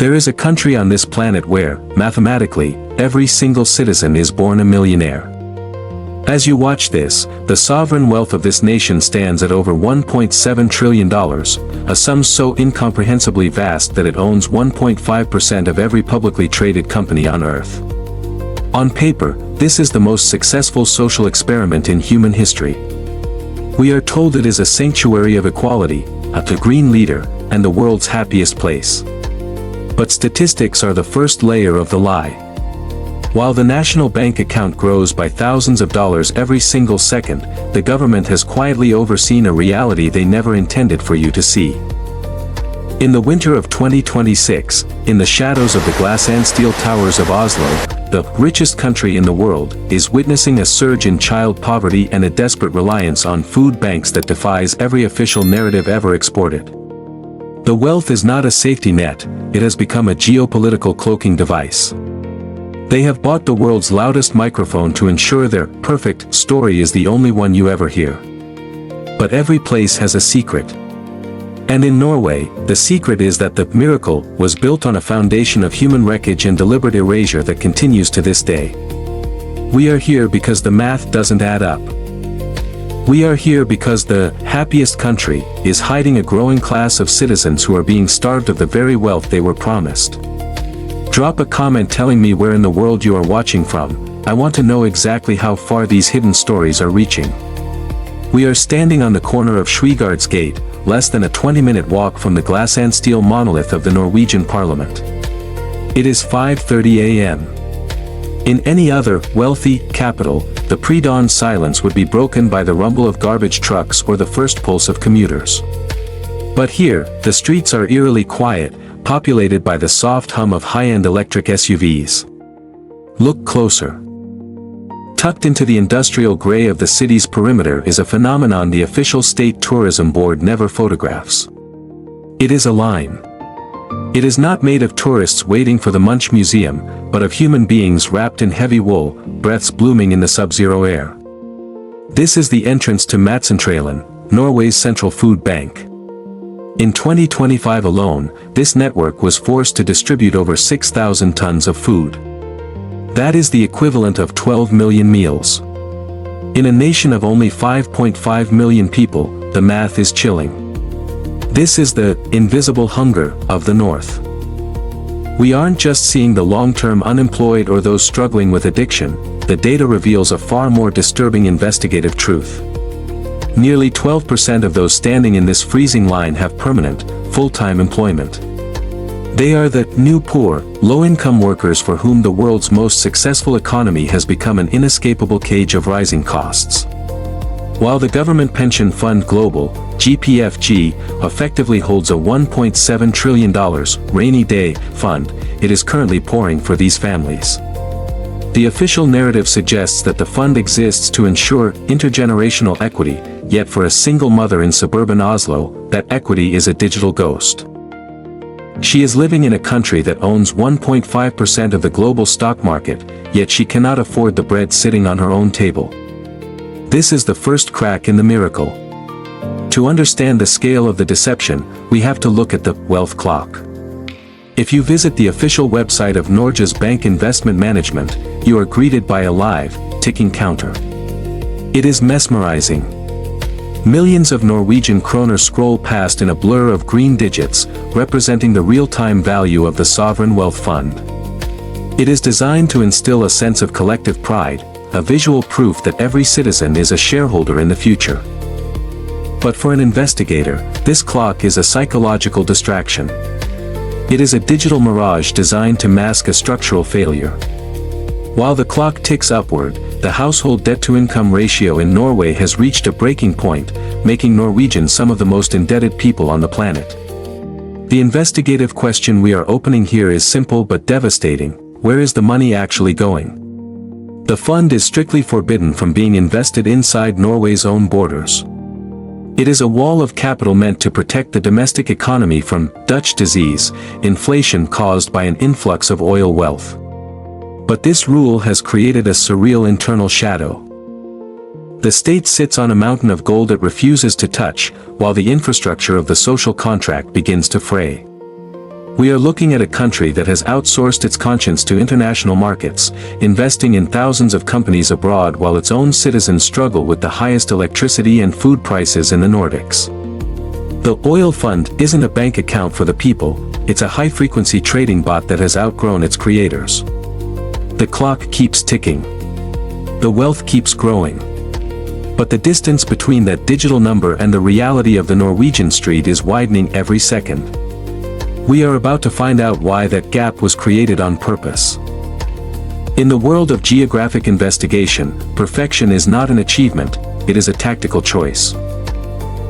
There is a country on this planet where, mathematically, every single citizen is born a millionaire. As you watch this, the sovereign wealth of this nation stands at over $1.7 trillion, a sum so incomprehensibly vast that it owns 1.5% of every publicly traded company on Earth. On paper, this is the most successful social experiment in human history. We are told it is a sanctuary of equality, a green leader, and the world's happiest place. But statistics are the first layer of the lie. While the national bank account grows by thousands of dollars every single second, the government has quietly overseen a reality they never intended for you to see. In the winter of 2026, in the shadows of the glass and steel towers of Oslo, the richest country in the world is witnessing a surge in child poverty and a desperate reliance on food banks that defies every official narrative ever exported. The wealth is not a safety net, it has become a geopolitical cloaking device. They have bought the world's loudest microphone to ensure their perfect story is the only one you ever hear. But every place has a secret. And in Norway, the secret is that the miracle was built on a foundation of human wreckage and deliberate erasure that continues to this day. We are here because the math doesn't add up. We are here because the happiest country is hiding a growing class of citizens who are being starved of the very wealth they were promised. Drop a comment telling me where in the world you are watching from. I want to know exactly how far these hidden stories are reaching. We are standing on the corner of Schwegards Gate, less than a 20-minute walk from the glass and steel monolith of the Norwegian parliament. It is 5:30 a.m. In any other, wealthy, capital, the pre-dawn silence would be broken by the rumble of garbage trucks or the first pulse of commuters. But here, the streets are eerily quiet, populated by the soft hum of high-end electric SUVs. Look closer. Tucked into the industrial gray of the city's perimeter is a phenomenon the official state tourism board never photographs. It is a line. It is not made of tourists waiting for the Munch Museum, but of human beings wrapped in heavy wool, breaths blooming in the sub-zero air. This is the entrance to Matsentralen, Norway's central food bank. In 2025 alone, this network was forced to distribute over 6,000 tons of food. That is the equivalent of 12 million meals. In a nation of only 5.5 million people, the math is chilling. This is the invisible hunger of the North. We aren't just seeing the long-term unemployed or those struggling with addiction, the data reveals a far more disturbing investigative truth. Nearly 12% of those standing in this freezing line have permanent, full-time employment. They are the new poor, low-income workers for whom the world's most successful economy has become an inescapable cage of rising costs. While the Government Pension Fund Global, GPFG, effectively holds a $1.7 trillion rainy day fund, it is currently pouring for these families. The official narrative suggests that the fund exists to ensure intergenerational equity, yet for a single mother in suburban Oslo, that equity is a digital ghost. She is living in a country that owns 1.5% of the global stock market, yet she cannot afford the bread sitting on her own table. This is the first crack in the miracle. To understand the scale of the deception, we have to look at the wealth clock. If you visit the official website of Norges Bank Investment Management, you are greeted by a live, ticking counter. It is mesmerizing. Millions of Norwegian kroner scroll past in a blur of green digits, representing the real-time value of the sovereign wealth fund. It is designed to instill a sense of collective pride, a visual proof that every citizen is a shareholder in the future. But for an investigator, this clock is a psychological distraction. It is a digital mirage designed to mask a structural failure. While the clock ticks upward, the household debt-to-income ratio in Norway has reached a breaking point, making Norwegians some of the most indebted people on the planet. The investigative question we are opening here is simple but devastating: where is the money actually going? The fund is strictly forbidden from being invested inside Norway's own borders. It is a wall of capital meant to protect the domestic economy from Dutch disease, inflation caused by an influx of oil wealth. But this rule has created a surreal internal shadow. The state sits on a mountain of gold it refuses to touch, while the infrastructure of the social contract begins to fray. We are looking at a country that has outsourced its conscience to international markets, investing in thousands of companies abroad while its own citizens struggle with the highest electricity and food prices in the Nordics. The oil fund isn't a bank account for the people, it's a high-frequency trading bot that has outgrown its creators. The clock keeps ticking. The wealth keeps growing. But the distance between that digital number and the reality of the Norwegian street is widening every second. We are about to find out why that gap was created on purpose. In the world of geographic investigation, perfection is not an achievement, it is a tactical choice.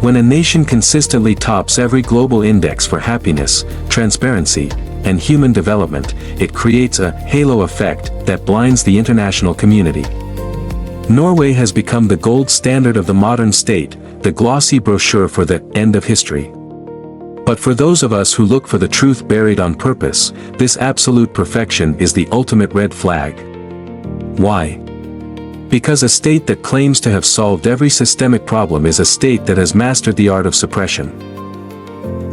When a nation consistently tops every global index for happiness, transparency, and human development, it creates a halo effect that blinds the international community. Norway has become the gold standard of the modern state, the glossy brochure for the end of history. But for those of us who look for the truth buried on purpose, this absolute perfection is the ultimate red flag. Why? Because a state that claims to have solved every systemic problem is a state that has mastered the art of suppression.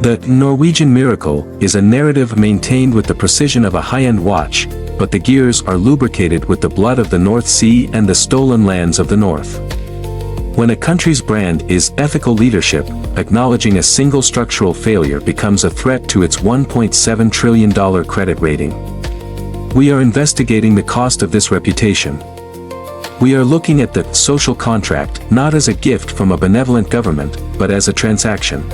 The Norwegian miracle is a narrative maintained with the precision of a high-end watch, but the gears are lubricated with the blood of the North Sea and the stolen lands of the North. When a country's brand is ethical leadership, acknowledging a single structural failure becomes a threat to its $1.7 trillion credit rating. We are investigating the cost of this reputation. We are looking at the social contract not as a gift from a benevolent government, but as a transaction.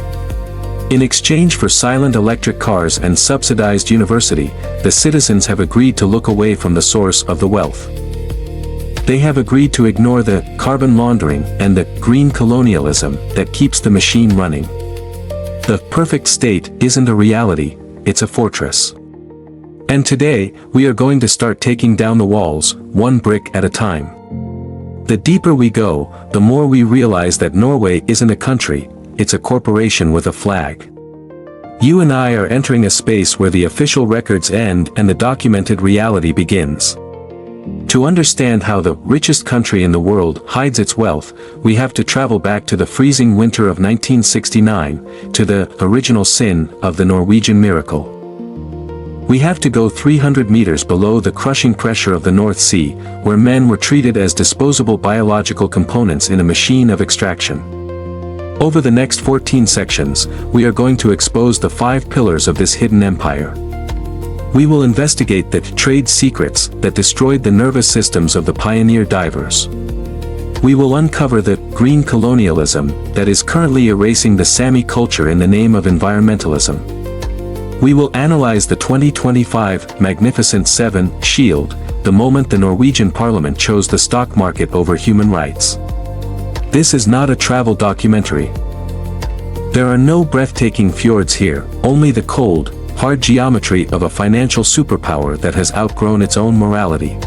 In exchange for silent electric cars and subsidized university, the citizens have agreed to look away from the source of the wealth. They have agreed to ignore the carbon laundering and the green colonialism that keeps the machine running. The perfect state isn't a reality, it's a fortress. And today, we are going to start taking down the walls, one brick at a time. The deeper we go, the more we realize that Norway isn't a country, it's a corporation with a flag. You and I are entering a space where the official records end and the documented reality begins. To understand how the richest country in the world hides its wealth, we have to travel back to the freezing winter of 1969, to the original sin of the Norwegian miracle. We have to go 300 meters below the crushing pressure of the North Sea, where men were treated as disposable biological components in a machine of extraction. Over the next 14 sections, we are going to expose the 5 pillars of this hidden empire. We will investigate the trade secrets that destroyed the nervous systems of the pioneer divers. We will uncover the green colonialism that is currently erasing the Sami culture in the name of environmentalism. We will analyze the 2025 Magnificent Seven shield, the moment the Norwegian parliament chose the stock market over human rights. This is not a travel documentary. There are no breathtaking fjords here, only the cold, hard geometry of a financial superpower that has outgrown its own morality.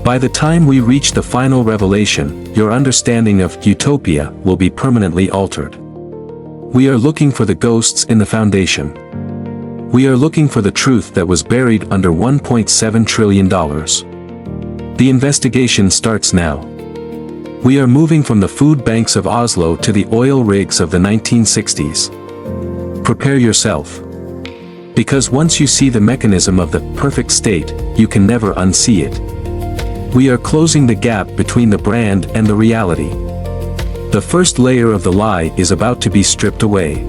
By the time we reach the final revelation, your understanding of utopia will be permanently altered. We are looking for the ghosts in the foundation. We are looking for the truth that was buried under $1.7 trillion. The investigation starts now. We are moving from the food banks of Oslo to the oil rigs of the 1960s. Prepare yourself. Because once you see the mechanism of the perfect state, you can never unsee it. We are closing the gap between the brand and the reality. The first layer of the lie is about to be stripped away.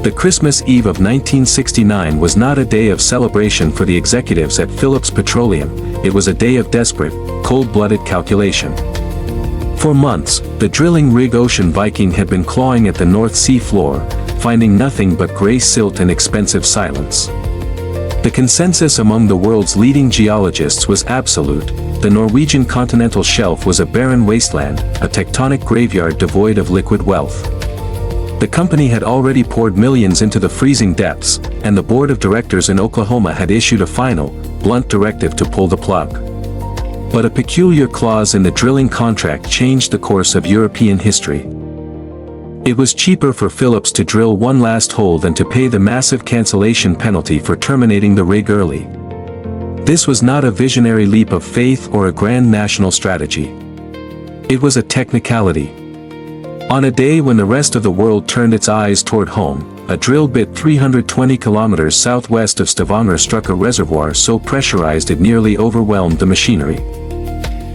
The Christmas Eve of 1969 was not a day of celebration for the executives at Phillips Petroleum, it was a day of desperate, cold-blooded calculation. For months, the drilling rig Ocean Viking had been clawing at the North Sea floor, finding nothing but gray silt and expensive silence. The consensus among the world's leading geologists was absolute: the Norwegian continental shelf was a barren wasteland, a tectonic graveyard devoid of liquid wealth. The company had already poured millions into the freezing depths, and the board of directors in Oklahoma had issued a final, blunt directive to pull the plug. But a peculiar clause in the drilling contract changed the course of European history. It was cheaper for Phillips to drill one last hole than to pay the massive cancellation penalty for terminating the rig early. This was not a visionary leap of faith or a grand national strategy. It was a technicality. On a day when the rest of the world turned its eyes toward home, a drill bit 320 kilometers southwest of Stavanger struck a reservoir so pressurized it nearly overwhelmed the machinery.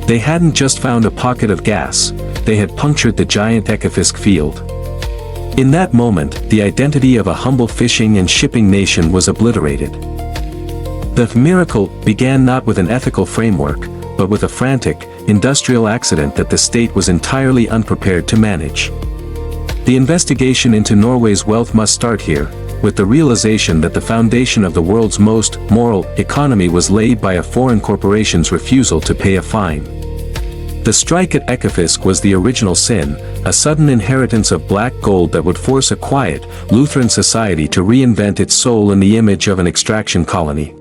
They hadn't just found a pocket of gas, they had punctured the giant Ekofisk field. In that moment, the identity of a humble fishing and shipping nation was obliterated. The miracle began not with an ethical framework, but with a frantic, industrial accident that the state was entirely unprepared to manage. The investigation into Norway's wealth must start here, with the realization that the foundation of the world's most moral economy was laid by a foreign corporation's refusal to pay a fine. The strike at Ekofisk was the original sin, a sudden inheritance of black gold that would force a quiet, Lutheran society to reinvent its soul in the image of an extraction colony.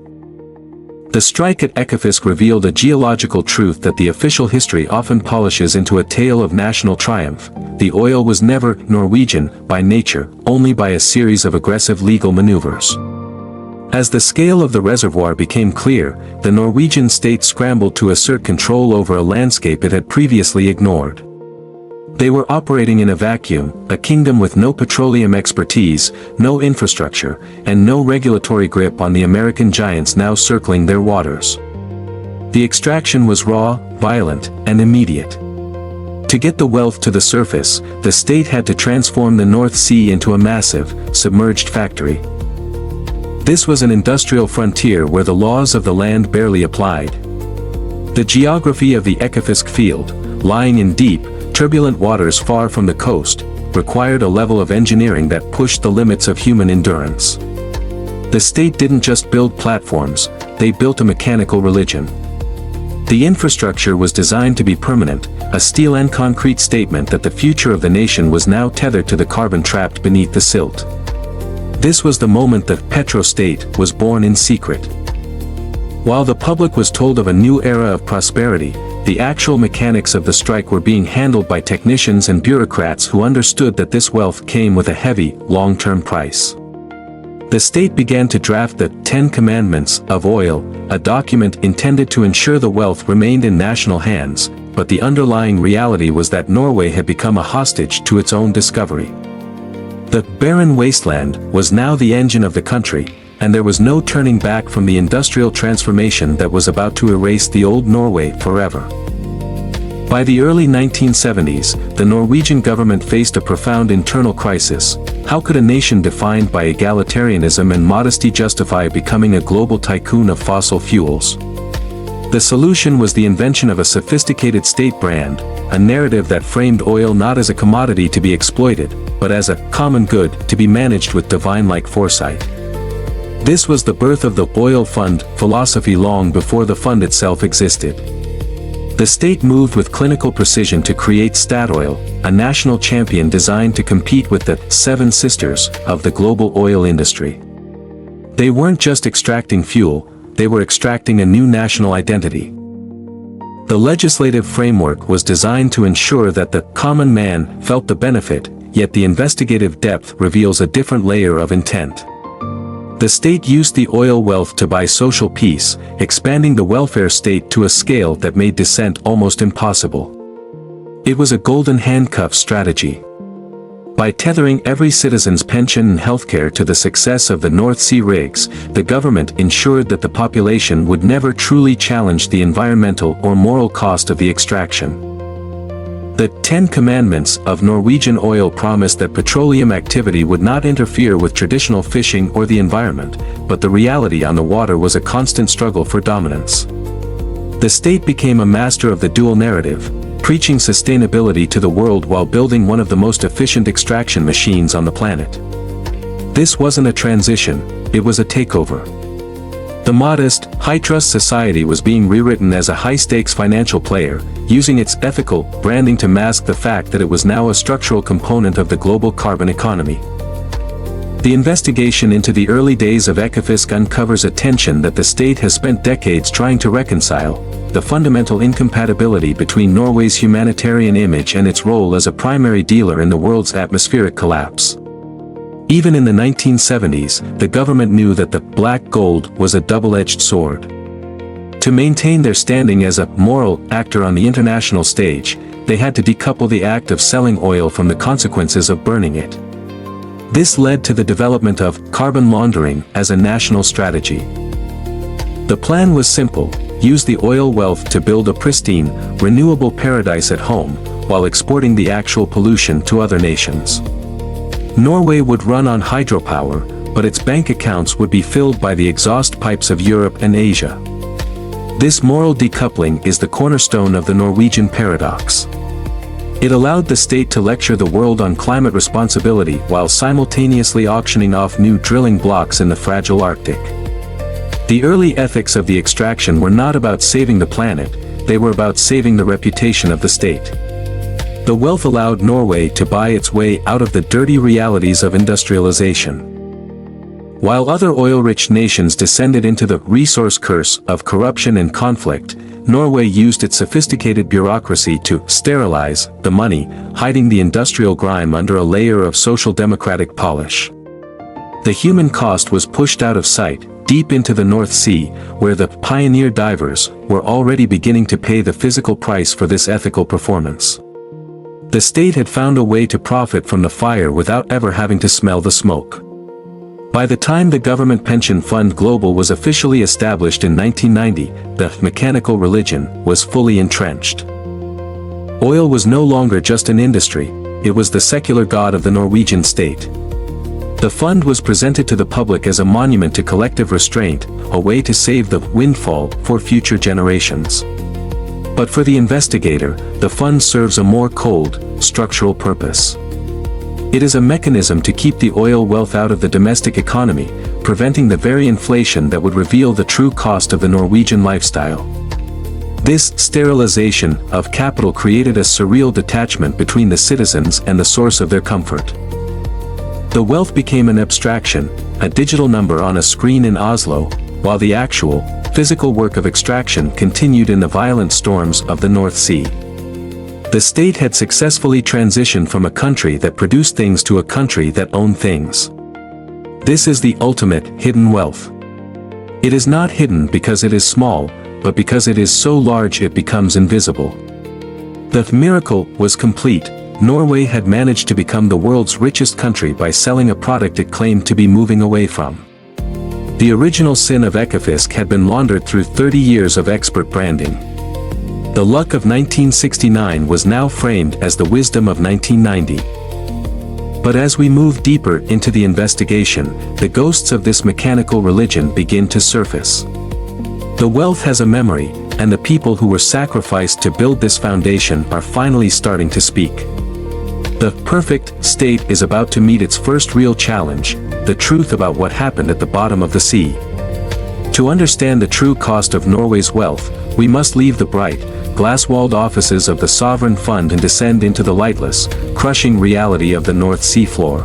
The strike at Ekofisk revealed a geological truth that the official history often polishes into a tale of national triumph. The oil was never Norwegian by nature, only by a series of aggressive legal maneuvers. As the scale of the reservoir became clear, the Norwegian state scrambled to assert control over a landscape it had previously ignored. They were operating in a vacuum, a kingdom with no petroleum expertise, no infrastructure, and no regulatory grip on the American giants now circling their waters. The extraction was raw, violent, and immediate. To get the wealth to the surface, the state had to transform the North Sea into a massive, submerged factory. This was an industrial frontier where the laws of the land barely applied. The geography of the Ekofisk field, lying in deep, turbulent waters far from the coast, required a level of engineering that pushed the limits of human endurance. The state didn't just build platforms, they built a mechanical religion. The infrastructure was designed to be permanent, a steel and concrete statement that the future of the nation was now tethered to the carbon trapped beneath the silt. This was the moment that Petrostate was born in secret. While the public was told of a new era of prosperity, the actual mechanics of the strike were being handled by technicians and bureaucrats who understood that this wealth came with a heavy, long-term price. The state began to draft the 10 Commandments of Oil, a document intended to ensure the wealth remained in national hands, but the underlying reality was that Norway had become a hostage to its own discovery. The barren wasteland was now the engine of the country, and there was no turning back from the industrial transformation that was about to erase the old Norway forever. By the early 1970s, the Norwegian government faced a profound internal crisis. How could a nation defined by egalitarianism and modesty justify becoming a global tycoon of fossil fuels? The solution was the invention of a sophisticated state brand, a narrative that framed oil not as a commodity to be exploited, but as a common good to be managed with divine-like foresight. This was the birth of the oil fund philosophy long before the fund itself existed. The state moved with clinical precision to create Statoil, a national champion designed to compete with the Seven Sisters of the global oil industry. They weren't just extracting fuel, they were extracting a new national identity. The legislative framework was designed to ensure that the common man felt the benefit, yet the investigative depth reveals a different layer of intent. The state used the oil wealth to buy social peace, expanding the welfare state to a scale that made dissent almost impossible. It was a golden handcuff strategy. By tethering every citizen's pension and healthcare to the success of the North Sea rigs, the government ensured that the population would never truly challenge the environmental or moral cost of the extraction. The 10 Commandments of Norwegian oil promised that petroleum activity would not interfere with traditional fishing or the environment, but the reality on the water was a constant struggle for dominance. The state became a master of the dual narrative, preaching sustainability to the world while building one of the most efficient extraction machines on the planet. This wasn't a transition, it was a takeover. The modest, high-trust society was being rewritten as a high-stakes financial player, using its ethical branding to mask the fact that it was now a structural component of the global carbon economy. The investigation into the early days of Ekofisk uncovers a tension that the state has spent decades trying to reconcile: the fundamental incompatibility between Norway's humanitarian image and its role as a primary dealer in the world's atmospheric collapse. Even in the 1970s, the government knew that the black gold was a double-edged sword. To maintain their standing as a moral actor on the international stage, they had to decouple the act of selling oil from the consequences of burning it. This led to the development of carbon laundering as a national strategy. The plan was simple: use the oil wealth to build a pristine, renewable paradise at home, while exporting the actual pollution to other nations. Norway would run on hydropower, but its bank accounts would be filled by the exhaust pipes of Europe and Asia. This moral decoupling is the cornerstone of the Norwegian paradox. It allowed the state to lecture the world on climate responsibility while simultaneously auctioning off new drilling blocks in the fragile Arctic. The early ethics of the extraction were not about saving the planet, they were about saving the reputation of the state. The wealth allowed Norway to buy its way out of the dirty realities of industrialization. While other oil-rich nations descended into the resource curse of corruption and conflict, Norway used its sophisticated bureaucracy to sterilize the money, hiding the industrial grime under a layer of social democratic polish. The human cost was pushed out of sight, deep into the North Sea, where the pioneer divers were already beginning to pay the physical price for this ethical performance. The state had found a way to profit from the fire without ever having to smell the smoke. By the time the Government Pension Fund Global was officially established in 1990, the mechanical religion was fully entrenched. Oil was no longer just an industry, it was the secular god of the Norwegian state. The fund was presented to the public as a monument to collective restraint, a way to save the windfall for future generations. But for the investigator, the fund serves a more cold, structural purpose. It is a mechanism to keep the oil wealth out of the domestic economy, preventing the very inflation that would reveal the true cost of the Norwegian lifestyle. This sterilization of capital created a surreal detachment between the citizens and the source of their comfort. The wealth became an abstraction, a digital number on a screen in Oslo, while the actual, physical work of extraction continued in the violent storms of the North Sea. The state had successfully transitioned from a country that produced things to a country that owned things. This is the ultimate hidden wealth. It is not hidden because it is small, but because it is so large it becomes invisible. The miracle was complete. Norway had managed to become the world's richest country by selling a product it claimed to be moving away from. The original sin of Ekofisk had been laundered through 30 years of expert branding. The luck of 1969 was now framed as the wisdom of 1990. But as we move deeper into the investigation, the ghosts of this mechanical religion begin to surface. The wealth has a memory, and the people who were sacrificed to build this foundation are finally starting to speak. The perfect state is about to meet its first real challenge, the truth about what happened at the bottom of the sea. To understand the true cost of Norway's wealth, we must leave the bright, glass-walled offices of the sovereign fund and descend into the lightless, crushing reality of the North Sea floor.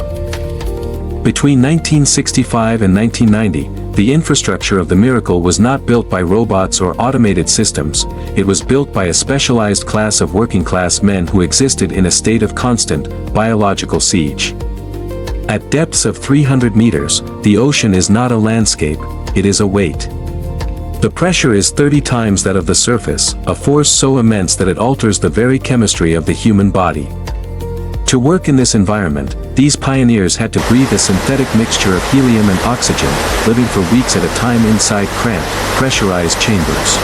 Between 1965 and 1990, the infrastructure of the miracle was not built by robots or automated systems, it was built by a specialized class of working-class men who existed in a state of constant, biological siege. At depths of 300 meters, the ocean is not a landscape, it is a weight. The pressure is 30 times that of the surface, a force so immense that it alters the very chemistry of the human body. To work in this environment, these pioneers had to breathe a synthetic mixture of helium and oxygen, living for weeks at a time inside cramped, pressurized chambers.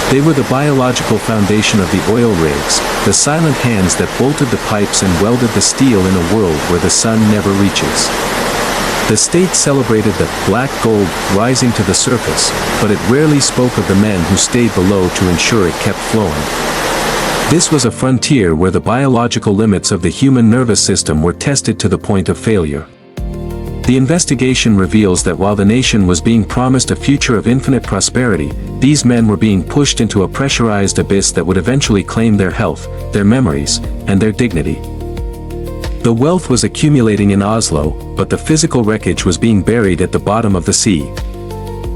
They were the biological foundation of the oil rigs, the silent hands that bolted the pipes and welded the steel in a world where the sun never reaches. The state celebrated the black gold rising to the surface, but it rarely spoke of the men who stayed below to ensure it kept flowing. This was a frontier where the biological limits of the human nervous system were tested to the point of failure. The investigation reveals that while the nation was being promised a future of infinite prosperity, these men were being pushed into a pressurized abyss that would eventually claim their health, their memories, and their dignity. The wealth was accumulating in Oslo, but the physical wreckage was being buried at the bottom of the sea.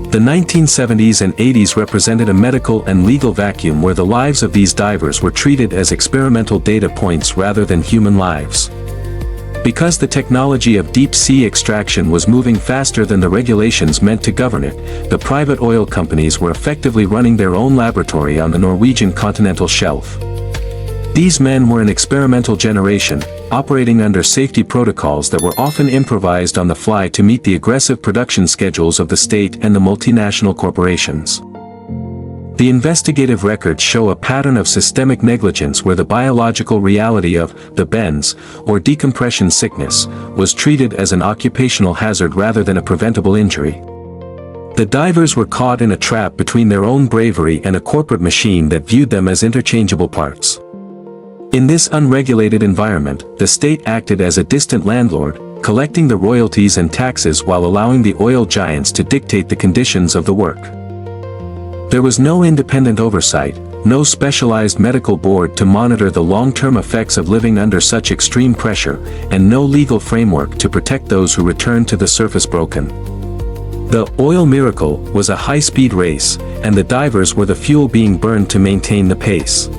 The 1970s and 80s represented a medical and legal vacuum where the lives of these divers were treated as experimental data points rather than human lives. Because the technology of deep-sea extraction was moving faster than the regulations meant to govern it, the private oil companies were effectively running their own laboratory on the Norwegian continental shelf. These men were an experimental generation, operating under safety protocols that were often improvised on the fly to meet the aggressive production schedules of the state and the multinational corporations. The investigative records show a pattern of systemic negligence where the biological reality of the bends, or decompression sickness, was treated as an occupational hazard rather than a preventable injury. The divers were caught in a trap between their own bravery and a corporate machine that viewed them as interchangeable parts. In this unregulated environment, the state acted as a distant landlord, collecting the royalties and taxes while allowing the oil giants to dictate the conditions of the work. There was no independent oversight, no specialized medical board to monitor the long-term effects of living under such extreme pressure, and no legal framework to protect those who returned to the surface broken. The oil miracle was a high-speed race, and the divers were the fuel being burned to maintain the pace.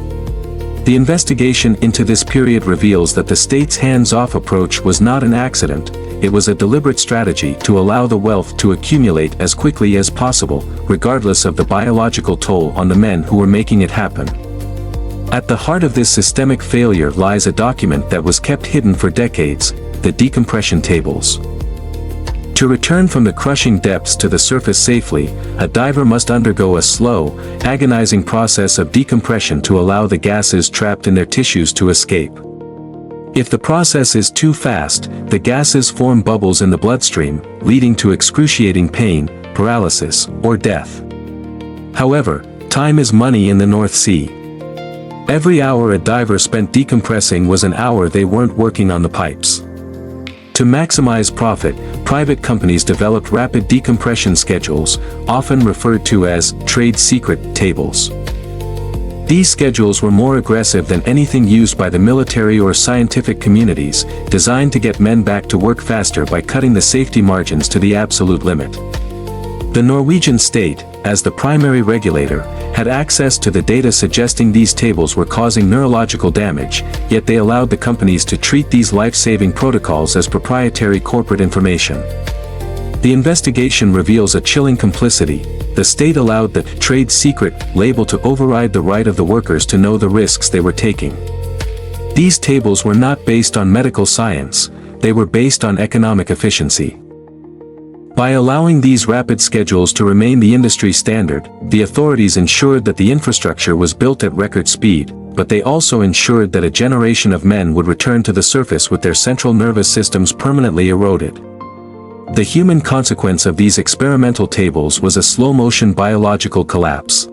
The investigation into this period reveals that the state's hands-off approach was not an accident. It was a deliberate strategy to allow the wealth to accumulate as quickly as possible, regardless of the biological toll on the men who were making it happen. At the heart of this systemic failure lies a document that was kept hidden for decades, the decompression tables. To return from the crushing depths to the surface safely, a diver must undergo a slow, agonizing process of decompression to allow the gases trapped in their tissues to escape. If the process is too fast, the gases form bubbles in the bloodstream, leading to excruciating pain, paralysis, or death. However, time is money in the North Sea. Every hour a diver spent decompressing was an hour they weren't working on the pipes. To maximize profit, private companies developed rapid decompression schedules, often referred to as trade secret tables. These schedules were more aggressive than anything used by the military or scientific communities, designed to get men back to work faster by cutting the safety margins to the absolute limit. The Norwegian state, as the primary regulator, had access to the data suggesting these tables were causing neurological damage, yet they allowed the companies to treat these life-saving protocols as proprietary corporate information. The investigation reveals a chilling complicity. The state allowed the trade secret label to override the right of the workers to know the risks they were taking. These tables were not based on medical science, they were based on economic efficiency. By allowing these rapid schedules to remain the industry standard, the authorities ensured that the infrastructure was built at record speed, but they also ensured that a generation of men would return to the surface with their central nervous systems permanently eroded. The human consequence of these experimental tables was a slow-motion biological collapse.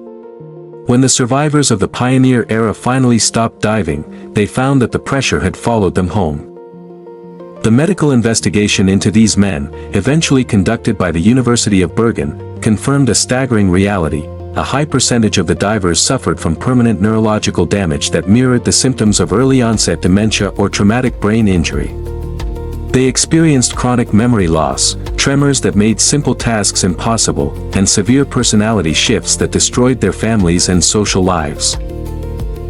When the survivors of the pioneer era finally stopped diving, they found that the pressure had followed them home. The medical investigation into these men, eventually conducted by the University of Bergen, confirmed a staggering reality. A high percentage of the divers suffered from permanent neurological damage that mirrored the symptoms of early-onset dementia or traumatic brain injury. They experienced chronic memory loss, tremors that made simple tasks impossible, and severe personality shifts that destroyed their families and social lives.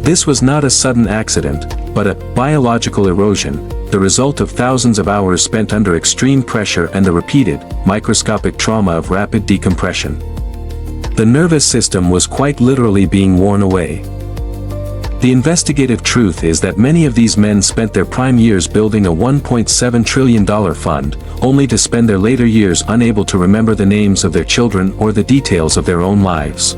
This was not a sudden accident, but a biological erosion, the result of thousands of hours spent under extreme pressure and the repeated, microscopic trauma of rapid decompression. The nervous system was quite literally being worn away. The investigative truth is that many of these men spent their prime years building a $1.7 trillion fund, only to spend their later years unable to remember the names of their children or the details of their own lives.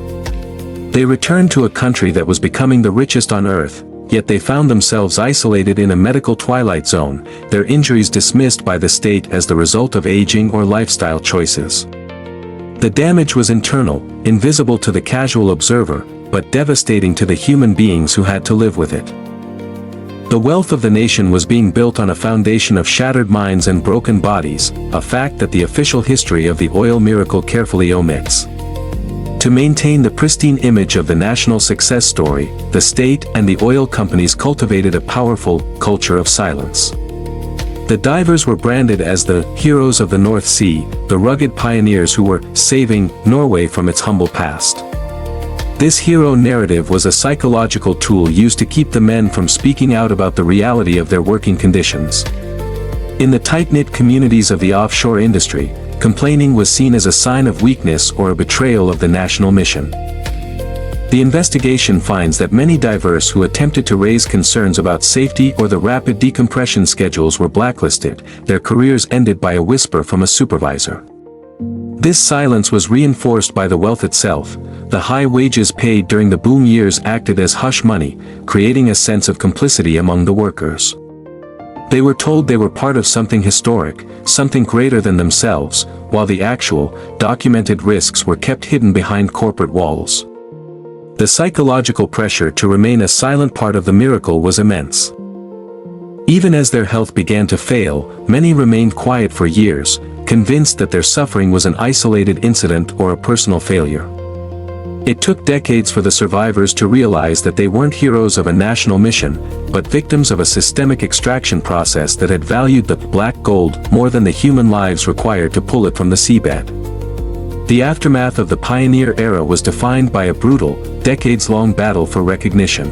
They returned to a country that was becoming the richest on earth, yet they found themselves isolated in a medical twilight zone, their injuries dismissed by the state as the result of aging or lifestyle choices. The damage was internal, invisible to the casual observer, but devastating to the human beings who had to live with it. The wealth of the nation was being built on a foundation of shattered minds and broken bodies, a fact that the official history of the oil miracle carefully omits. To maintain the pristine image of the national success story, the state and the oil companies cultivated a powerful culture of silence. The divers were branded as the heroes of the North Sea, the rugged pioneers who were saving Norway from its humble past. This hero narrative was a psychological tool used to keep the men from speaking out about the reality of their working conditions. In the tight-knit communities of the offshore industry, complaining was seen as a sign of weakness or a betrayal of the national mission. The investigation finds that many divers who attempted to raise concerns about safety or the rapid decompression schedules were blacklisted, their careers ended by a whisper from a supervisor. This silence was reinforced by the wealth itself. The high wages paid during the boom years acted as hush money, creating a sense of complicity among the workers. They were told they were part of something historic, something greater than themselves, while the actual, documented risks were kept hidden behind corporate walls. The psychological pressure to remain a silent part of the miracle was immense. Even as their health began to fail, many remained quiet for years, convinced that their suffering was an isolated incident or a personal failure. It took decades for the survivors to realize that they weren't heroes of a national mission, but victims of a systemic extraction process that had valued the black gold more than the human lives required to pull it from the seabed. The aftermath of the pioneer era was defined by a brutal, decades-long battle for recognition.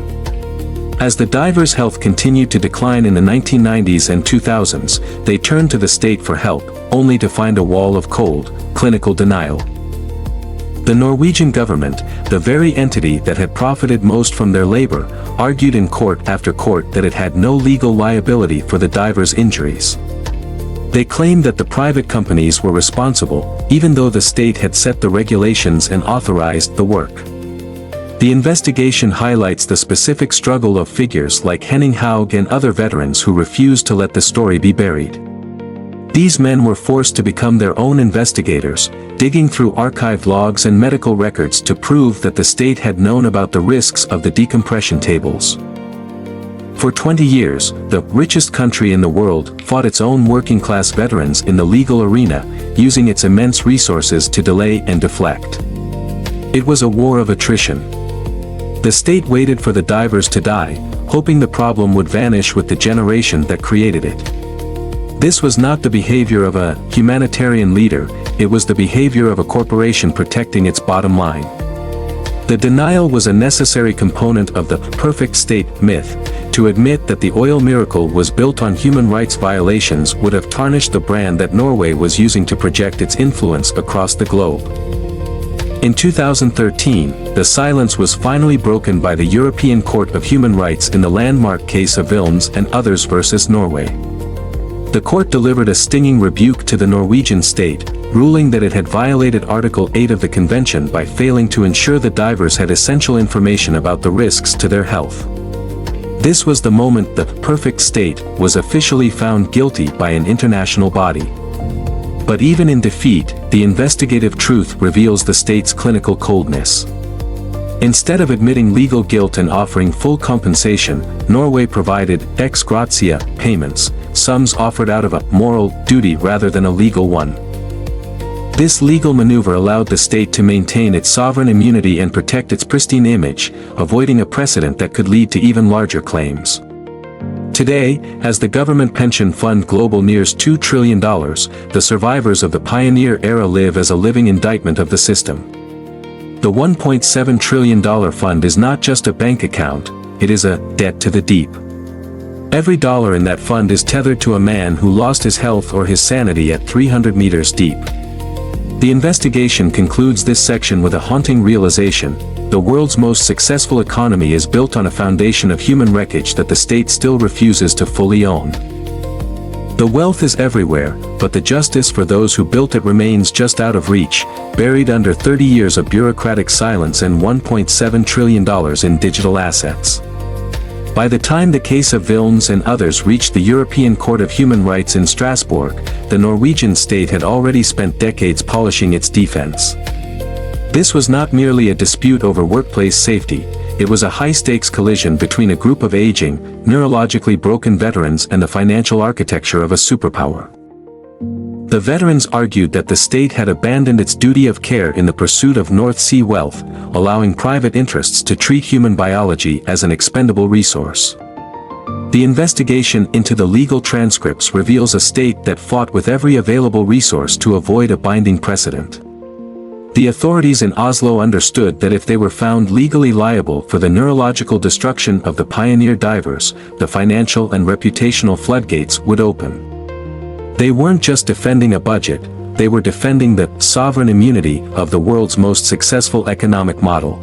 As the divers' health continued to decline in the 1990s and 2000s, they turned to the state for help, only to find a wall of cold, clinical denial. The Norwegian government, the very entity that had profited most from their labor, argued in court after court that it had no legal liability for the divers' injuries. They claimed that the private companies were responsible, even though the state had set the regulations and authorized the work. The investigation highlights the specific struggle of figures like Henning Haug and other veterans who refused to let the story be buried. These men were forced to become their own investigators, digging through archived logs and medical records to prove that the state had known about the risks of the decompression tables. For 20 years, the richest country in the world fought its own working-class veterans in the legal arena, using its immense resources to delay and deflect. It was a war of attrition. The state waited for the divers to die, hoping the problem would vanish with the generation that created it. This was not the behavior of a humanitarian leader, it was the behavior of a corporation protecting its bottom line. The denial was a necessary component of the perfect state myth. To admit that the oil miracle was built on human rights violations would have tarnished the brand that Norway was using to project its influence across the globe. In 2013, the silence was finally broken by the European Court of Human Rights in the landmark case of Vilms and others versus Norway. The court delivered a stinging rebuke to the Norwegian state, ruling that it had violated Article 8 of the convention by failing to ensure the divers had essential information about the risks to their health. This was the moment the perfect state was officially found guilty by an international body. But even in defeat, the investigative truth reveals the state's clinical coldness. Instead of admitting legal guilt and offering full compensation, Norway provided ex gratia payments, sums offered out of a moral duty rather than a legal one. This legal maneuver allowed the state to maintain its sovereign immunity and protect its pristine image, avoiding a precedent that could lead to even larger claims. Today, as the government pension fund global nears $2 trillion, the survivors of the pioneer era live as a living indictment of the system. The $1.7 trillion fund is not just a bank account, it is a debt to the deep. Every dollar in that fund is tethered to a man who lost his health or his sanity at 300 meters deep. The investigation concludes this section with a haunting realization: the world's most successful economy is built on a foundation of human wreckage that the state still refuses to fully own. The wealth is everywhere, but the justice for those who built it remains just out of reach, buried under 30 years of bureaucratic silence and $1.7 trillion in digital assets. By the time the case of Vilms and others reached the European Court of Human Rights in Strasbourg, the Norwegian state had already spent decades polishing its defense. This was not merely a dispute over workplace safety, it was a high-stakes collision between a group of aging, neurologically broken veterans and the financial architecture of a superpower. The veterans argued that the state had abandoned its duty of care in the pursuit of North Sea wealth, allowing private interests to treat human biology as an expendable resource. The investigation into the legal transcripts reveals a state that fought with every available resource to avoid a binding precedent. The authorities in Oslo understood that if they were found legally liable for the neurological destruction of the pioneer divers, the financial and reputational floodgates would open. They weren't just defending a budget, they were defending the sovereign immunity of the world's most successful economic model.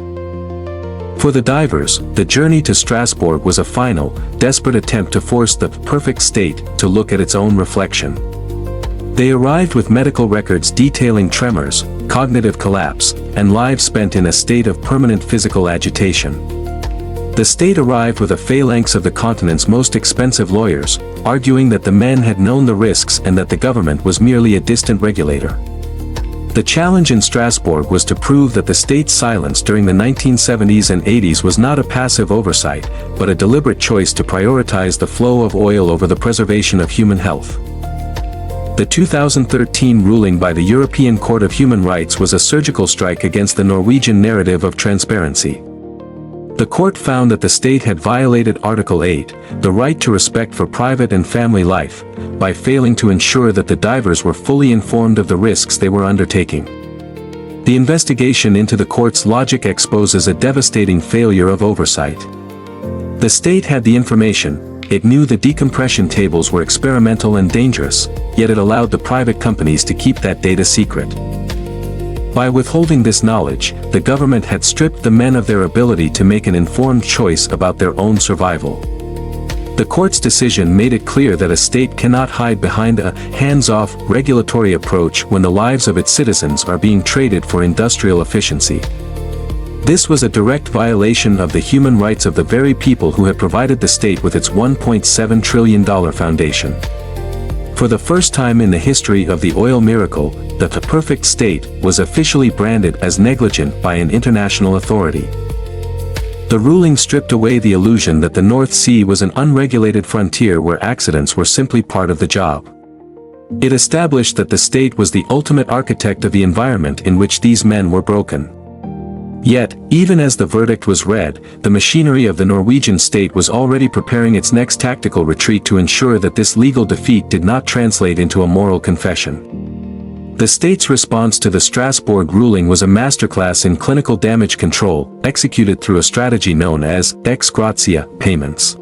For the divers, the journey to Strasbourg was a final, desperate attempt to force the perfect state to look at its own reflection. They arrived with medical records detailing tremors, cognitive collapse, and lives spent in a state of permanent physical agitation. The state arrived with a phalanx of the continent's most expensive lawyers, arguing that the men had known the risks and that the government was merely a distant regulator. The challenge in Strasbourg was to prove that the state's silence during the 1970s and 80s was not a passive oversight, but a deliberate choice to prioritize the flow of oil over the preservation of human health. The 2013 ruling by the European Court of Human Rights was a surgical strike against the Norwegian narrative of transparency. The court found that the state had violated Article 8, the right to respect for private and family life, by failing to ensure that the divers were fully informed of the risks they were undertaking. The investigation into the court's logic exposes a devastating failure of oversight. The state had the information, it knew the decompression tables were experimental and dangerous, yet it allowed the private companies to keep that data secret. By withholding this knowledge, the government had stripped the men of their ability to make an informed choice about their own survival. The court's decision made it clear that a state cannot hide behind a hands-off regulatory approach when the lives of its citizens are being traded for industrial efficiency. This was a direct violation of the human rights of the very people who had provided the state with its $1.7 trillion foundation. For the first time in the history of the oil miracle, the perfect state was officially branded as negligent by an international authority. The ruling stripped away the illusion that the North Sea was an unregulated frontier where accidents were simply part of the job. It established that the state was the ultimate architect of the environment in which these men were broken. Yet, even as the verdict was read, the machinery of the Norwegian state was already preparing its next tactical retreat to ensure that this legal defeat did not translate into a moral confession. The state's response to the Strasbourg ruling was a masterclass in clinical damage control, executed through a strategy known as ex gratia payments.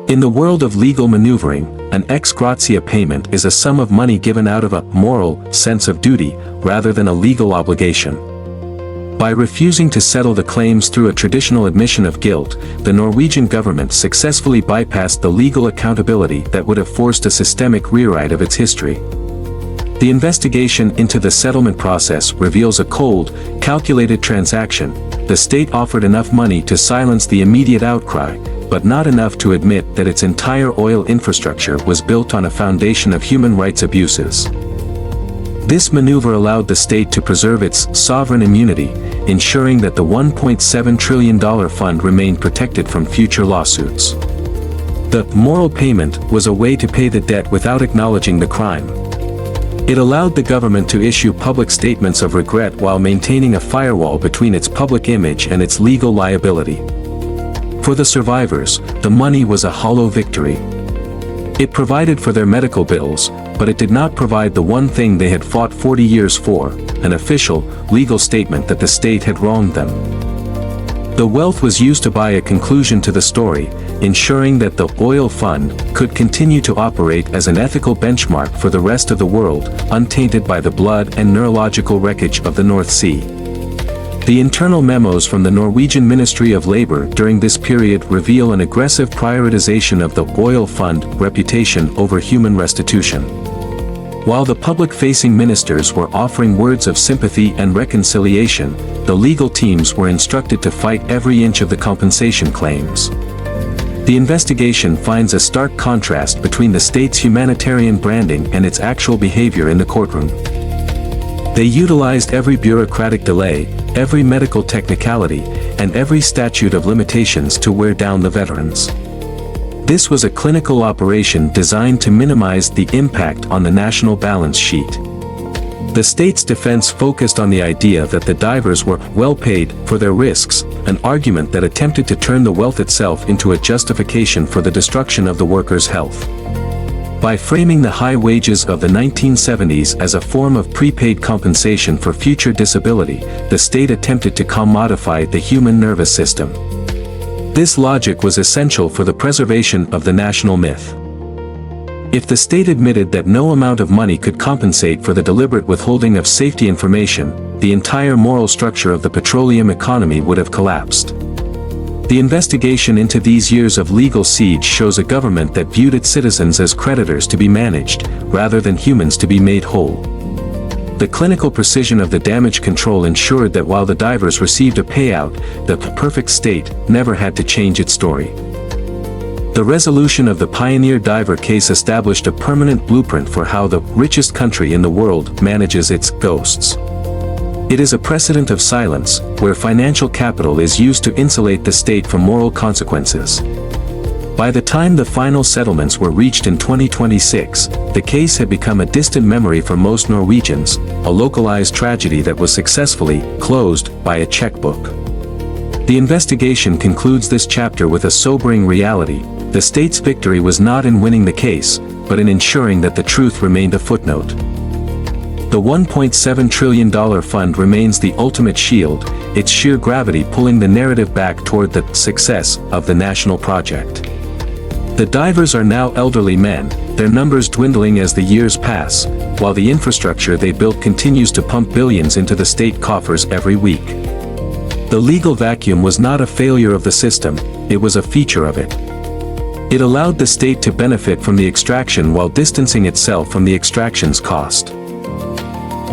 In the world of legal maneuvering, an ex gratia payment is a sum of money given out of a moral sense of duty, rather than a legal obligation. By refusing to settle the claims through a traditional admission of guilt, the Norwegian government successfully bypassed the legal accountability that would have forced a systemic rewrite of its history. The investigation into the settlement process reveals a cold, calculated transaction. The state offered enough money to silence the immediate outcry, but not enough to admit that its entire oil infrastructure was built on a foundation of human rights abuses. This maneuver allowed the state to preserve its sovereign immunity, ensuring that the $1.7 trillion fund remained protected from future lawsuits. The moral payment was a way to pay the debt without acknowledging the crime. It allowed the government to issue public statements of regret while maintaining a firewall between its public image and its legal liability. For the survivors, the money was a hollow victory. It provided for their medical bills, but it did not provide the one thing they had fought 40 years for, an official, legal statement that the state had wronged them. The wealth was used to buy a conclusion to the story, ensuring that the oil fund could continue to operate as an ethical benchmark for the rest of the world, untainted by the blood and neurological wreckage of the North Sea. The internal memos from the Norwegian Ministry of Labor during this period reveal an aggressive prioritization of the oil fund reputation over human restitution. While the public-facing ministers were offering words of sympathy and reconciliation, the legal teams were instructed to fight every inch of the compensation claims. The investigation finds a stark contrast between the state's humanitarian branding and its actual behavior in the courtroom. They utilized every bureaucratic delay, every medical technicality, and every statute of limitations to wear down the veterans. This was a clinical operation designed to minimize the impact on the national balance sheet. The state's defense focused on the idea that the divers were well paid for their risks, an argument that attempted to turn the wealth itself into a justification for the destruction of the workers' health. By framing the high wages of the 1970s as a form of prepaid compensation for future disability, the state attempted to commodify the human nervous system. This logic was essential for the preservation of the national myth. If the state admitted that no amount of money could compensate for the deliberate withholding of safety information, the entire moral structure of the petroleum economy would have collapsed. The investigation into these years of legal siege shows a government that viewed its citizens as creditors to be managed, rather than humans to be made whole. The clinical precision of the damage control ensured that while the divers received a payout, the perfect state never had to change its story. The resolution of the Pioneer Diver case established a permanent blueprint for how the richest country in the world manages its ghosts. It is a precedent of silence, where financial capital is used to insulate the state from moral consequences. By the time the final settlements were reached in 2026, the case had become a distant memory for most Norwegians, a localized tragedy that was successfully closed by a checkbook. The investigation concludes this chapter with a sobering reality: the state's victory was not in winning the case, but in ensuring that the truth remained a footnote. The $1.7 trillion fund remains the ultimate shield, its sheer gravity pulling the narrative back toward the success of the national project. The divers are now elderly men, their numbers dwindling as the years pass, while the infrastructure they built continues to pump billions into the state coffers every week. The legal vacuum was not a failure of the system, it was a feature of it. It allowed the state to benefit from the extraction while distancing itself from the extraction's cost.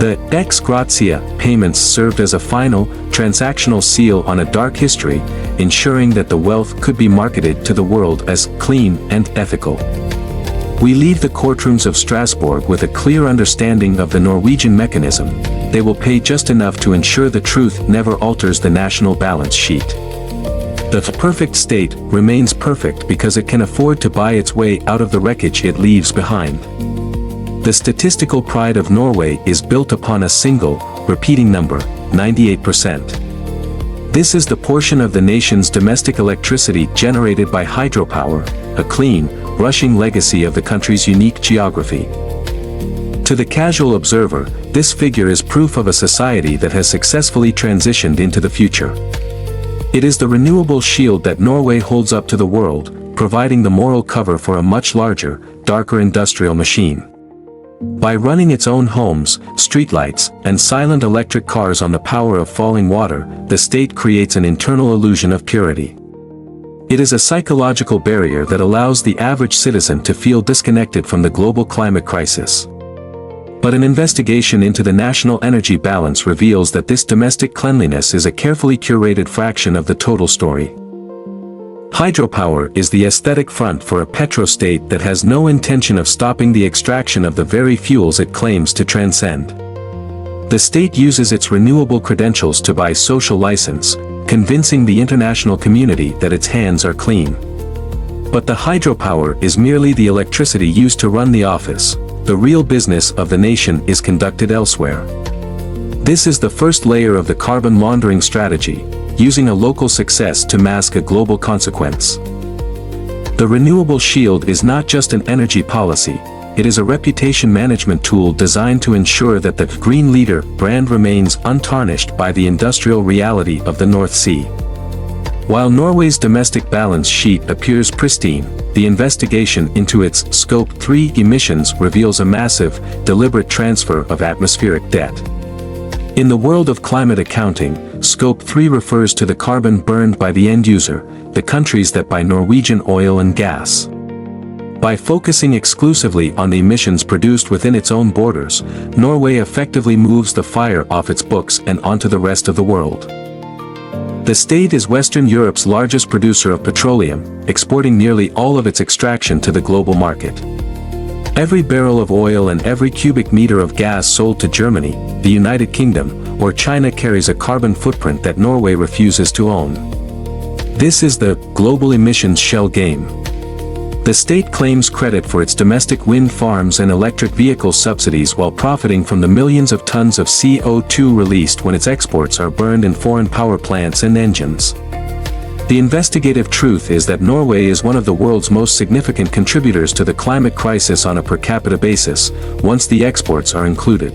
The ex gratia payments served as a final, transactional seal on a dark history, ensuring that the wealth could be marketed to the world as clean and ethical. We leave the courtrooms of Strasbourg with a clear understanding of the Norwegian mechanism: they will pay just enough to ensure the truth never alters the national balance sheet. The perfect state remains perfect because it can afford to buy its way out of the wreckage it leaves behind. The statistical pride of Norway is built upon a single, repeating number: 98%. This is the portion of the nation's domestic electricity generated by hydropower, a clean, rushing legacy of the country's unique geography. To the casual observer, this figure is proof of a society that has successfully transitioned into the future. It is the renewable shield that Norway holds up to the world, providing the moral cover for a much larger, darker industrial machine. By running its own homes, streetlights, and silent electric cars on the power of falling water, the state creates an internal illusion of purity. It is a psychological barrier that allows the average citizen to feel disconnected from the global climate crisis. But an investigation into the national energy balance reveals that this domestic cleanliness is a carefully curated fraction of the total story. Hydropower is the aesthetic front for a petrostate that has no intention of stopping the extraction of the very fuels it claims to transcend. The state uses its renewable credentials to buy social license, convincing the international community that its hands are clean. But the hydropower is merely the electricity used to run the office. The real business of the nation is conducted elsewhere. This is the first layer of the carbon laundering strategy, using a local success to mask a global consequence. The renewable shield is not just an energy policy, it is a reputation management tool designed to ensure that the Green Leader brand remains untarnished by the industrial reality of the North Sea. While Norway's domestic balance sheet appears pristine, the investigation into its Scope 3 emissions reveals a massive, deliberate transfer of atmospheric debt. In the world of climate accounting, Scope 3 refers to the carbon burned by the end user, the countries that buy Norwegian oil and gas. By focusing exclusively on the emissions produced within its own borders, Norway effectively moves the fire off its books and onto the rest of the world. The state is Western Europe's largest producer of petroleum, exporting nearly all of its extraction to the global market. Every barrel of oil and every cubic meter of gas sold to Germany, the United Kingdom, or China carries a carbon footprint that Norway refuses to own. This is the global emissions shell game. The state claims credit for its domestic wind farms and electric vehicle subsidies while profiting from the millions of tons of CO2 released when its exports are burned in foreign power plants and engines. The investigative truth is that Norway is one of the world's most significant contributors to the climate crisis on a per capita basis, once the exports are included.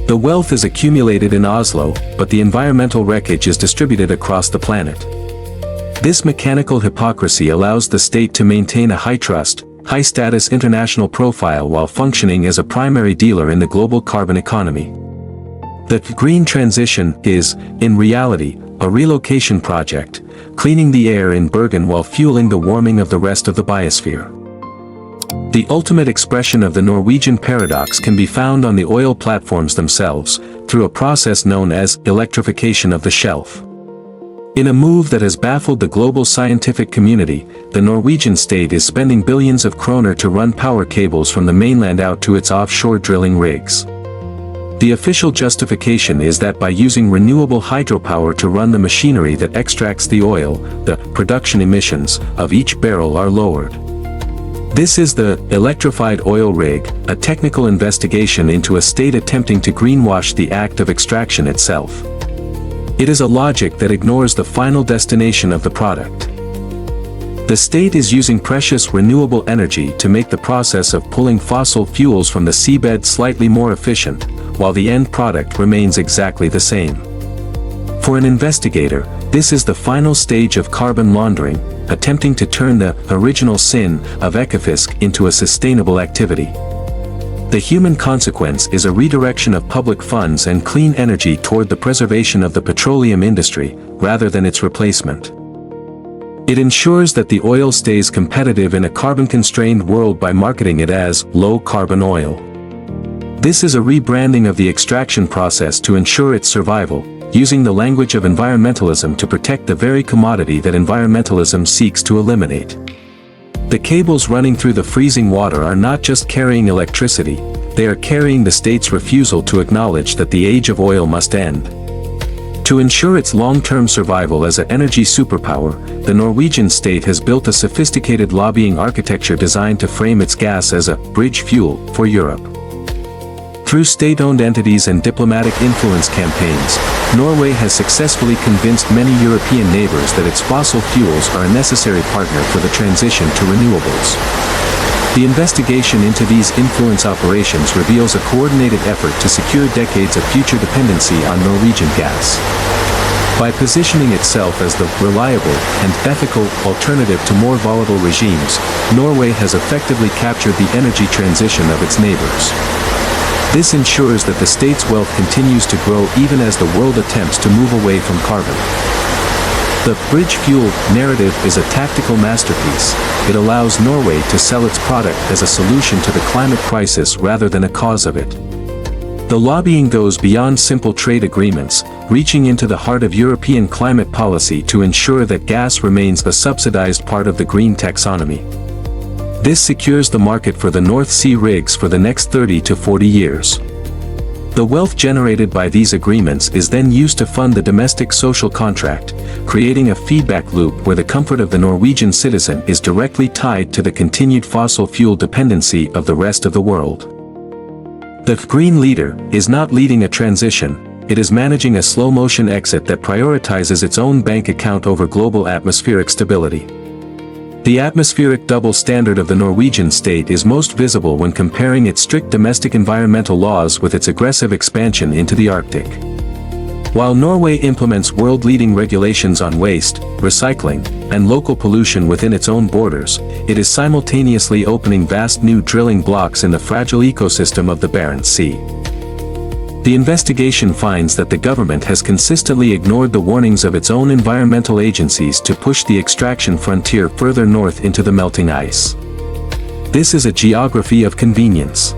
The wealth is accumulated in Oslo, but the environmental wreckage is distributed across the planet. This mechanical hypocrisy allows the state to maintain a high-trust, high-status international profile while functioning as a primary dealer in the global carbon economy. The green transition is, in reality, a relocation project, cleaning the air in Bergen while fueling the warming of the rest of the biosphere. The ultimate expression of the Norwegian paradox can be found on the oil platforms themselves, through a process known as electrification of the shelf. In a move that has baffled the global scientific community, the Norwegian state is spending billions of kroner to run power cables from the mainland out to its offshore drilling rigs. The official justification is that by using renewable hydropower to run the machinery that extracts the oil, the production emissions of each barrel are lowered. This is the electrified oil rig, a technical investigation into a state attempting to greenwash the act of extraction itself. It is a logic that ignores the final destination of the product. The state is using precious renewable energy to make the process of pulling fossil fuels from the seabed slightly more efficient, while the end product remains exactly the same. For an investigator, this is the final stage of carbon laundering, attempting to turn the original sin of ecofisk into a sustainable activity. The human consequence is a redirection of public funds and clean energy toward the preservation of the petroleum industry, rather than its replacement. It ensures that the oil stays competitive in a carbon-constrained world by marketing it as low-carbon oil. This is a rebranding of the extraction process to ensure its survival, using the language of environmentalism to protect the very commodity that environmentalism seeks to eliminate. The cables running through the freezing water are not just carrying electricity, they are carrying the state's refusal to acknowledge that the age of oil must end. To ensure its long-term survival as an energy superpower, the Norwegian state has built a sophisticated lobbying architecture designed to frame its gas as a bridge fuel for Europe. Through state-owned entities and diplomatic influence campaigns, Norway has successfully convinced many European neighbors that its fossil fuels are a necessary partner for the transition to renewables. The investigation into these influence operations reveals a coordinated effort to secure decades of future dependency on Norwegian gas. By positioning itself as the reliable and ethical alternative to more volatile regimes, Norway has effectively captured the energy transition of its neighbors. This ensures that the state's wealth continues to grow even as the world attempts to move away from carbon. The bridge fuel narrative is a tactical masterpiece. It allows Norway to sell its product as a solution to the climate crisis rather than a cause of it. The lobbying goes beyond simple trade agreements, reaching into the heart of European climate policy to ensure that gas remains a subsidized part of the green taxonomy. This secures the market for the North Sea rigs for the next 30 to 40 years. The wealth generated by these agreements is then used to fund the domestic social contract, creating a feedback loop where the comfort of the Norwegian citizen is directly tied to the continued fossil fuel dependency of the rest of the world. The green leader is not leading a transition, it is managing a slow-motion exit that prioritizes its own bank account over global atmospheric stability. The atmospheric double standard of the Norwegian state is most visible when comparing its strict domestic environmental laws with its aggressive expansion into the Arctic. While Norway implements world-leading regulations on waste, recycling, and local pollution within its own borders, it is simultaneously opening vast new drilling blocks in the fragile ecosystem of the Barents Sea. The investigation finds that the government has consistently ignored the warnings of its own environmental agencies to push the extraction frontier further north into the melting ice. This is a geography of convenience.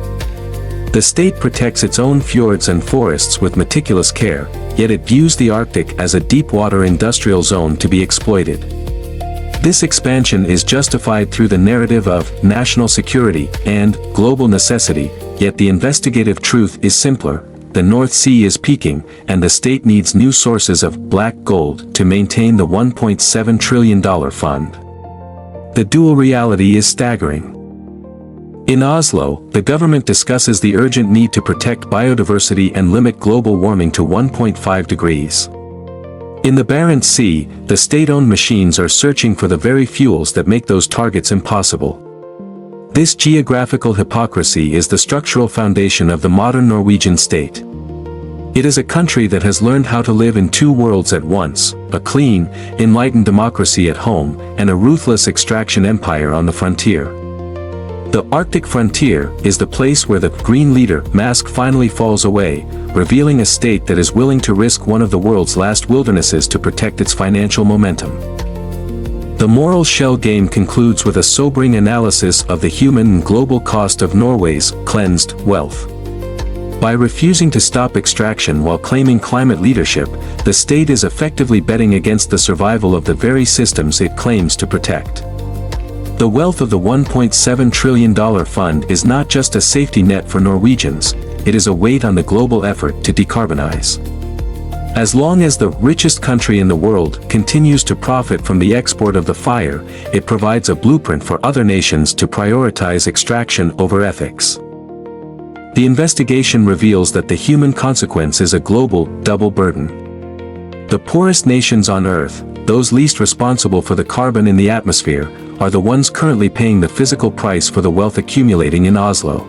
The state protects its own fjords and forests with meticulous care, yet it views the Arctic as a deep-water industrial zone to be exploited. This expansion is justified through the narrative of national security and global necessity, yet the investigative truth is simpler. The North Sea is peaking, and the state needs new sources of black gold to maintain the $1.7 trillion fund. The dual reality is staggering. In Oslo, the government discusses the urgent need to protect biodiversity and limit global warming to 1.5 degrees. In the Barents Sea, the state-owned machines are searching for the very fuels that make those targets impossible. This geographical hypocrisy is the structural foundation of the modern Norwegian state. It is a country that has learned how to live in two worlds at once, a clean, enlightened democracy at home, and a ruthless extraction empire on the frontier. The Arctic frontier is the place where the green leader mask finally falls away, revealing a state that is willing to risk one of the world's last wildernesses to protect its financial momentum. The moral shell game concludes with a sobering analysis of the human and global cost of Norway's cleansed wealth. By refusing to stop extraction while claiming climate leadership, the state is effectively betting against the survival of the very systems it claims to protect. The wealth of the $1.7 trillion fund is not just a safety net for Norwegians, it is a weight on the global effort to decarbonize. As long as the richest country in the world continues to profit from the export of the fire, it provides a blueprint for other nations to prioritize extraction over ethics. The investigation reveals that the human consequence is a global, double burden. The poorest nations on Earth, those least responsible for the carbon in the atmosphere, are the ones currently paying the physical price for the wealth accumulating in Oslo.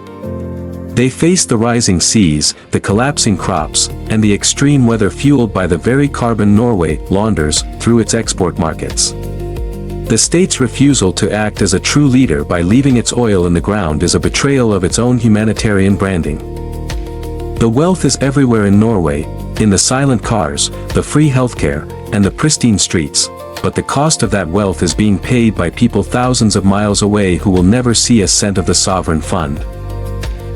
They face the rising seas, the collapsing crops, and the extreme weather fueled by the very carbon Norway launders through its export markets. The state's refusal to act as a true leader by leaving its oil in the ground is a betrayal of its own humanitarian branding. The wealth is everywhere in Norway, in the silent cars, the free healthcare, and the pristine streets, but the cost of that wealth is being paid by people thousands of miles away who will never see a cent of the sovereign fund.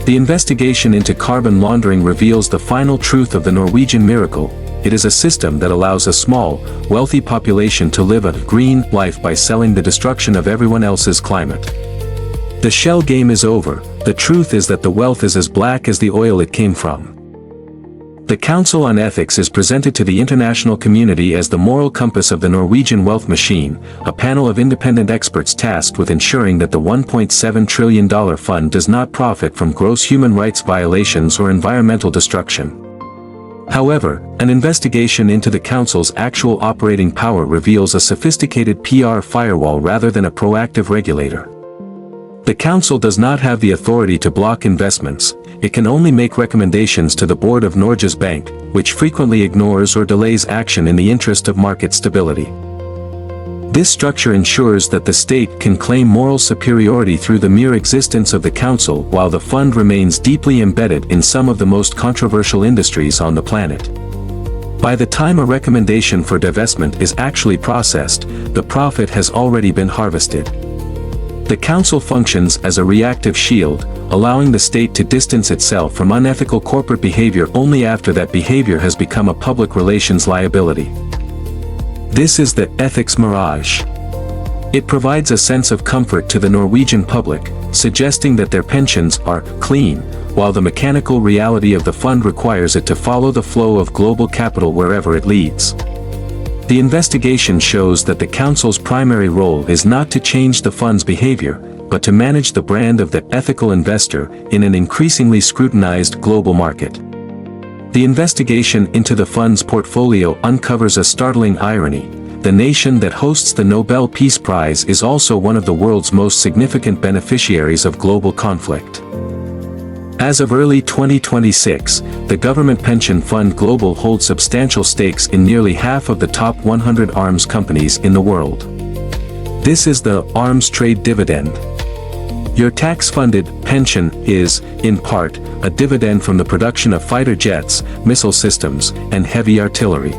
The investigation into carbon laundering reveals the final truth of the Norwegian miracle. It is a system that allows a small, wealthy population to live a green life by selling the destruction of everyone else's climate. The shell game is over. The truth is that the wealth is as black as the oil it came from. The Council on Ethics is presented to the international community as the moral compass of the Norwegian wealth machine, a panel of independent experts tasked with ensuring that the $1.7 trillion fund does not profit from gross human rights violations or environmental destruction. However, an investigation into the Council's actual operating power reveals a sophisticated PR firewall rather than a proactive regulator. The Council does not have the authority to block investments. It can only make recommendations to the board of Norges Bank, which frequently ignores or delays action in the interest of market stability. This structure ensures that the state can claim moral superiority through the mere existence of the council while the fund remains deeply embedded in some of the most controversial industries on the planet. By the time a recommendation for divestment is actually processed, the profit has already been harvested. The council functions as a reactive shield, allowing the state to distance itself from unethical corporate behavior only after that behavior has become a public relations liability. This is the ethics mirage. It provides a sense of comfort to the Norwegian public, suggesting that their pensions are clean, while the mechanical reality of the fund requires it to follow the flow of global capital wherever it leads. The investigation shows that the Council's primary role is not to change the fund's behavior, but to manage the brand of the ethical investor in an increasingly scrutinized global market. The investigation into the fund's portfolio uncovers a startling irony. The nation that hosts the Nobel Peace Prize is also one of the world's most significant beneficiaries of global conflict. As of early 2026, the government pension fund Global holds substantial stakes in nearly half of the top 100 arms companies in the world. This is the arms trade dividend. Your tax-funded pension is, in part, a dividend from the production of fighter jets, missile systems, and heavy artillery.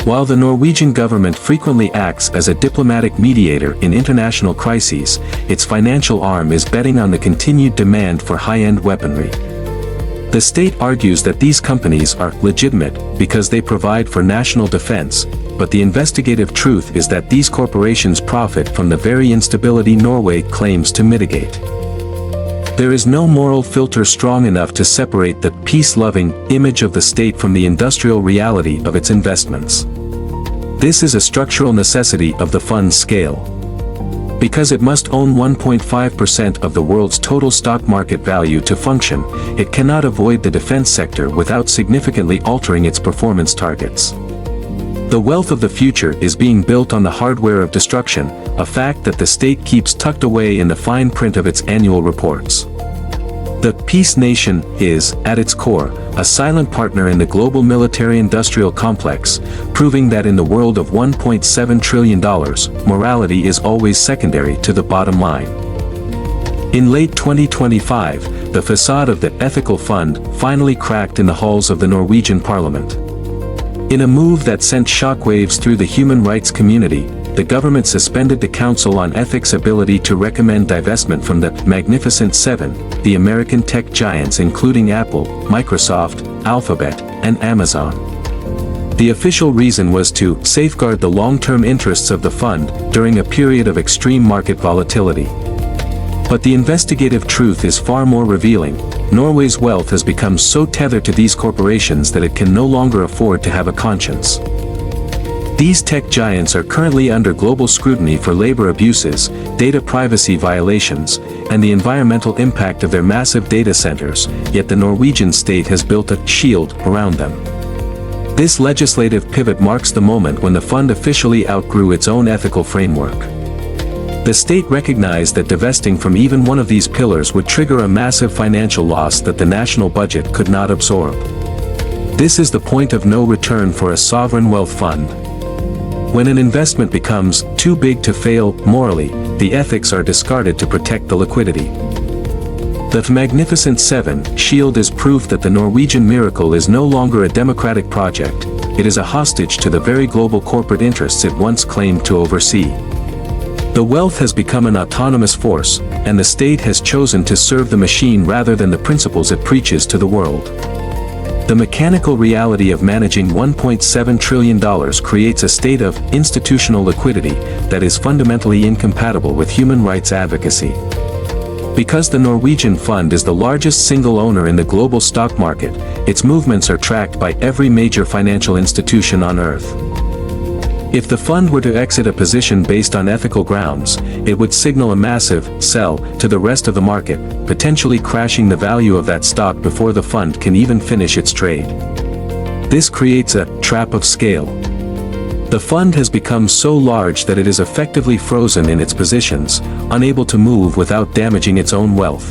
While the Norwegian government frequently acts as a diplomatic mediator in international crises, its financial arm is betting on the continued demand for high-end weaponry. The state argues that these companies are legitimate because they provide for national defense, but the investigative truth is that these corporations profit from the very instability Norway claims to mitigate. There is no moral filter strong enough to separate the peace-loving image of the state from the industrial reality of its investments. This is a structural necessity of the fund's scale. Because it must own 1.5% of the world's total stock market value to function, it cannot avoid the defense sector without significantly altering its performance targets. The wealth of the future is being built on the hardware of destruction, a fact that the state keeps tucked away in the fine print of its annual reports. The peace nation is, at its core, a silent partner in the global military-industrial complex, proving that in the world of $1.7 trillion, morality is always secondary to the bottom line. In late 2025, the facade of the ethical fund finally cracked in the halls of the Norwegian parliament. In a move that sent shockwaves through the human rights community, the government suspended the Council on Ethics' ability to recommend divestment from the Magnificent Seven, the American tech giants including Apple, Microsoft, Alphabet, and Amazon. The official reason was to safeguard the long-term interests of the fund during a period of extreme market volatility. But the investigative truth is far more revealing. Norway's wealth has become so tethered to these corporations that it can no longer afford to have a conscience. These tech giants are currently under global scrutiny for labor abuses, data privacy violations, and the environmental impact of their massive data centers, yet the Norwegian state has built a shield around them. This legislative pivot marks the moment when the fund officially outgrew its own ethical framework. The state recognized that divesting from even one of these pillars would trigger a massive financial loss that the national budget could not absorb. This is the point of no return for a sovereign wealth fund. When an investment becomes too big to fail morally, the ethics are discarded to protect the liquidity. The Magnificent Seven shield is proof that the Norwegian miracle is no longer a democratic project, it is a hostage to the very global corporate interests it once claimed to oversee. The wealth has become an autonomous force, and the state has chosen to serve the machine rather than the principles it preaches to the world. The mechanical reality of managing $1.7 trillion creates a state of institutional liquidity that is fundamentally incompatible with human rights advocacy. Because the Norwegian fund is the largest single owner in the global stock market, its movements are tracked by every major financial institution on Earth. If the fund were to exit a position based on ethical grounds, it would signal a massive sell to the rest of the market, potentially crashing the value of that stock before the fund can even finish its trade. This creates a trap of scale. The fund has become so large that it is effectively frozen in its positions, unable to move without damaging its own wealth.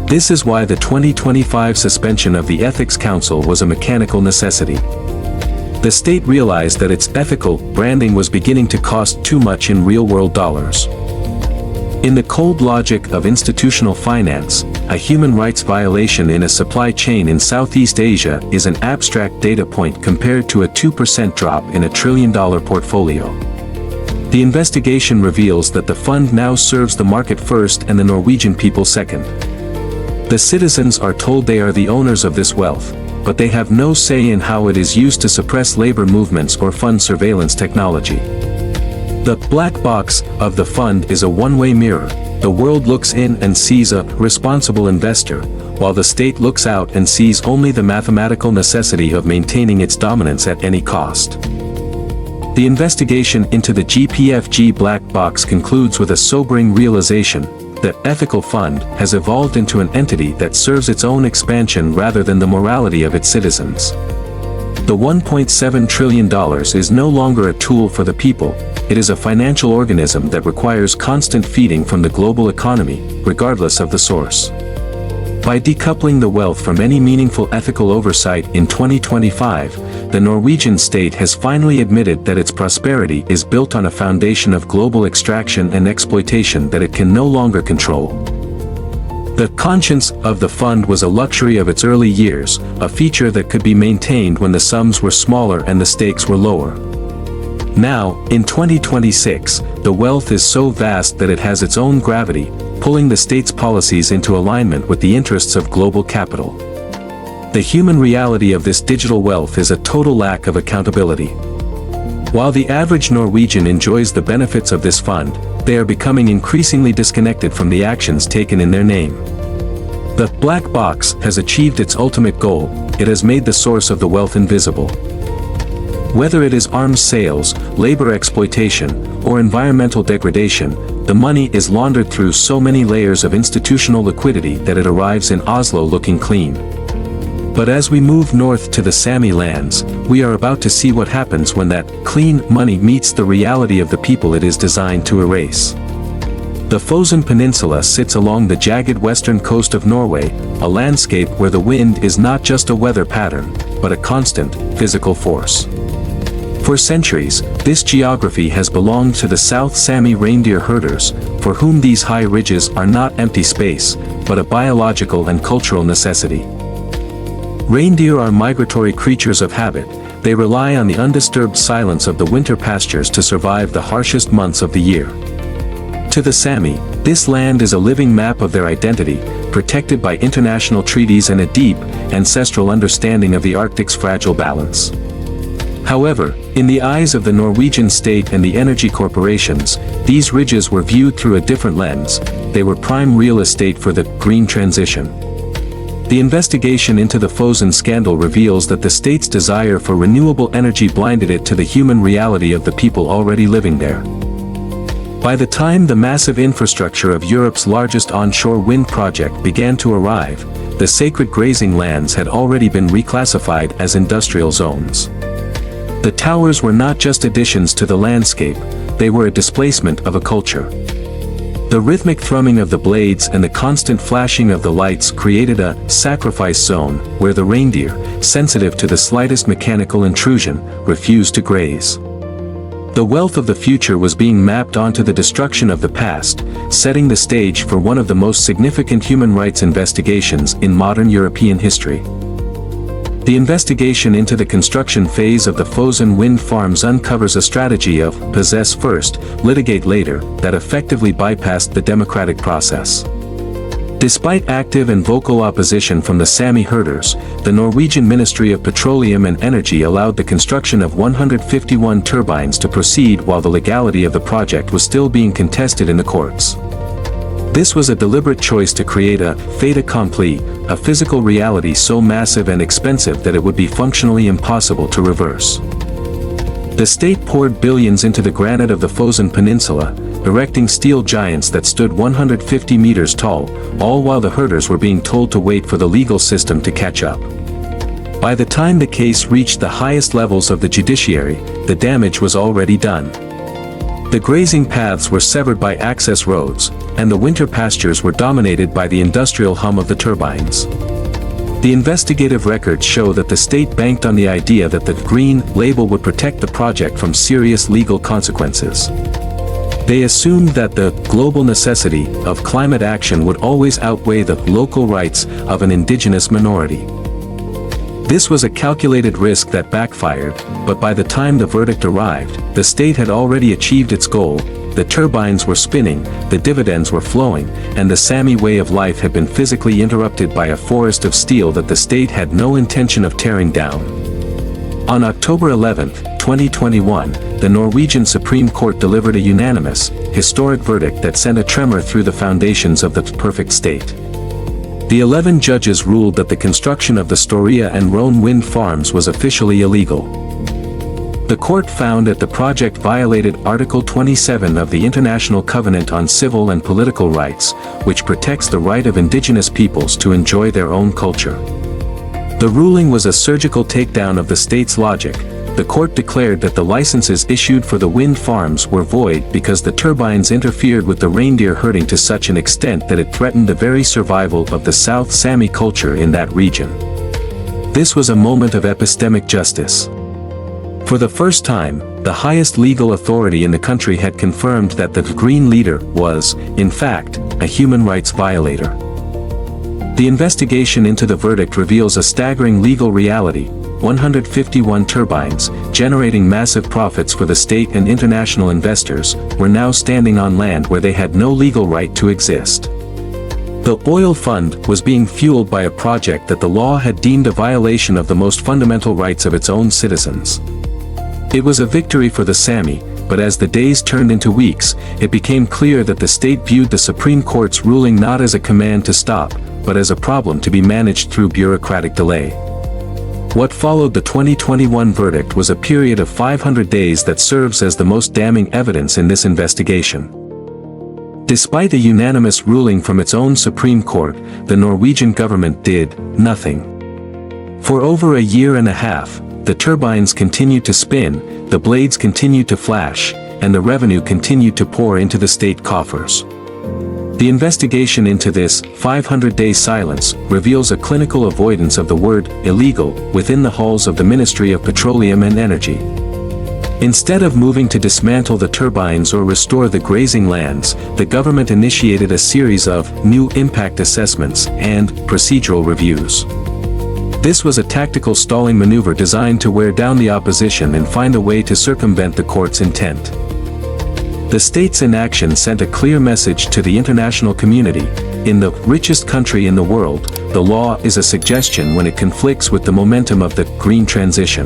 This is why the 2025 suspension of the Ethics Council was a mechanical necessity. The state realized that its ethical branding was beginning to cost too much in real-world dollars. In the cold logic of institutional finance, a human rights violation in a supply chain in Southeast Asia is an abstract data point compared to a 2% drop in a trillion-dollar portfolio. The investigation reveals that the fund now serves the market first and the Norwegian people second. The citizens are told they are the owners of this wealth, but they have no say in how it is used to suppress labor movements or fund surveillance technology. The black box of the fund is a one-way mirror. The world looks in and sees a responsible investor, while the state looks out and sees only the mathematical necessity of maintaining its dominance at any cost. The investigation into the GPFG black box concludes with a sobering realization: the ethical fund has evolved into an entity that serves its own expansion rather than the morality of its citizens. The $1.7 trillion is no longer a tool for the people, it is a financial organism that requires constant feeding from the global economy, regardless of the source. By decoupling the wealth from any meaningful ethical oversight in 2025, the Norwegian state has finally admitted that its prosperity is built on a foundation of global extraction and exploitation that it can no longer control. The conscience of the fund was a luxury of its early years, a feature that could be maintained when the sums were smaller and the stakes were lower. Now, in 2026, the wealth is so vast that it has its own gravity, pulling the state's policies into alignment with the interests of global capital. The human reality of this digital wealth is a total lack of accountability. While the average Norwegian enjoys the benefits of this fund, they are becoming increasingly disconnected from the actions taken in their name. The black box has achieved its ultimate goal: it has made the source of the wealth invisible. Whether it is arms sales, labor exploitation, or environmental degradation, the money is laundered through so many layers of institutional liquidity that it arrives in Oslo looking clean. But as we move north to the Sami lands, we are about to see what happens when that clean money meets the reality of the people it is designed to erase. The Fosen Peninsula sits along the jagged western coast of Norway, a landscape where the wind is not just a weather pattern, but a constant, physical force. For centuries, this geography has belonged to the South Sami reindeer herders, for whom these high ridges are not empty space, but a biological and cultural necessity. Reindeer are migratory creatures of habit. They rely on the undisturbed silence of the winter pastures to survive the harshest months of the year. To the Sami, this land is a living map of their identity, protected by international treaties and a deep, ancestral understanding of the Arctic's fragile balance. However, in the eyes of the Norwegian state and the energy corporations, these ridges were viewed through a different lens. They were prime real estate for the green transition. The investigation into the Fosen scandal reveals that the state's desire for renewable energy blinded it to the human reality of the people already living there. By the time the massive infrastructure of Europe's largest onshore wind project began to arrive, the sacred grazing lands had already been reclassified as industrial zones. The towers were not just additions to the landscape, they were a displacement of a culture. The rhythmic thrumming of the blades and the constant flashing of the lights created a sacrifice zone where the reindeer, sensitive to the slightest mechanical intrusion, refused to graze. The wealth of the future was being mapped onto the destruction of the past, setting the stage for one of the most significant human rights investigations in modern European history. The investigation into the construction phase of the Fosen wind farms uncovers a strategy of possess first, litigate later, that effectively bypassed the democratic process. Despite active and vocal opposition from the Sami herders, the Norwegian Ministry of Petroleum and Energy allowed the construction of 151 turbines to proceed while the legality of the project was still being contested in the courts. This was a deliberate choice to create a fait accompli, a physical reality so massive and expensive that it would be functionally impossible to reverse. The state poured billions into the granite of the Fosen Peninsula, erecting steel giants that stood 150 meters tall, all while the herders were being told to wait for the legal system to catch up. By the time the case reached the highest levels of the judiciary, the damage was already done. The grazing paths were severed by access roads, and the winter pastures were dominated by the industrial hum of the turbines. The investigative records show that the state banked on the idea that the green label would protect the project from serious legal consequences. They assumed that the global necessity of climate action would always outweigh the local rights of an indigenous minority. This was a calculated risk that backfired, but by the time the verdict arrived, the state had already achieved its goal. The turbines were spinning, the dividends were flowing, and the Sami way of life had been physically interrupted by a forest of steel that the state had no intention of tearing down. On October 11, 2021, the Norwegian Supreme Court delivered a unanimous, historic verdict that sent a tremor through the foundations of the perfect state. The 11 judges ruled that the construction of the Storia and Rhone wind farms was officially illegal. The court found that the project violated Article 27 of the International Covenant on Civil and Political Rights, which protects the right of indigenous peoples to enjoy their own culture. The ruling was a surgical takedown of the state's logic. The court declared that the licenses issued for the wind farms were void because the turbines interfered with the reindeer herding to such an extent that it threatened the very survival of the South Sami culture in that region. This was a moment of epistemic justice. For the first time, the highest legal authority in the country had confirmed that the Green leader was, in fact, a human rights violator. The investigation into the verdict reveals a staggering legal reality: 151 turbines, generating massive profits for the state and international investors, were now standing on land where they had no legal right to exist. The oil fund was being fueled by a project that the law had deemed a violation of the most fundamental rights of its own citizens. It was a victory for the Sami, but as the days turned into weeks, it became clear that the state viewed the Supreme Court's ruling not as a command to stop, but as a problem to be managed through bureaucratic delay. What followed the 2021 verdict was a period of 500 days that serves as the most damning evidence in this investigation. Despite a unanimous ruling from its own Supreme Court, the Norwegian government did nothing. For over a year and a half, the turbines continued to spin, the blades continued to flash, and the revenue continued to pour into the state coffers. The investigation into this 500-day silence reveals a clinical avoidance of the word illegal within the halls of the Ministry of Petroleum and Energy. Instead of moving to dismantle the turbines or restore the grazing lands, the government initiated a series of new impact assessments and procedural reviews. This was a tactical stalling maneuver designed to wear down the opposition and find a way to circumvent the court's intent. The state's inaction sent a clear message to the international community: in the richest country in the world, the law is a suggestion when it conflicts with the momentum of the green transition.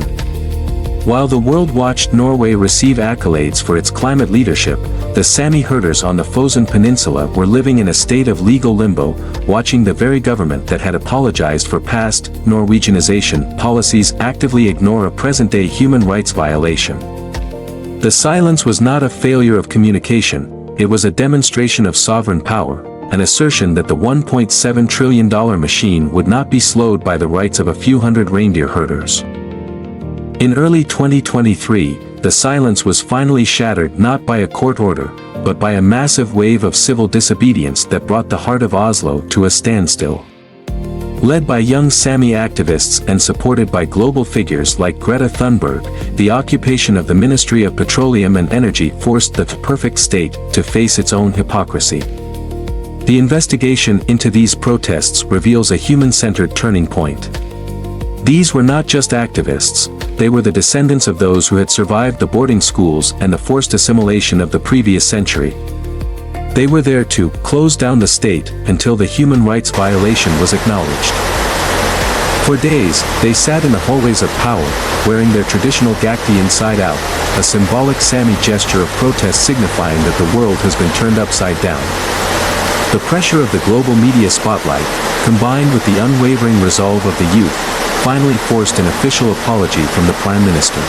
While the world watched Norway receive accolades for its climate leadership, the Sami herders on the Fosen Peninsula were living in a state of legal limbo, watching the very government that had apologized for past Norwegianization policies actively ignore a present-day human rights violation. The silence was not a failure of communication, it was a demonstration of sovereign power, an assertion that the $1.7 trillion machine would not be slowed by the rights of a few hundred reindeer herders. In early 2023, the silence was finally shattered not by a court order, but by a massive wave of civil disobedience that brought the heart of Oslo to a standstill. Led by young Sami activists and supported by global figures like Greta Thunberg, the occupation of the Ministry of Petroleum and Energy forced the perfect state to face its own hypocrisy. The investigation into these protests reveals a human-centered turning point. These were not just activists, they were the descendants of those who had survived the boarding schools and the forced assimilation of the previous century. They were there to close down the state until the human rights violation was acknowledged. For days, they sat in the hallways of power, wearing their traditional gakti inside out, a symbolic Sami gesture of protest signifying that the world has been turned upside down. The pressure of the global media spotlight, combined with the unwavering resolve of the youth, finally forced an official apology from the Prime Minister.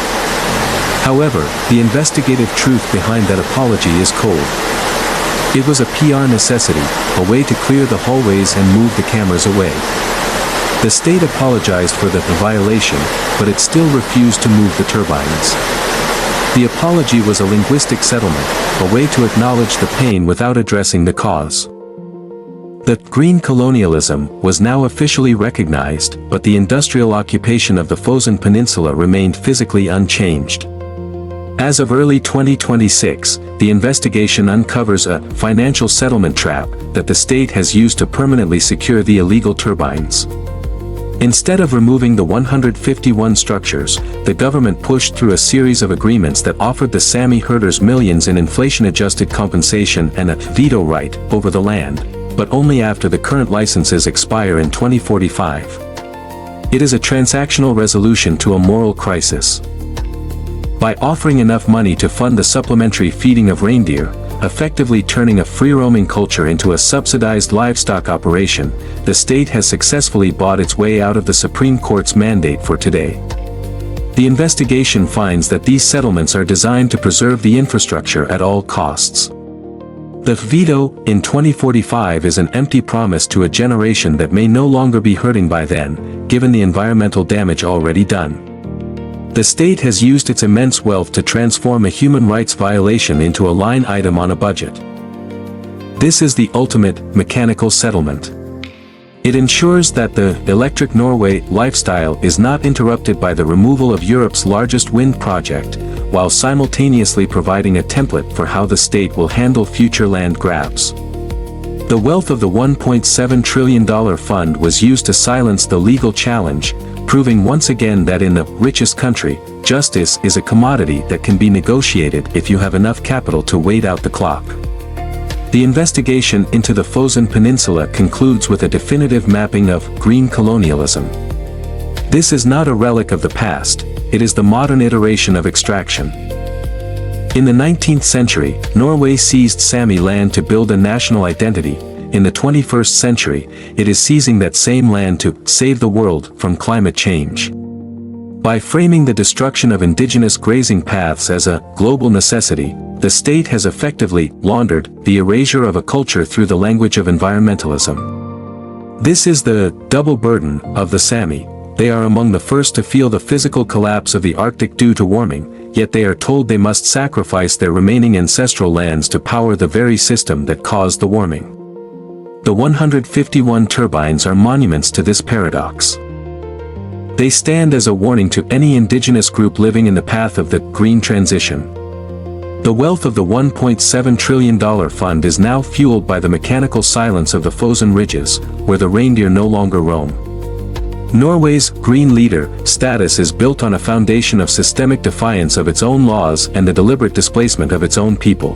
However, the investigative truth behind that apology is cold. It was a PR necessity, a way to clear the hallways and move the cameras away. The state apologized for the violation, but it still refused to move the turbines. The apology was a linguistic settlement, a way to acknowledge the pain without addressing the cause. The green colonialism was now officially recognized, but the industrial occupation of the Fosen Peninsula remained physically unchanged. As of early 2026, the investigation uncovers a financial settlement trap that the state has used to permanently secure the illegal turbines. Instead of removing the 151 structures, the government pushed through a series of agreements that offered the Sami herders millions in inflation-adjusted compensation and a veto right over the land, but only after the current licenses expire in 2045. It is a transactional resolution to a moral crisis. By offering enough money to fund the supplementary feeding of reindeer, effectively turning a free-roaming culture into a subsidized livestock operation, the state has successfully bought its way out of the Supreme Court's mandate for today. The investigation finds that these settlements are designed to preserve the infrastructure at all costs. The veto in 2045 is an empty promise to a generation that may no longer be herding by then, given the environmental damage already done. The state has used its immense wealth to transform a human rights violation into a line item on a budget. This is the ultimate mechanical settlement. It ensures that the electric Norway lifestyle is not interrupted by the removal of Europe's largest wind project, while simultaneously providing a template for how the state will handle future land grabs. The wealth of the $1.7 trillion fund was used to silence the legal challenge, proving once again that in the richest country, justice is a commodity that can be negotiated if you have enough capital to wait out the clock. The investigation into the Fosen Peninsula concludes with a definitive mapping of green colonialism. This is not a relic of the past, it is the modern iteration of extraction. In the 19th century, Norway seized Sami land to build a national identity. In the 21st century, it is seizing that same land to save the world from climate change. By framing the destruction of indigenous grazing paths as a global necessity, the state has effectively laundered the erasure of a culture through the language of environmentalism. This is the double burden of the Sami. They are among the first to feel the physical collapse of the Arctic due to warming, yet they are told they must sacrifice their remaining ancestral lands to power the very system that caused the warming. The 151 turbines are monuments to this paradox. They stand as a warning to any indigenous group living in the path of the green transition. The wealth of the $1.7 trillion fund is now fueled by the mechanical silence of the Fosen ridges, where the reindeer no longer roam. Norway's green leader status is built on a foundation of systemic defiance of its own laws and the deliberate displacement of its own people.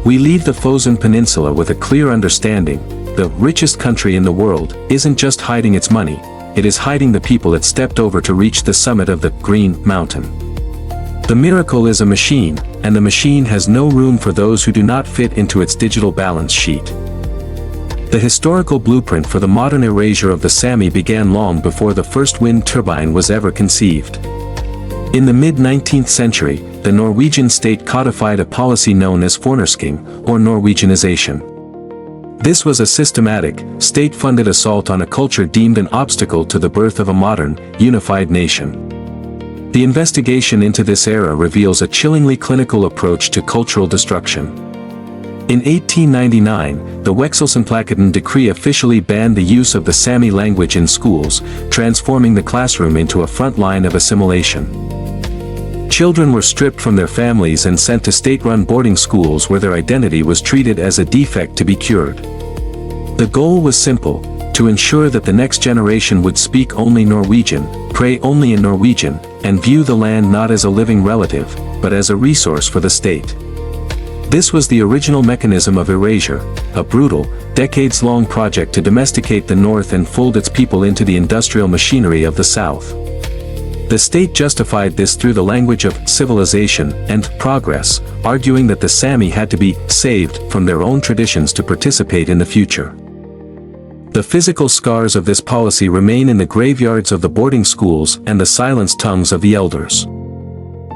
We leave the Fosen Peninsula with a clear understanding: the richest country in the world isn't just hiding its money, it is hiding the people it stepped over to reach the summit of the Green Mountain. The miracle is a machine, and the machine has no room for those who do not fit into its digital balance sheet. The historical blueprint for the modern erasure of the Sami began long before the first wind turbine was ever conceived. In the mid-19th century, the Norwegian state codified a policy known as fornorsking, or Norwegianization. This was a systematic, state-funded assault on a culture deemed an obstacle to the birth of a modern, unified nation. The investigation into this era reveals a chillingly clinical approach to cultural destruction. In 1899, the Wekselsenplakaten decree officially banned the use of the Sami language in schools, transforming the classroom into a front line of assimilation. Children were stripped from their families and sent to state-run boarding schools where their identity was treated as a defect to be cured. The goal was simple: to ensure that the next generation would speak only Norwegian, pray only in Norwegian, and view the land not as a living relative, but as a resource for the state. This was the original mechanism of erasure, a brutal, decades-long project to domesticate the North and fold its people into the industrial machinery of the South. The state justified this through the language of civilization and progress, arguing that the Sami had to be saved from their own traditions to participate in the future. The physical scars of this policy remain in the graveyards of the boarding schools and the silenced tongues of the elders.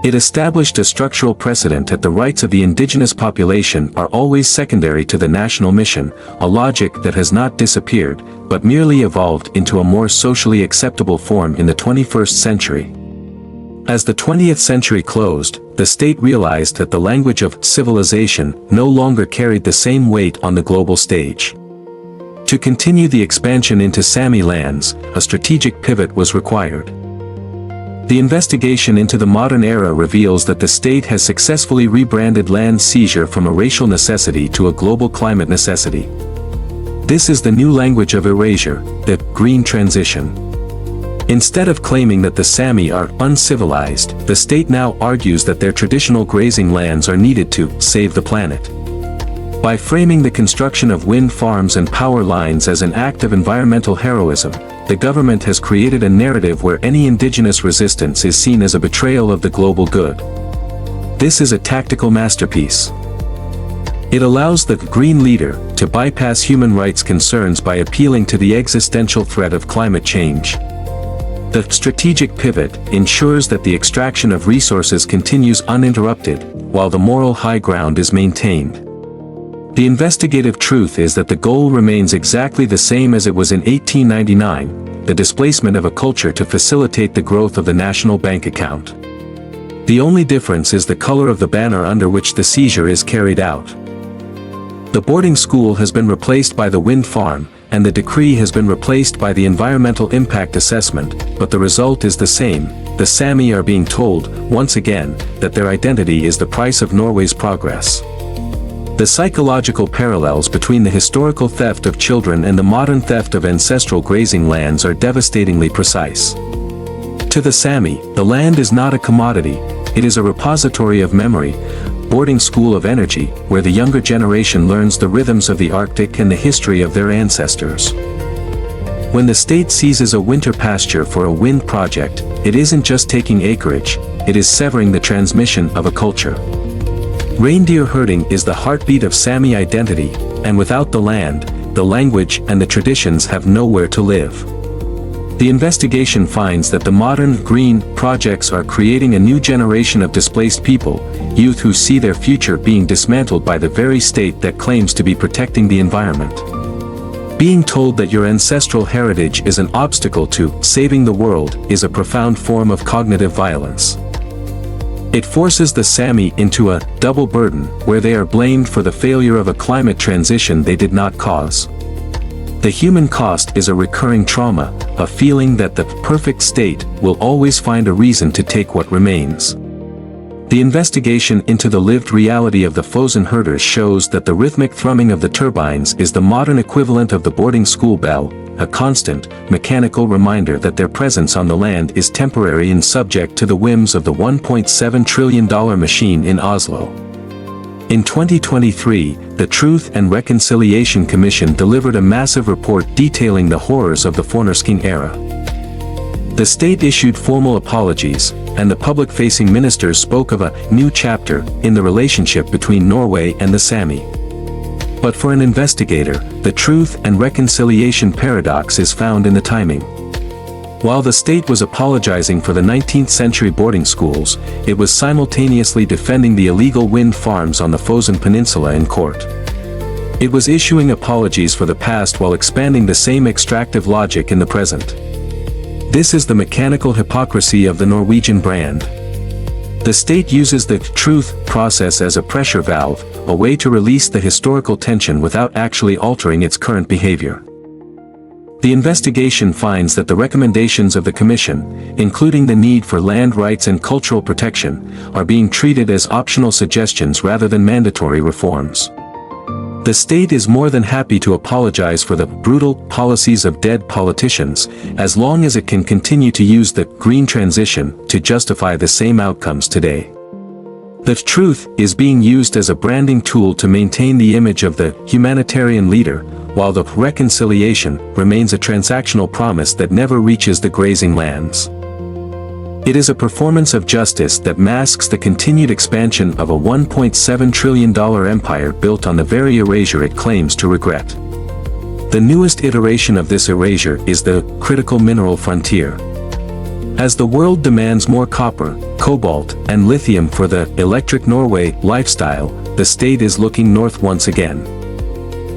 It established a structural precedent that the rights of the indigenous population are always secondary to the national mission, a logic that has not disappeared, but merely evolved into a more socially acceptable form in the 21st century. As the 20th century closed, the state realized that the language of civilization no longer carried the same weight on the global stage. To continue the expansion into Sami lands, a strategic pivot was required. The investigation into the modern era reveals that the state has successfully rebranded land seizure from a racial necessity to a global climate necessity. This is the new language of erasure, the green transition. Instead of claiming that the Sami are uncivilized, the state now argues that their traditional grazing lands are needed to save the planet. By framing the construction of wind farms and power lines as an act of environmental heroism, the government has created a narrative where any indigenous resistance is seen as a betrayal of the global good. This is a tactical masterpiece. It allows the green leader to bypass human rights concerns by appealing to the existential threat of climate change. The strategic pivot ensures that the extraction of resources continues uninterrupted, while the moral high ground is maintained. The investigative truth is that the goal remains exactly the same as it was in 1899, the displacement of a culture to facilitate the growth of the national bank account. The only difference is the color of the banner under which the seizure is carried out. The boarding school has been replaced by the wind farm, and the decree has been replaced by the environmental impact assessment, but the result is the same: the Sami are being told, once again, that their identity is the price of Norway's progress. The psychological parallels between the historical theft of children and the modern theft of ancestral grazing lands are devastatingly precise. To the Sami, the land is not a commodity, it is a repository of memory, boarding school of energy, where the younger generation learns the rhythms of the Arctic and the history of their ancestors. When the state seizes a winter pasture for a wind project, it isn't just taking acreage, it is severing the transmission of a culture. Reindeer herding is the heartbeat of Sami identity, and without the land, the language and the traditions have nowhere to live. The investigation finds that the modern green projects are creating a new generation of displaced people, youth who see their future being dismantled by the very state that claims to be protecting the environment. Being told that your ancestral heritage is an obstacle to saving the world is a profound form of cognitive violence. It forces the Sami into a double burden, where they are blamed for the failure of a climate transition they did not cause. The human cost is a recurring trauma, a feeling that the perfect state will always find a reason to take what remains. The investigation into the lived reality of the Fosen herders shows that the rhythmic thrumming of the turbines is the modern equivalent of the boarding school bell, a constant, mechanical reminder that their presence on the land is temporary and subject to the whims of the $1.7 trillion machine in Oslo. In 2023, the Truth and Reconciliation Commission delivered a massive report detailing the horrors of the Fornorskning era. The state issued formal apologies, and the public-facing ministers spoke of a new chapter in the relationship between Norway and the Sami. But for an investigator, the truth and reconciliation paradox is found in the timing. While the state was apologizing for the 19th-century boarding schools, it was simultaneously defending the illegal wind farms on the Fosen Peninsula in court. It was issuing apologies for the past while expanding the same extractive logic in the present. This is the mechanical hypocrisy of the Norwegian brand. The state uses the truth process as a pressure valve, a way to release the historical tension without actually altering its current behavior. The investigation finds that the recommendations of the Commission, including the need for land rights and cultural protection, are being treated as optional suggestions rather than mandatory reforms. The state is more than happy to apologize for the brutal policies of dead politicians, as long as it can continue to use the green transition to justify the same outcomes today. The truth is being used as a branding tool to maintain the image of the humanitarian leader, while the reconciliation remains a transactional promise that never reaches the grazing lands. It is a performance of justice that masks the continued expansion of a $1.7 trillion empire built on the very erasure it claims to regret. The newest iteration of this erasure is the critical mineral frontier. As the world demands more copper, cobalt, and lithium for the electric Norway lifestyle, the state is looking north once again.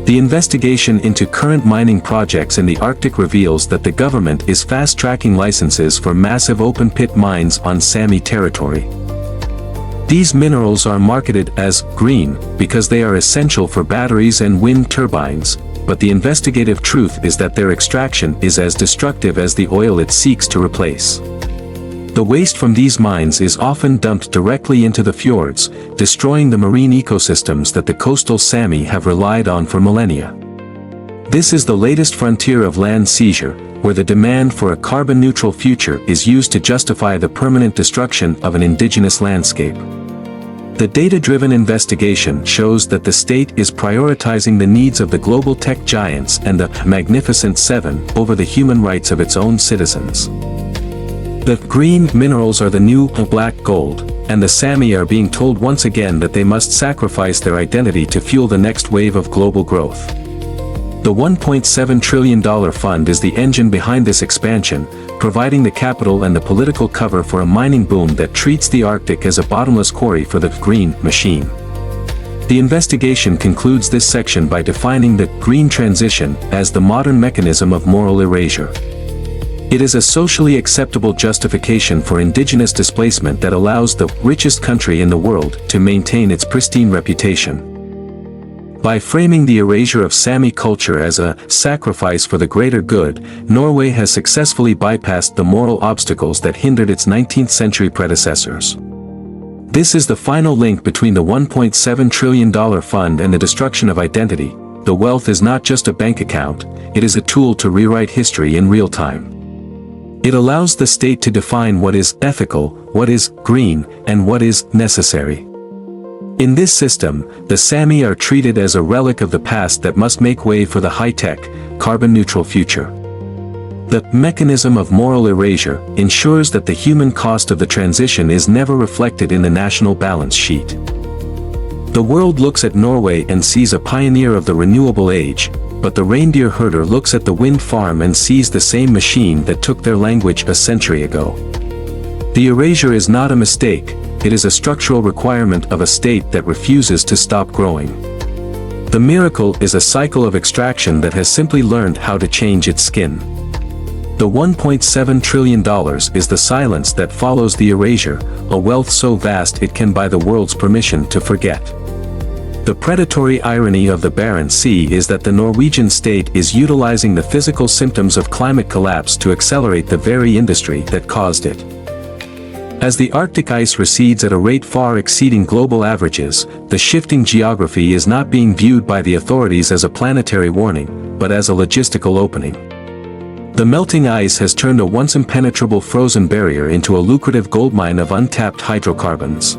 The investigation into current mining projects in the Arctic reveals that the government is fast-tracking licenses for massive open-pit mines on Sami territory. These minerals are marketed as green because they are essential for batteries and wind turbines, but the investigative truth is that their extraction is as destructive as the oil it seeks to replace. The waste from these mines is often dumped directly into the fjords, destroying the marine ecosystems that the coastal Sami have relied on for millennia. This is the latest frontier of land seizure, where the demand for a carbon-neutral future is used to justify the permanent destruction of an indigenous landscape. The data-driven investigation shows that the state is prioritizing the needs of the global tech giants and the Magnificent Seven over the human rights of its own citizens. The green minerals are the new black gold, and the Sami are being told once again that they must sacrifice their identity to fuel the next wave of global growth. The $1.7 trillion fund is the engine behind this expansion, providing the capital and the political cover for a mining boom that treats the Arctic as a bottomless quarry for the green machine. The investigation concludes this section by defining the green transition as the modern mechanism of moral erasure. It is a socially acceptable justification for indigenous displacement that allows the richest country in the world to maintain its pristine reputation. By framing the erasure of Sami culture as a sacrifice for the greater good, Norway has successfully bypassed the moral obstacles that hindered its 19th-century predecessors. This is the final link between the $1.7 trillion fund and the destruction of identity. The wealth is not just a bank account, it is a tool to rewrite history in real time. It allows the state to define what is ethical, what is green, and what is necessary. In this system, the Sami are treated as a relic of the past that must make way for the high-tech, carbon-neutral future. The mechanism of moral erasure ensures that the human cost of the transition is never reflected in the national balance sheet. The world looks at Norway and sees a pioneer of the renewable age, but the reindeer herder looks at the wind farm and sees the same machine that took their language a century ago. The erasure is not a mistake, it is a structural requirement of a state that refuses to stop growing. The miracle is a cycle of extraction that has simply learned how to change its skin. The $1.7 trillion is the silence that follows the erasure, a wealth so vast it can buy the world's permission to forget. The predatory irony of the Barents Sea is that the Norwegian state is utilizing the physical symptoms of climate collapse to accelerate the very industry that caused it. As the Arctic ice recedes at a rate far exceeding global averages, the shifting geography is not being viewed by the authorities as a planetary warning, but as a logistical opening. The melting ice has turned a once impenetrable frozen barrier into a lucrative goldmine of untapped hydrocarbons.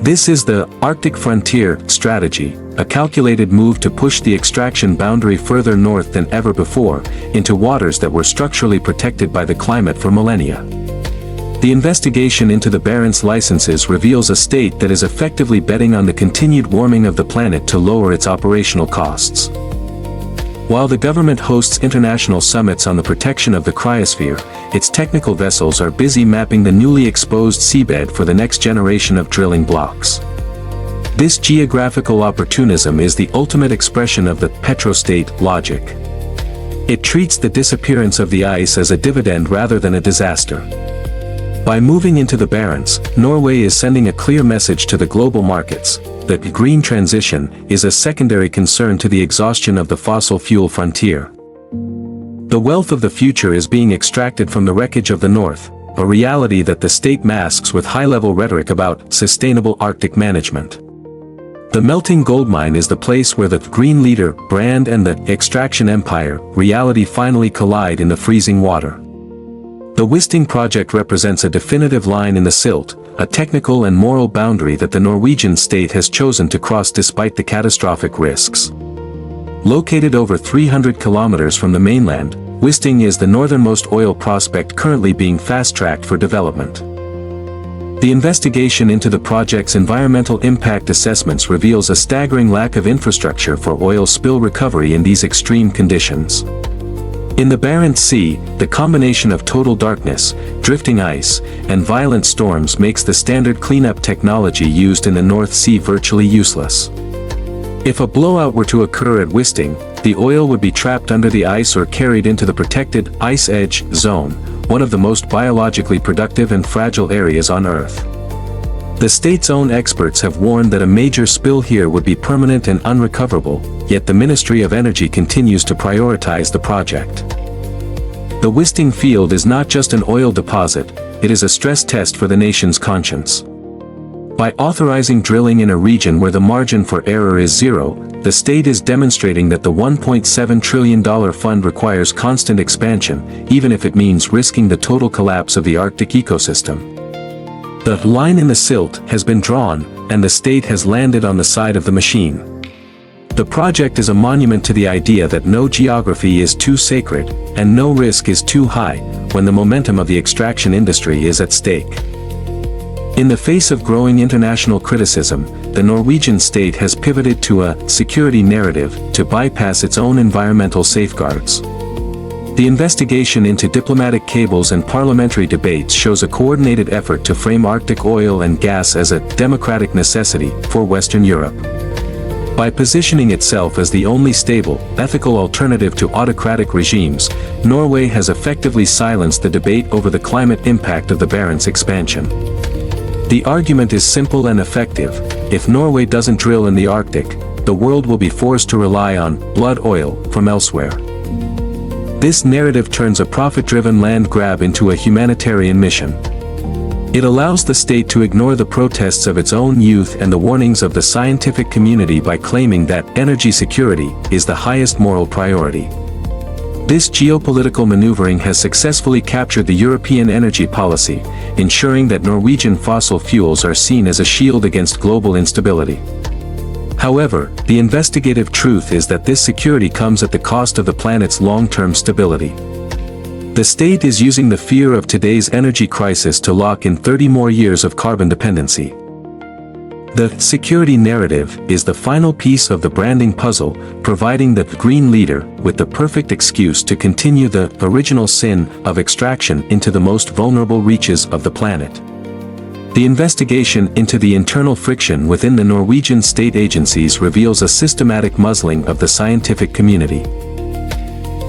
This is the Arctic Frontier strategy, a calculated move to push the extraction boundary further north than ever before, into waters that were structurally protected by the climate for millennia. The investigation into the Barents licenses reveals a state that is effectively betting on the continued warming of the planet to lower its operational costs. While the government hosts international summits on the protection of the cryosphere, its technical vessels are busy mapping the newly exposed seabed for the next generation of drilling blocks. This geographical opportunism is the ultimate expression of the petrostate logic. It treats the disappearance of the ice as a dividend rather than a disaster. By moving into the Barents, Norway is sending a clear message to the global markets that green transition is a secondary concern to the exhaustion of the fossil fuel frontier. The wealth of the future is being extracted from the wreckage of the North, a reality that the state masks with high-level rhetoric about sustainable Arctic management. The melting goldmine is the place where the green leader brand and the extraction empire reality finally collide in the freezing water. The Wisting project represents a definitive line in the silt, a technical and moral boundary that the Norwegian state has chosen to cross despite the catastrophic risks. Located over 300 kilometers from the mainland, Wisting is the northernmost oil prospect currently being fast-tracked for development. The investigation into the project's environmental impact assessments reveals a staggering lack of infrastructure for oil spill recovery in these extreme conditions. In the Barents Sea, the combination of total darkness, drifting ice, and violent storms makes the standard cleanup technology used in the North Sea virtually useless. If a blowout were to occur at Wisting, the oil would be trapped under the ice or carried into the protected ice edge zone, one of the most biologically productive and fragile areas on Earth. The state's own experts have warned that a major spill here would be permanent and unrecoverable, yet the Ministry of Energy continues to prioritize the project. The Wisting field is not just an oil deposit, it is a stress test for the nation's conscience. By authorizing drilling in a region where the margin for error is zero, the state is demonstrating that the $1.7 trillion fund requires constant expansion, even if it means risking the total collapse of the Arctic ecosystem. The line in the silt has been drawn, and the state has landed on the side of the machine. The project is a monument to the idea that no geography is too sacred, and no risk is too high, when the momentum of the extraction industry is at stake. In the face of growing international criticism, the Norwegian state has pivoted to a security narrative to bypass its own environmental safeguards. The investigation into diplomatic cables and parliamentary debates shows a coordinated effort to frame Arctic oil and gas as a democratic necessity for Western Europe. By positioning itself as the only stable, ethical alternative to autocratic regimes, Norway has effectively silenced the debate over the climate impact of the Barents expansion. The argument is simple and effective: if Norway doesn't drill in the Arctic, the world will be forced to rely on blood oil from elsewhere. This narrative turns a profit-driven land grab into a humanitarian mission. It allows the state to ignore the protests of its own youth and the warnings of the scientific community by claiming that energy security is the highest moral priority. This geopolitical maneuvering has successfully captured the European energy policy, ensuring that Norwegian fossil fuels are seen as a shield against global instability. However, the investigative truth is that this security comes at the cost of the planet's long-term stability. The state is using the fear of today's energy crisis to lock in 30 more years of carbon dependency. The security narrative is the final piece of the branding puzzle, providing the green leader with the perfect excuse to continue the original sin of extraction into the most vulnerable reaches of the planet. The investigation into the internal friction within the Norwegian state agencies reveals a systematic muzzling of the scientific community.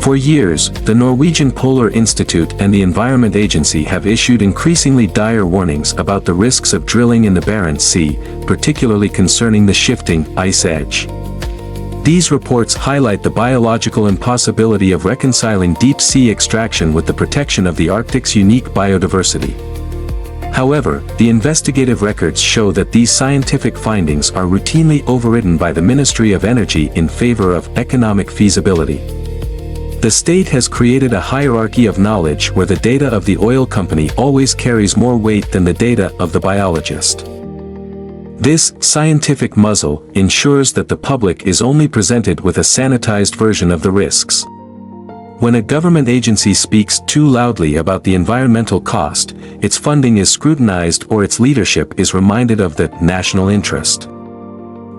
For years, the Norwegian Polar Institute and the Environment Agency have issued increasingly dire warnings about the risks of drilling in the Barents Sea, particularly concerning the shifting ice edge. These reports highlight the biological impossibility of reconciling deep-sea extraction with the protection of the Arctic's unique biodiversity. However, the investigative records show that these scientific findings are routinely overridden by the Ministry of Energy in favor of economic feasibility. The state has created a hierarchy of knowledge where the data of the oil company always carries more weight than the data of the biologist. This scientific muzzle ensures that the public is only presented with a sanitized version of the risks. When a government agency speaks too loudly about the environmental cost, its funding is scrutinized or its leadership is reminded of the national interest.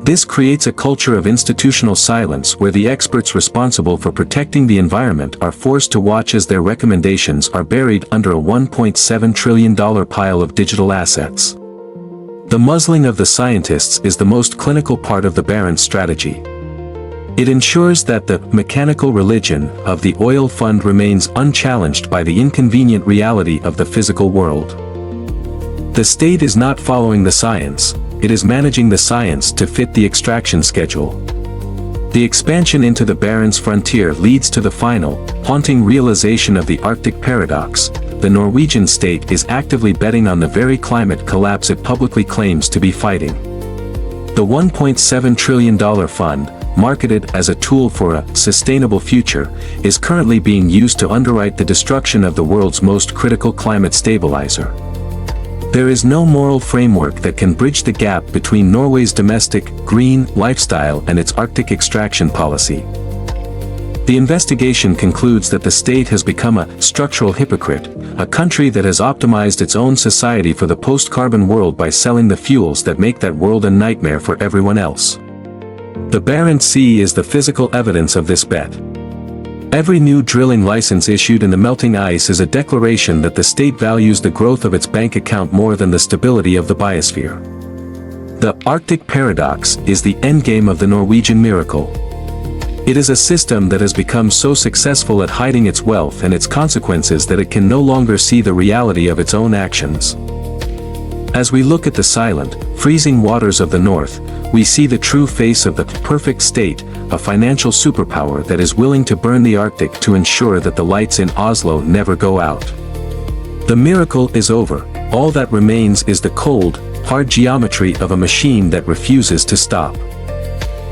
This creates a culture of institutional silence where the experts responsible for protecting the environment are forced to watch as their recommendations are buried under a $1.7 trillion pile of digital assets. The muzzling of the scientists is the most clinical part of the Barents strategy. It ensures that the mechanical religion of the oil fund remains unchallenged by the inconvenient reality of the physical world. The state is not following the science, it is managing the science to fit the extraction schedule. The expansion into the Barents frontier leads to the final, haunting realization of the Arctic paradox. The Norwegian state is actively betting on the very climate collapse it publicly claims to be fighting. The $1.7 trillion fund, marketed as a tool for a sustainable future, is currently being used to underwrite the destruction of the world's most critical climate stabilizer. There is no moral framework that can bridge the gap between Norway's domestic, green lifestyle and its Arctic extraction policy. The investigation concludes that the state has become a structural hypocrite, a country that has optimized its own society for the post-carbon world by selling the fuels that make that world a nightmare for everyone else. The Barents Sea is the physical evidence of this bet. Every new drilling license issued in the melting ice is a declaration that the state values the growth of its bank account more than the stability of the biosphere. The Arctic paradox is the endgame of the Norwegian miracle. It is a system that has become so successful at hiding its wealth and its consequences that it can no longer see the reality of its own actions. As we look at the silent, freezing waters of the North, we see the true face of the perfect state, a financial superpower that is willing to burn the Arctic to ensure that the lights in Oslo never go out. The miracle is over, all that remains is the cold, hard geometry of a machine that refuses to stop.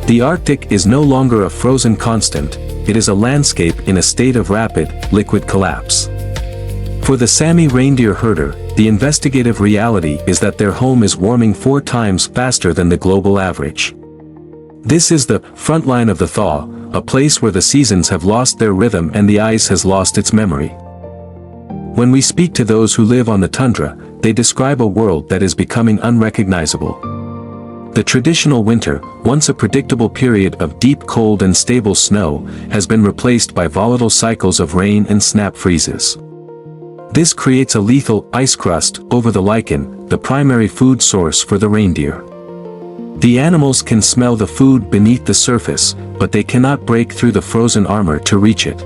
The Arctic is no longer a frozen constant, it is a landscape in a state of rapid, liquid collapse. For the Sami reindeer herder, the investigative reality is that their home is warming 4 times faster than the global average. This is the front line of the thaw, a place where the seasons have lost their rhythm and the ice has lost its memory. When we speak to those who live on the tundra, they describe a world that is becoming unrecognizable. The traditional winter, once a predictable period of deep cold and stable snow, has been replaced by volatile cycles of rain and snap freezes. This creates a lethal ice crust over the lichen, the primary food source for the reindeer. The animals can smell the food beneath the surface, but they cannot break through the frozen armor to reach it.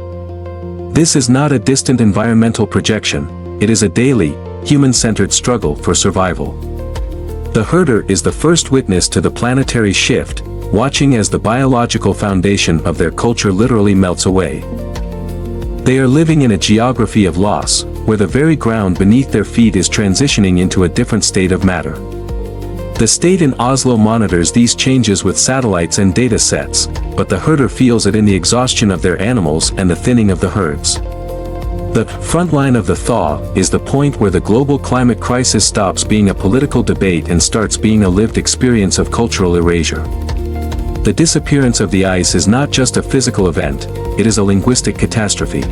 This is not a distant environmental projection, it is a daily, human-centered struggle for survival. The herder is the first witness to the planetary shift, watching as the biological foundation of their culture literally melts away. They are living in a geography of loss, where the very ground beneath their feet is transitioning into a different state of matter. The state in Oslo monitors these changes with satellites and data sets, but the herder feels it in the exhaustion of their animals and the thinning of the herds. The front line of the thaw is the point where the global climate crisis stops being a political debate and starts being a lived experience of cultural erasure. The disappearance of the ice is not just a physical event, it is a linguistic catastrophe.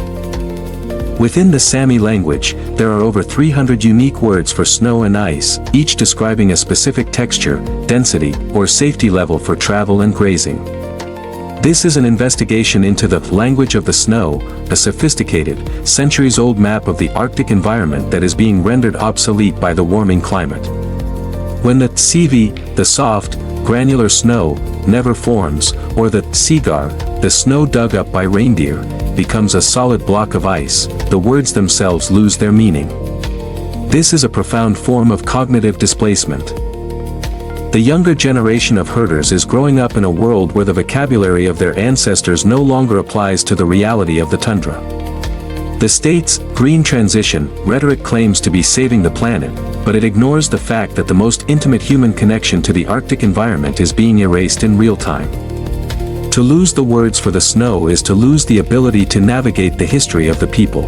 Within the Sami language, there are over 300 unique words for snow and ice, each describing a specific texture, density, or safety level for travel and grazing. This is an investigation into the language of the snow, a sophisticated, centuries-old map of the Arctic environment that is being rendered obsolete by the warming climate. When the CV, the soft, granular snow, never forms, or the segar, the snow dug up by reindeer, becomes a solid block of ice, the words themselves lose their meaning. This is a profound form of cognitive displacement. The younger generation of herders is growing up in a world where the vocabulary of their ancestors no longer applies to the reality of the tundra. The state's green transition rhetoric claims to be saving the planet, but it ignores the fact that the most intimate human connection to the Arctic environment is being erased in real time. To lose the words for the snow is to lose the ability to navigate the history of the people.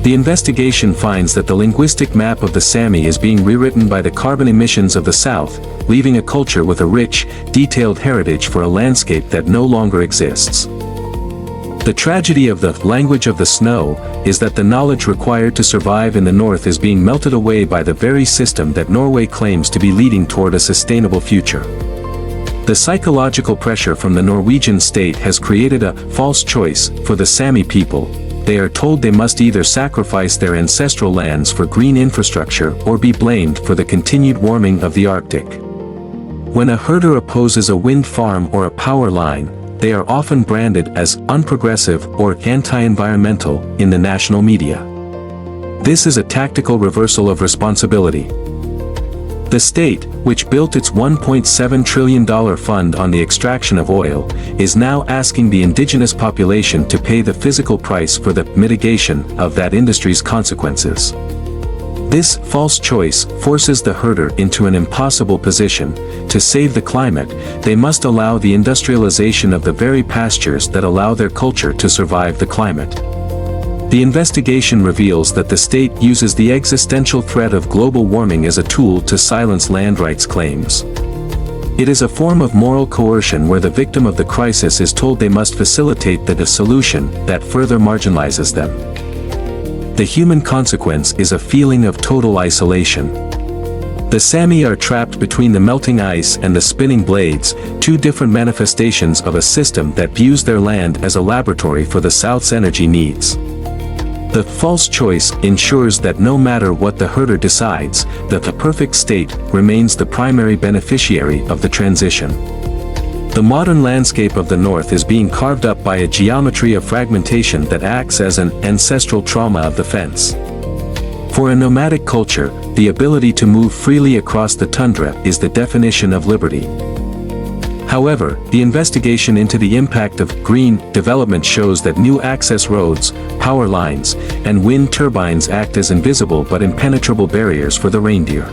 The investigation finds that the linguistic map of the Sami is being rewritten by the carbon emissions of the South, leaving a culture with a rich, detailed heritage for a landscape that no longer exists. The tragedy of the language of the snow is that the knowledge required to survive in the North is being melted away by the very system that Norway claims to be leading toward a sustainable future. The psychological pressure from the Norwegian state has created a false choice for the Sami people. They are told they must either sacrifice their ancestral lands for green infrastructure or be blamed for the continued warming of the Arctic. When a herder opposes a wind farm or a power line, they are often branded as unprogressive or anti-environmental in the national media. This is a tactical reversal of responsibility. The state, which built its $1.7 trillion fund on the extraction of oil, is now asking the indigenous population to pay the physical price for the mitigation of that industry's consequences. This false choice forces the herder into an impossible position. To save the climate, they must allow the industrialization of the very pastures that allow their culture to survive the climate. The investigation reveals that the state uses the existential threat of global warming as a tool to silence land rights claims. It is a form of moral coercion where the victim of the crisis is told they must facilitate the solution that further marginalizes them. The human consequence is a feeling of total isolation. The Sami are trapped between the melting ice and the spinning blades, two different manifestations of a system that views their land as a laboratory for the South's energy needs. The false choice ensures that no matter what the herder decides, that the perfect state remains the primary beneficiary of the transition. The modern landscape of the North is being carved up by a geometry of fragmentation that acts as an ancestral trauma of the fence. For a nomadic culture, the ability to move freely across the tundra is the definition of liberty. However, the investigation into the impact of green development shows that new access roads, power lines, and wind turbines act as invisible but impenetrable barriers for the reindeer.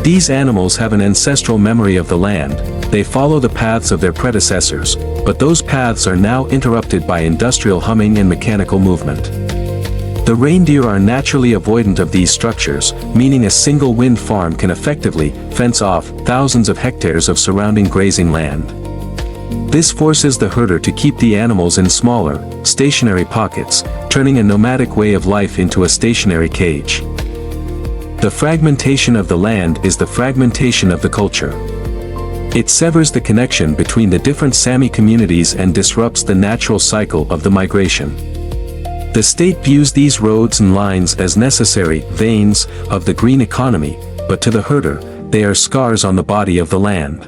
These animals have an ancestral memory of the land. They follow the paths of their predecessors, but those paths are now interrupted by industrial humming and mechanical movement. The reindeer are naturally avoidant of these structures, meaning a single wind farm can effectively fence off thousands of hectares of surrounding grazing land. This forces the herder to keep the animals in smaller, stationary pockets, turning a nomadic way of life into a stationary cage. The fragmentation of the land is the fragmentation of the culture. It severs the connection between the different Sami communities and disrupts the natural cycle of the migration. The state views these roads and lines as necessary veins of the green economy, but to the herder, they are scars on the body of the land.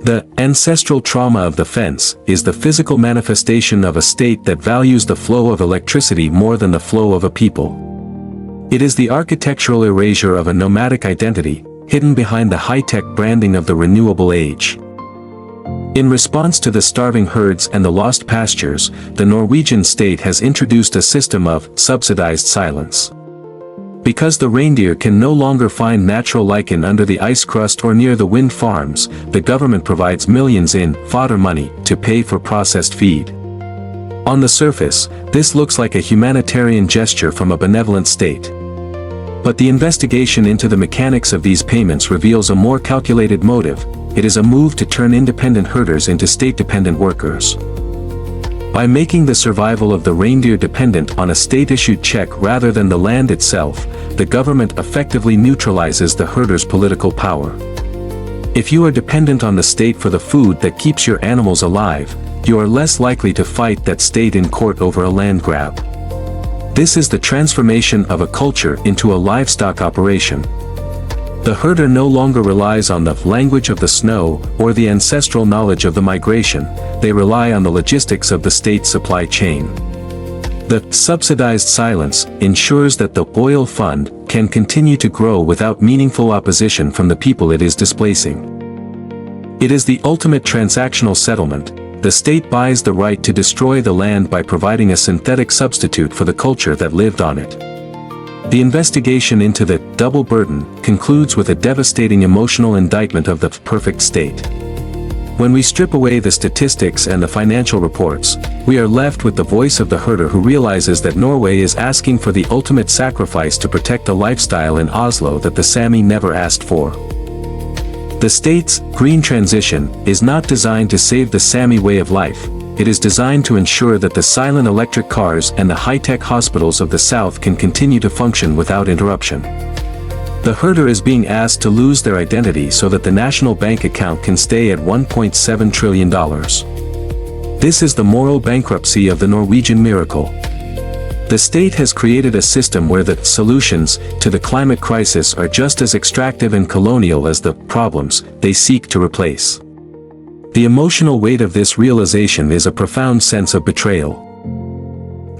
The ancestral trauma of the fence is the physical manifestation of a state that values the flow of electricity more than the flow of a people. It is the architectural erasure of a nomadic identity, hidden behind the high-tech branding of the renewable age. In response to the starving herds and the lost pastures, the Norwegian state has introduced a system of subsidized silence. Because the reindeer can no longer find natural lichen under the ice crust or near the wind farms, the government provides millions in fodder money to pay for processed feed. On the surface, this looks like a humanitarian gesture from a benevolent state. But the investigation into the mechanics of these payments reveals a more calculated motive. It is a move to turn independent herders into state-dependent workers. By making the survival of the reindeer dependent on a state-issued check rather than the land itself, the government effectively neutralizes the herder's political power. If you are dependent on the state for the food that keeps your animals alive, you are less likely to fight that state in court over a land grab. This is the transformation of a culture into a livestock operation. The herder no longer relies on the language of the snow or the ancestral knowledge of the migration, they rely on the logistics of the state's supply chain. The subsidized silence ensures that the oil fund can continue to grow without meaningful opposition from the people it is displacing. It is the ultimate transactional settlement. The state buys the right to destroy the land by providing a synthetic substitute for the culture that lived on it. The investigation into the double burden concludes with a devastating emotional indictment of the perfect state. When we strip away the statistics and the financial reports, we are left with the voice of the herder who realizes that Norway is asking for the ultimate sacrifice to protect a lifestyle in Oslo that the Sami never asked for. The state's green transition is not designed to save the Sami way of life. It is designed to ensure that the silent electric cars and the high-tech hospitals of the south can continue to function without interruption. The herder is being asked to lose their identity so that the national bank account can stay at $1.7 trillion. This is the moral bankruptcy of the Norwegian miracle. The state has created a system where the solutions to the climate crisis are just as extractive and colonial as the problems they seek to replace. The emotional weight of this realization is a profound sense of betrayal.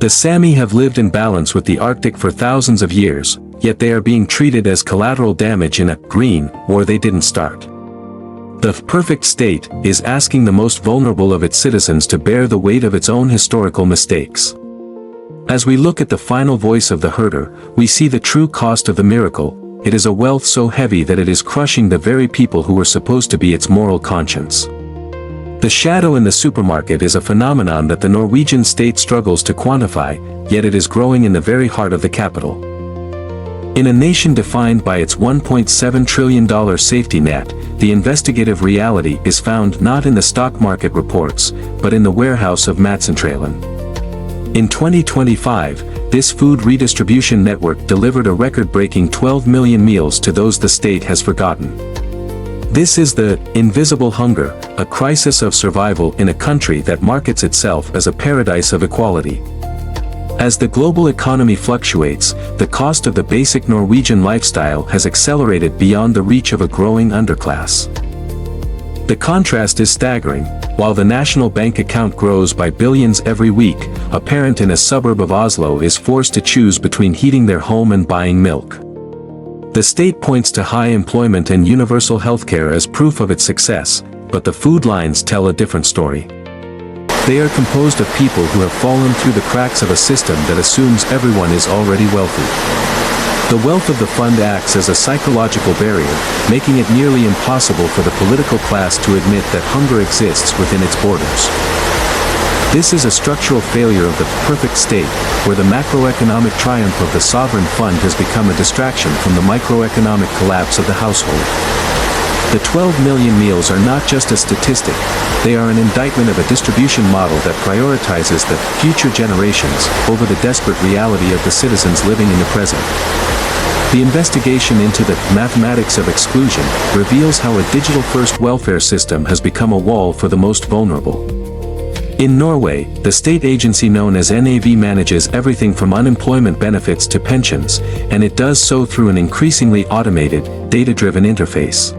The Sami have lived in balance with the Arctic for thousands of years, yet they are being treated as collateral damage in a green war they didn't start. The perfect state is asking the most vulnerable of its citizens to bear the weight of its own historical mistakes. As we look at the final voice of the herder, we see the true cost of the miracle. It is a wealth so heavy that it is crushing the very people who were supposed to be its moral conscience. The shadow in the supermarket is a phenomenon that the Norwegian state struggles to quantify, yet it is growing in the very heart of the capital. In a nation defined by its $1.7 trillion safety net, the investigative reality is found not in the stock market reports, but in the warehouse of Matsentralen. In 2025, this food redistribution network delivered a record-breaking 12 million meals to those the state has forgotten. This is the invisible hunger, a crisis of survival in a country that markets itself as a paradise of equality. As the global economy fluctuates, the cost of the basic Norwegian lifestyle has accelerated beyond the reach of a growing underclass. The contrast is staggering. While the national bank account grows by billions every week, a parent in a suburb of Oslo is forced to choose between heating their home and buying milk. The state points to high employment and universal healthcare as proof of its success, but the food lines tell a different story. They are composed of people who have fallen through the cracks of a system that assumes everyone is already wealthy. The wealth of the fund acts as a psychological barrier, making it nearly impossible for the political class to admit that hunger exists within its borders. This is a structural failure of the perfect state, where the macroeconomic triumph of the sovereign fund has become a distraction from the microeconomic collapse of the household. The 12 million meals are not just a statistic, they are an indictment of a distribution model that prioritizes the future generations over the desperate reality of the citizens living in the present. The investigation into the mathematics of exclusion reveals how a digital-first welfare system has become a wall for the most vulnerable. In Norway, the state agency known as NAV manages everything from unemployment benefits to pensions, and it does so through an increasingly automated, data-driven interface.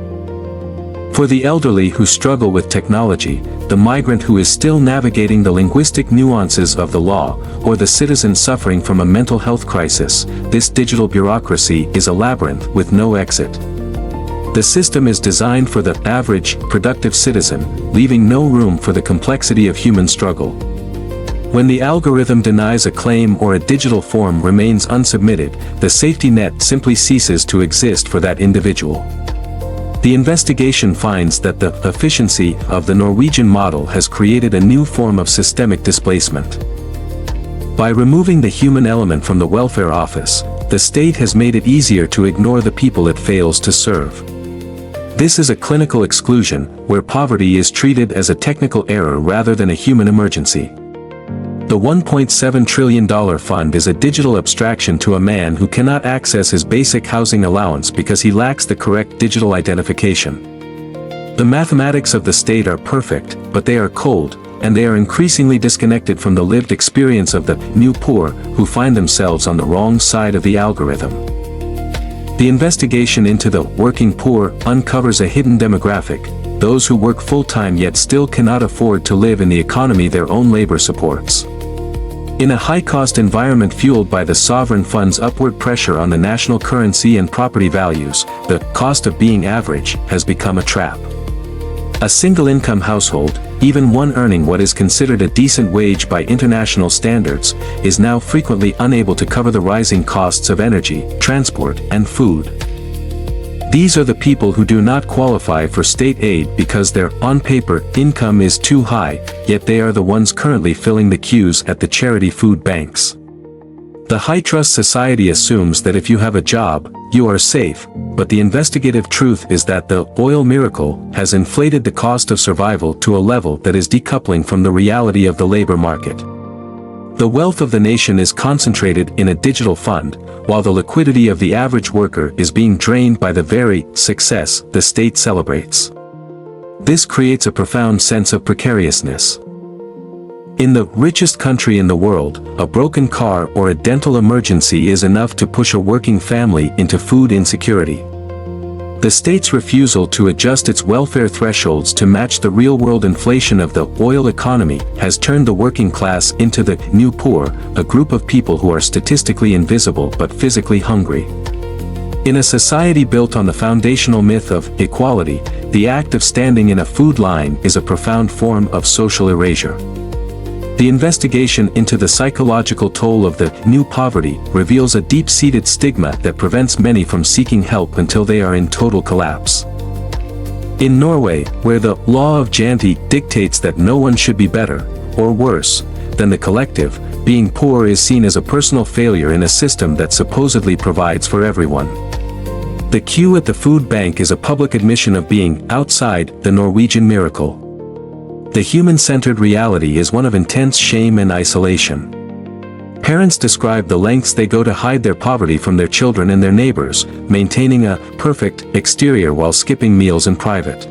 For the elderly who struggle with technology, the migrant who is still navigating the linguistic nuances of the law, or the citizen suffering from a mental health crisis, this digital bureaucracy is a labyrinth with no exit. The system is designed for the average, productive citizen, leaving no room for the complexity of human struggle. When the algorithm denies a claim or a digital form remains unsubmitted, the safety net simply ceases to exist for that individual. The investigation finds that the efficiency of the Norwegian model has created a new form of systemic displacement. By removing the human element from the welfare office, the state has made it easier to ignore the people it fails to serve. This is a clinical exclusion, where poverty is treated as a technical error rather than a human emergency. The $1.7 trillion fund is a digital abstraction to a man who cannot access his basic housing allowance because he lacks the correct digital identification. The mathematics of the state are perfect, but they are cold, and they are increasingly disconnected from the lived experience of the new poor who find themselves on the wrong side of the algorithm. The investigation into the working poor uncovers a hidden demographic, those who work full-time yet still cannot afford to live in the economy their own labor supports. In a high-cost environment fueled by the sovereign fund's upward pressure on the national currency and property values, the cost of being average has become a trap. A single-income household, even one earning what is considered a decent wage by international standards, is now frequently unable to cover the rising costs of energy, transport, and food. These are the people who do not qualify for state aid because their, on paper, income is too high, yet they are the ones currently filling the queues at the charity food banks. The high-trust society assumes that if you have a job, you are safe, but the investigative truth is that the oil miracle has inflated the cost of survival to a level that is decoupling from the reality of the labor market. The wealth of the nation is concentrated in a digital fund, while the liquidity of the average worker is being drained by the very success the state celebrates. This creates a profound sense of precariousness. In the richest country in the world, a broken car or a dental emergency is enough to push a working family into food insecurity. The state's refusal to adjust its welfare thresholds to match the real-world inflation of the oil economy has turned the working class into the new poor, a group of people who are statistically invisible but physically hungry. In a society built on the foundational myth of equality, the act of standing in a food line is a profound form of social erasure. The investigation into the psychological toll of the new poverty reveals a deep-seated stigma that prevents many from seeking help until they are in total collapse. In Norway, where the law of Janti dictates that no one should be better, or worse, than the collective, being poor is seen as a personal failure in a system that supposedly provides for everyone. The queue at the food bank is a public admission of being outside the Norwegian miracle. The human-centered reality is one of intense shame and isolation. Parents describe the lengths they go to hide their poverty from their children and their neighbors, maintaining a perfect exterior while skipping meals in private.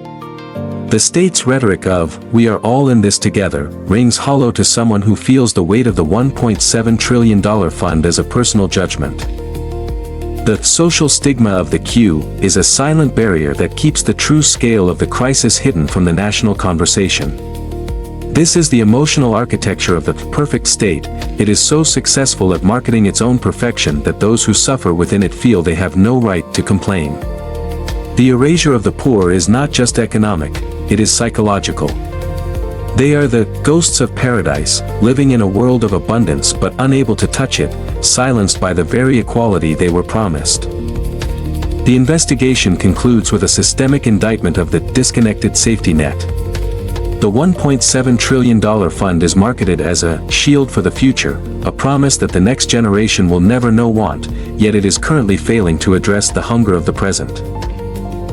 The state's rhetoric of, "We are all in this together," rings hollow to someone who feels the weight of the $1.7 trillion fund as a personal judgment. The social stigma of the queue is a silent barrier that keeps the true scale of the crisis hidden from the national conversation. This is the emotional architecture of the perfect state. It is so successful at marketing its own perfection that those who suffer within it feel they have no right to complain. The erasure of the poor is not just economic, it is psychological. They are the ghosts of paradise, living in a world of abundance but unable to touch it, silenced by the very equality they were promised. The investigation concludes with a systemic indictment of the disconnected safety net. The $1.7 trillion fund is marketed as a shield for the future, a promise that the next generation will never know want, yet it is currently failing to address the hunger of the present.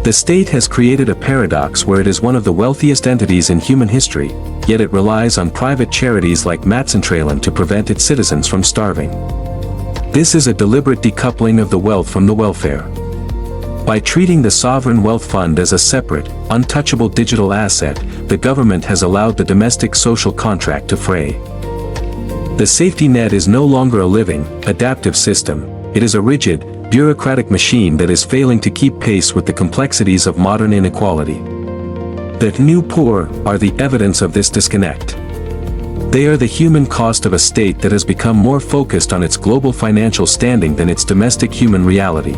The state has created a paradox where it is one of the wealthiest entities in human history, yet it relies on private charities like Matsentralen to prevent its citizens from starving. This is a deliberate decoupling of the wealth from the welfare. By treating the sovereign wealth fund as a separate, untouchable digital asset, the government has allowed the domestic social contract to fray. The safety net is no longer a living, adaptive system, it is a rigid, bureaucratic machine that is failing to keep pace with the complexities of modern inequality. The new poor are the evidence of this disconnect. They are the human cost of a state that has become more focused on its global financial standing than its domestic human reality.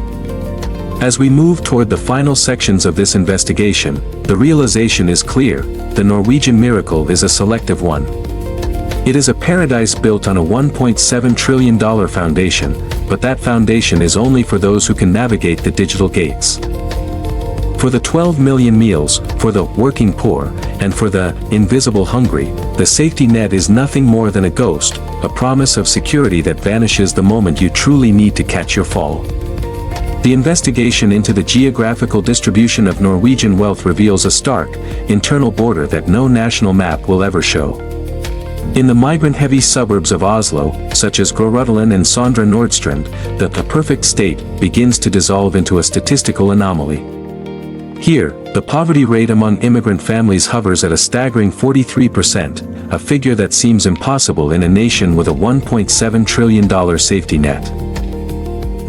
As we move toward the final sections of this investigation, the realization is clear: the Norwegian miracle is a selective one. It is a paradise built on a $1.7 trillion foundation, but that foundation is only for those who can navigate the digital gates. For the 12 million meals, for the working poor, and for the invisible hungry, the safety net is nothing more than a ghost, a promise of security that vanishes the moment you truly need to catch your fall. The investigation into the geographical distribution of Norwegian wealth reveals a stark, internal border that no national map will ever show. In the migrant-heavy suburbs of Oslo, such as Groruddalen and Sondre Nordstrand, the perfect state begins to dissolve into a statistical anomaly. Here, the poverty rate among immigrant families hovers at a staggering 43%, a figure that seems impossible in a nation with a $1.7 trillion safety net.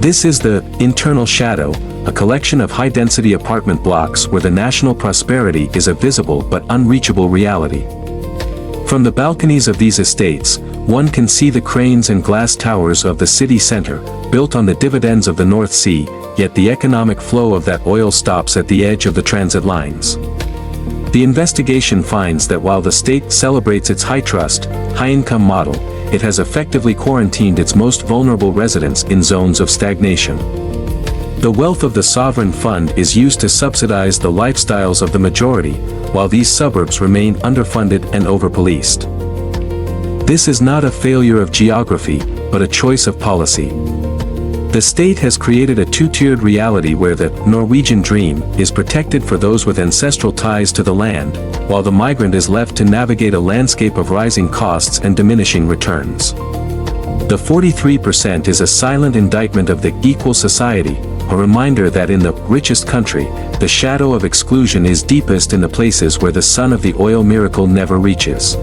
This is the internal shadow, a collection of high-density apartment blocks where the national prosperity is a visible but unreachable reality. From the balconies of these estates, one can see the cranes and glass towers of the city center, built on the dividends of the North Sea, yet the economic flow of that oil stops at the edge of the transit lines. The investigation finds that while the state celebrates its high-trust, high-income model, it has effectively quarantined its most vulnerable residents in zones of stagnation. The wealth of the sovereign fund is used to subsidize the lifestyles of the majority, while these suburbs remain underfunded and overpoliced. This is not a failure of geography, but a choice of policy. The state has created a two-tiered reality where the Norwegian dream is protected for those with ancestral ties to the land, while the migrant is left to navigate a landscape of rising costs and diminishing returns. The 43% is a silent indictment of the equal society, a reminder that in the richest country, the shadow of exclusion is deepest in the places where the sun of the oil miracle never reaches.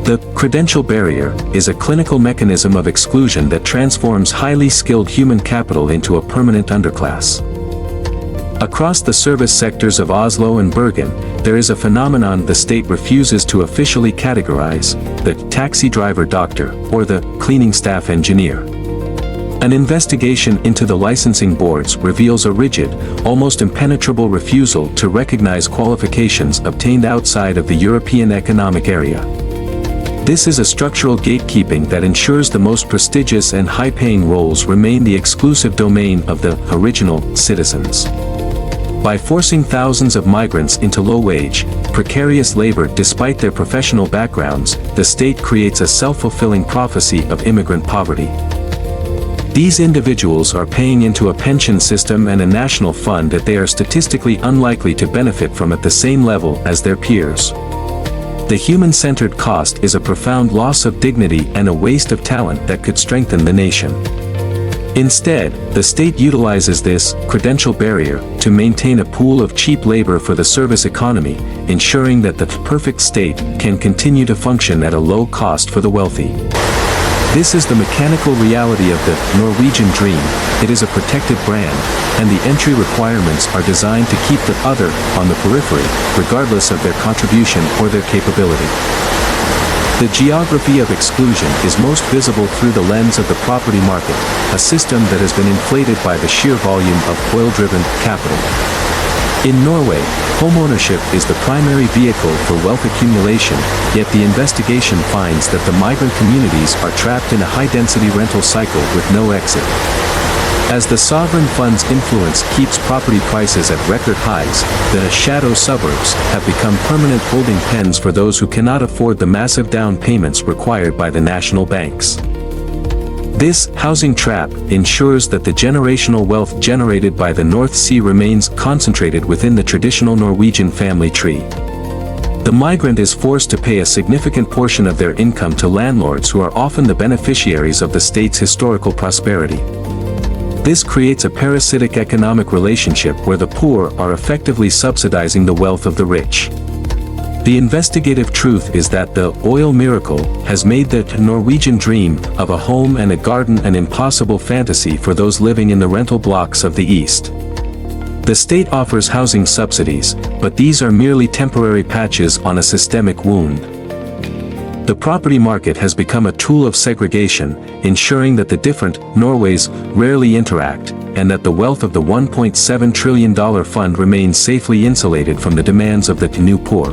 The credential barrier is a clinical mechanism of exclusion that transforms highly skilled human capital into a permanent underclass. Across the service sectors of Oslo and Bergen, there is a phenomenon the state refuses to officially categorize: the taxi driver doctor, or the cleaning staff engineer. An investigation into the licensing boards reveals a rigid, almost impenetrable refusal to recognize qualifications obtained outside of the European Economic Area. This is a structural gatekeeping that ensures the most prestigious and high-paying roles remain the exclusive domain of the original citizens. By forcing thousands of migrants into low-wage, precarious labor despite their professional backgrounds, the state creates a self-fulfilling prophecy of immigrant poverty. These individuals are paying into a pension system and a national fund that they are statistically unlikely to benefit from at the same level as their peers. The human-centered cost is a profound loss of dignity and a waste of talent that could strengthen the nation. Instead, the state utilizes this credential barrier to maintain a pool of cheap labor for the service economy, ensuring that the perfect state can continue to function at a low cost for the wealthy. This is the mechanical reality of the Norwegian dream. It is a protected brand, and the entry requirements are designed to keep the other on the periphery, regardless of their contribution or their capability. The geography of exclusion is most visible through the lens of the property market, a system that has been inflated by the sheer volume of oil-driven capital. In Norway, homeownership is the primary vehicle for wealth accumulation, yet the investigation finds that the migrant communities are trapped in a high-density rental cycle with no exit. As the sovereign fund's influence keeps property prices at record highs, the shadow suburbs have become permanent holding pens for those who cannot afford the massive down payments required by the national banks. This housing trap ensures that the generational wealth generated by the North Sea remains concentrated within the traditional Norwegian family tree. The migrant is forced to pay a significant portion of their income to landlords who are often the beneficiaries of the state's historical prosperity. This creates a parasitic economic relationship where the poor are effectively subsidizing the wealth of the rich. The investigative truth is that the oil miracle has made the Norwegian dream of a home and a garden an impossible fantasy for those living in the rental blocks of the East. The state offers housing subsidies, but these are merely temporary patches on a systemic wound. The property market has become a tool of segregation, ensuring that the different Norways rarely interact, and that the wealth of the $1.7 trillion fund remains safely insulated from the demands of the new poor.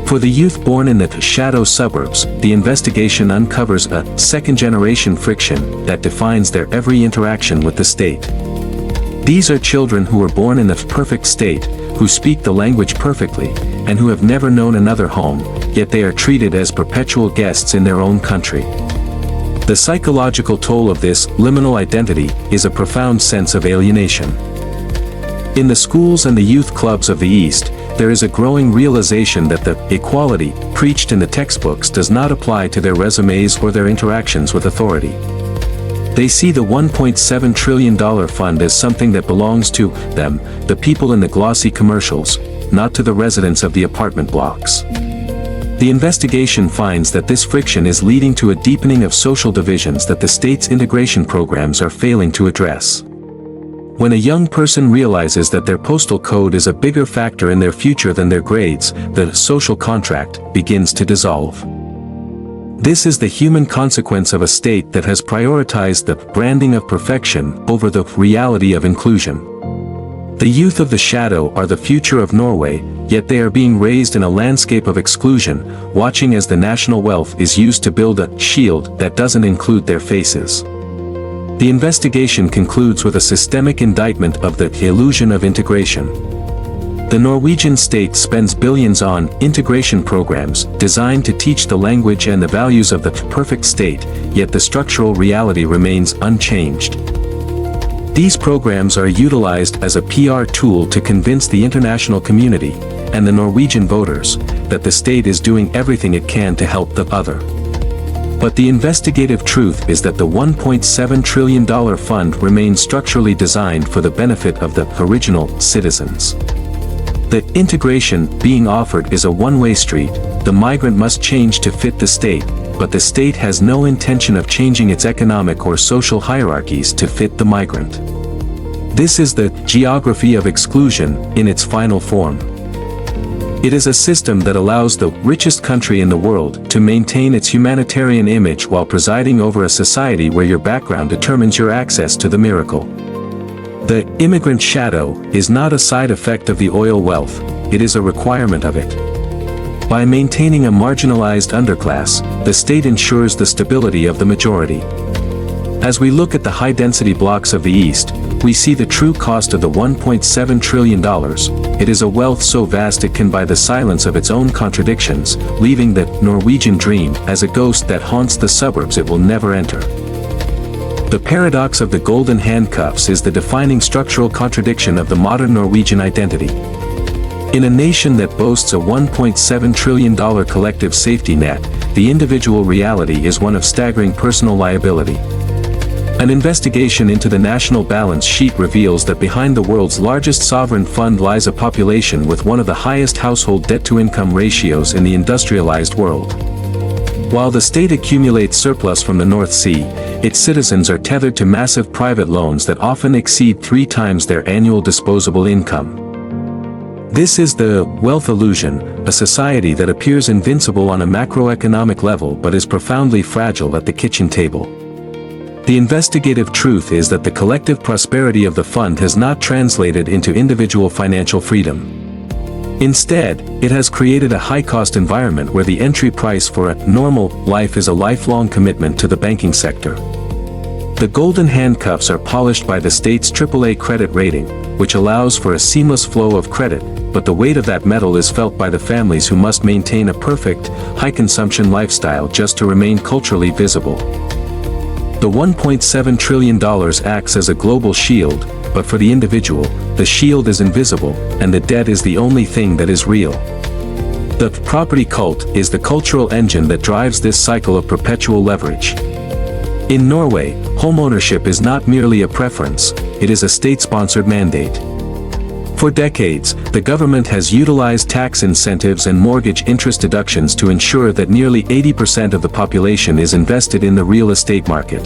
For the youth born in the shadow suburbs, the investigation uncovers a second-generation friction that defines their every interaction with the state. These are children who were born in the perfect state, who speak the language perfectly, and who have never known another home, yet they are treated as perpetual guests in their own country. The psychological toll of this liminal identity is a profound sense of alienation. In the schools and the youth clubs of the East, there is a growing realization that the equality preached in the textbooks does not apply to their resumes or their interactions with authority. They see the $1.7 trillion fund as something that belongs to them, the people in the glossy commercials, not to the residents of the apartment blocks. The investigation finds that this friction is leading to a deepening of social divisions that the state's integration programs are failing to address. When a young person realizes that their postal code is a bigger factor in their future than their grades, the social contract begins to dissolve. This is the human consequence of a state that has prioritized the branding of perfection over the reality of inclusion. The youth of the shadow are the future of Norway, yet they are being raised in a landscape of exclusion, watching as the national wealth is used to build a shield that doesn't include their faces. The investigation concludes with a systemic indictment of the illusion of integration. The Norwegian state spends billions on integration programs designed to teach the language and the values of the perfect state, yet the structural reality remains unchanged. These programs are utilized as a PR tool to convince the international community, and the Norwegian voters, that the state is doing everything it can to help the other. But the investigative truth is that the $1.7 trillion fund remains structurally designed for the benefit of the original citizens. The integration being offered is a one-way street. The migrant must change to fit the state, but the state has no intention of changing its economic or social hierarchies to fit the migrant. This is the geography of exclusion in its final form. It is a system that allows the richest country in the world to maintain its humanitarian image while presiding over a society where your background determines your access to the miracle. The immigrant shadow is not a side effect of the oil wealth, it is a requirement of it. By maintaining a marginalized underclass, the state ensures the stability of the majority. As we look at the high-density blocks of the East, we see the true cost of the $1.7 trillion. It is a wealth so vast it can buy the silence of its own contradictions, leaving the Norwegian dream as a ghost that haunts the suburbs it will never enter. The paradox of the golden handcuffs is the defining structural contradiction of the modern Norwegian identity. In a nation that boasts a $1.7 trillion collective safety net, the individual reality is one of staggering personal liability. An investigation into the national balance sheet reveals that behind the world's largest sovereign fund lies a population with one of the highest household debt-to-income ratios in the industrialized world. While the state accumulates surplus from the North Sea, its citizens are tethered to massive private loans that often exceed 3 times their annual disposable income. This is the wealth illusion, a society that appears invincible on a macroeconomic level but is profoundly fragile at the kitchen table. The investigative truth is that the collective prosperity of the fund has not translated into individual financial freedom. Instead, it has created a high-cost environment where the entry price for a normal life is a lifelong commitment to the banking sector. The golden handcuffs are polished by the state's AAA credit rating, which allows for a seamless flow of credit, but the weight of that metal is felt by the families who must maintain a perfect, high-consumption lifestyle just to remain culturally visible. The $1.7 trillion acts as a global shield, but for the individual, the shield is invisible, and the debt is the only thing that is real. The property cult is the cultural engine that drives this cycle of perpetual leverage. In Norway, homeownership is not merely a preference, it is a state-sponsored mandate. For decades, the government has utilized tax incentives and mortgage interest deductions to ensure that nearly 80% of the population is invested in the real estate market.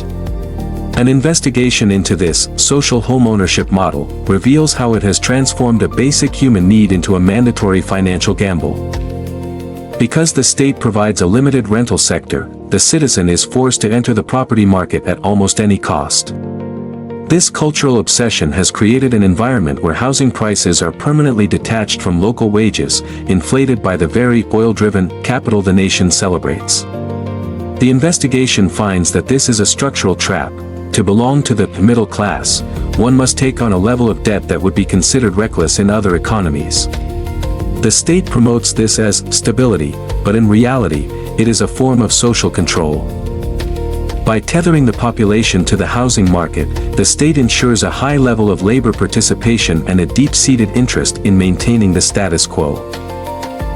An investigation into this social homeownership model reveals how it has transformed a basic human need into a mandatory financial gamble. Because the state provides a limited rental sector, the citizen is forced to enter the property market at almost any cost. This cultural obsession has created an environment where housing prices are permanently detached from local wages, inflated by the very oil-driven capital the nation celebrates. The investigation finds that this is a structural trap. To belong to the middle class, one must take on a level of debt that would be considered reckless in other economies. The state promotes this as stability, but in reality, it is a form of social control. By tethering the population to the housing market, the state ensures a high level of labor participation and a deep-seated interest in maintaining the status quo.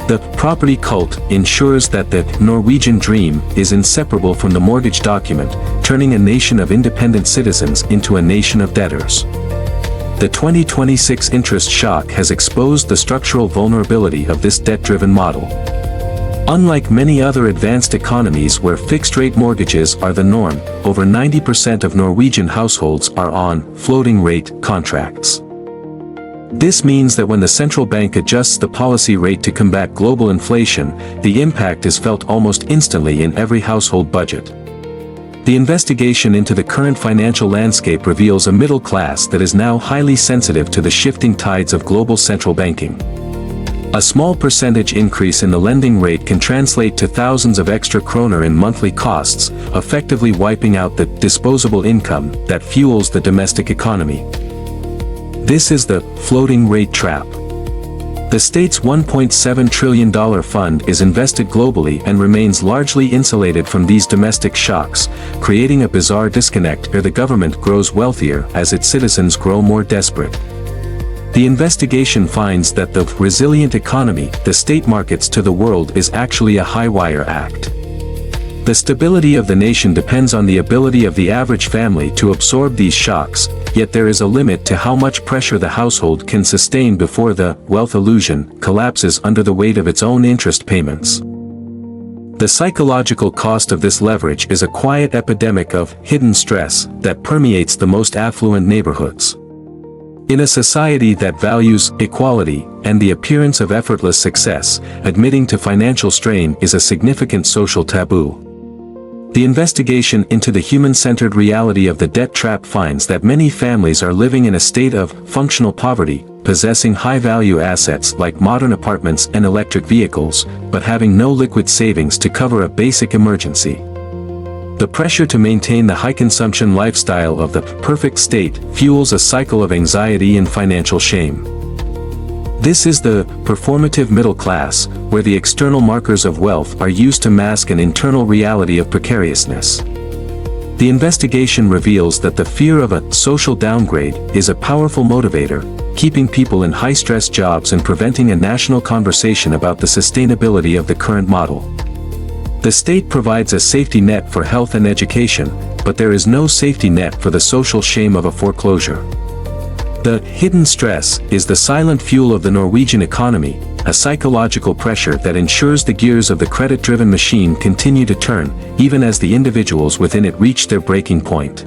The property cult ensures that the Norwegian dream is inseparable from the mortgage document, turning a nation of independent citizens into a nation of debtors. The 2026 interest shock has exposed the structural vulnerability of this debt-driven model. Unlike many other advanced economies where fixed-rate mortgages are the norm, over 90% of Norwegian households are on floating-rate contracts. This means that when the central bank adjusts the policy rate to combat global inflation, the impact is felt almost instantly in every household budget. The investigation into the current financial landscape reveals a middle class that is now highly sensitive to the shifting tides of global central banking. A small percentage increase in the lending rate can translate to thousands of extra kroner in monthly costs, effectively wiping out the disposable income that fuels the domestic economy. This is the floating rate trap. The state's $1.7 trillion fund is invested globally and remains largely insulated from these domestic shocks, creating a bizarre disconnect where the government grows wealthier as its citizens grow more desperate. The investigation finds that the resilient economy the state markets to the world is actually a high-wire act. The stability of the nation depends on the ability of the average family to absorb these shocks, yet there is a limit to how much pressure the household can sustain before the wealth illusion collapses under the weight of its own interest payments. The psychological cost of this leverage is a quiet epidemic of hidden stress that permeates the most affluent neighborhoods. In a society that values equality and the appearance of effortless success, admitting to financial strain is a significant social taboo. The investigation into the human-centered reality of the debt trap finds that many families are living in a state of functional poverty, possessing high-value assets like modern apartments and electric vehicles, but having no liquid savings to cover a basic emergency. The pressure to maintain the high-consumption lifestyle of the perfect state fuels a cycle of anxiety and financial shame. This is the performative middle class, where the external markers of wealth are used to mask an internal reality of precariousness. The investigation reveals that the fear of a social downgrade is a powerful motivator, keeping people in high-stress jobs and preventing a national conversation about the sustainability of the current model. The state provides a safety net for health and education, but there is no safety net for the social shame of a foreclosure. The hidden stress is the silent fuel of the Norwegian economy, a psychological pressure that ensures the gears of the credit-driven machine continue to turn, even as the individuals within it reach their breaking point.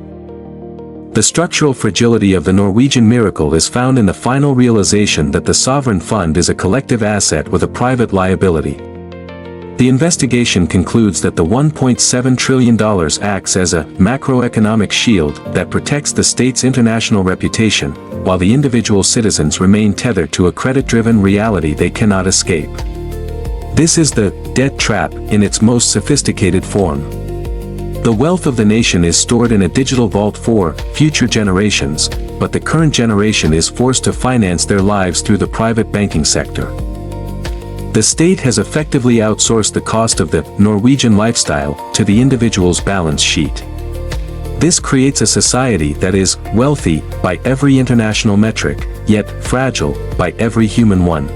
The structural fragility of the Norwegian miracle is found in the final realization that the sovereign fund is a collective asset with a private liability. The investigation concludes that the $1.7 trillion acts as a macroeconomic shield that protects the state's international reputation, while the individual citizens remain tethered to a credit-driven reality they cannot escape. This is the debt trap in its most sophisticated form. The wealth of the nation is stored in a digital vault for future generations, but the current generation is forced to finance their lives through the private banking sector. The state has effectively outsourced the cost of the Norwegian lifestyle to the individual's balance sheet. This creates a society that is wealthy by every international metric, yet fragile by every human one.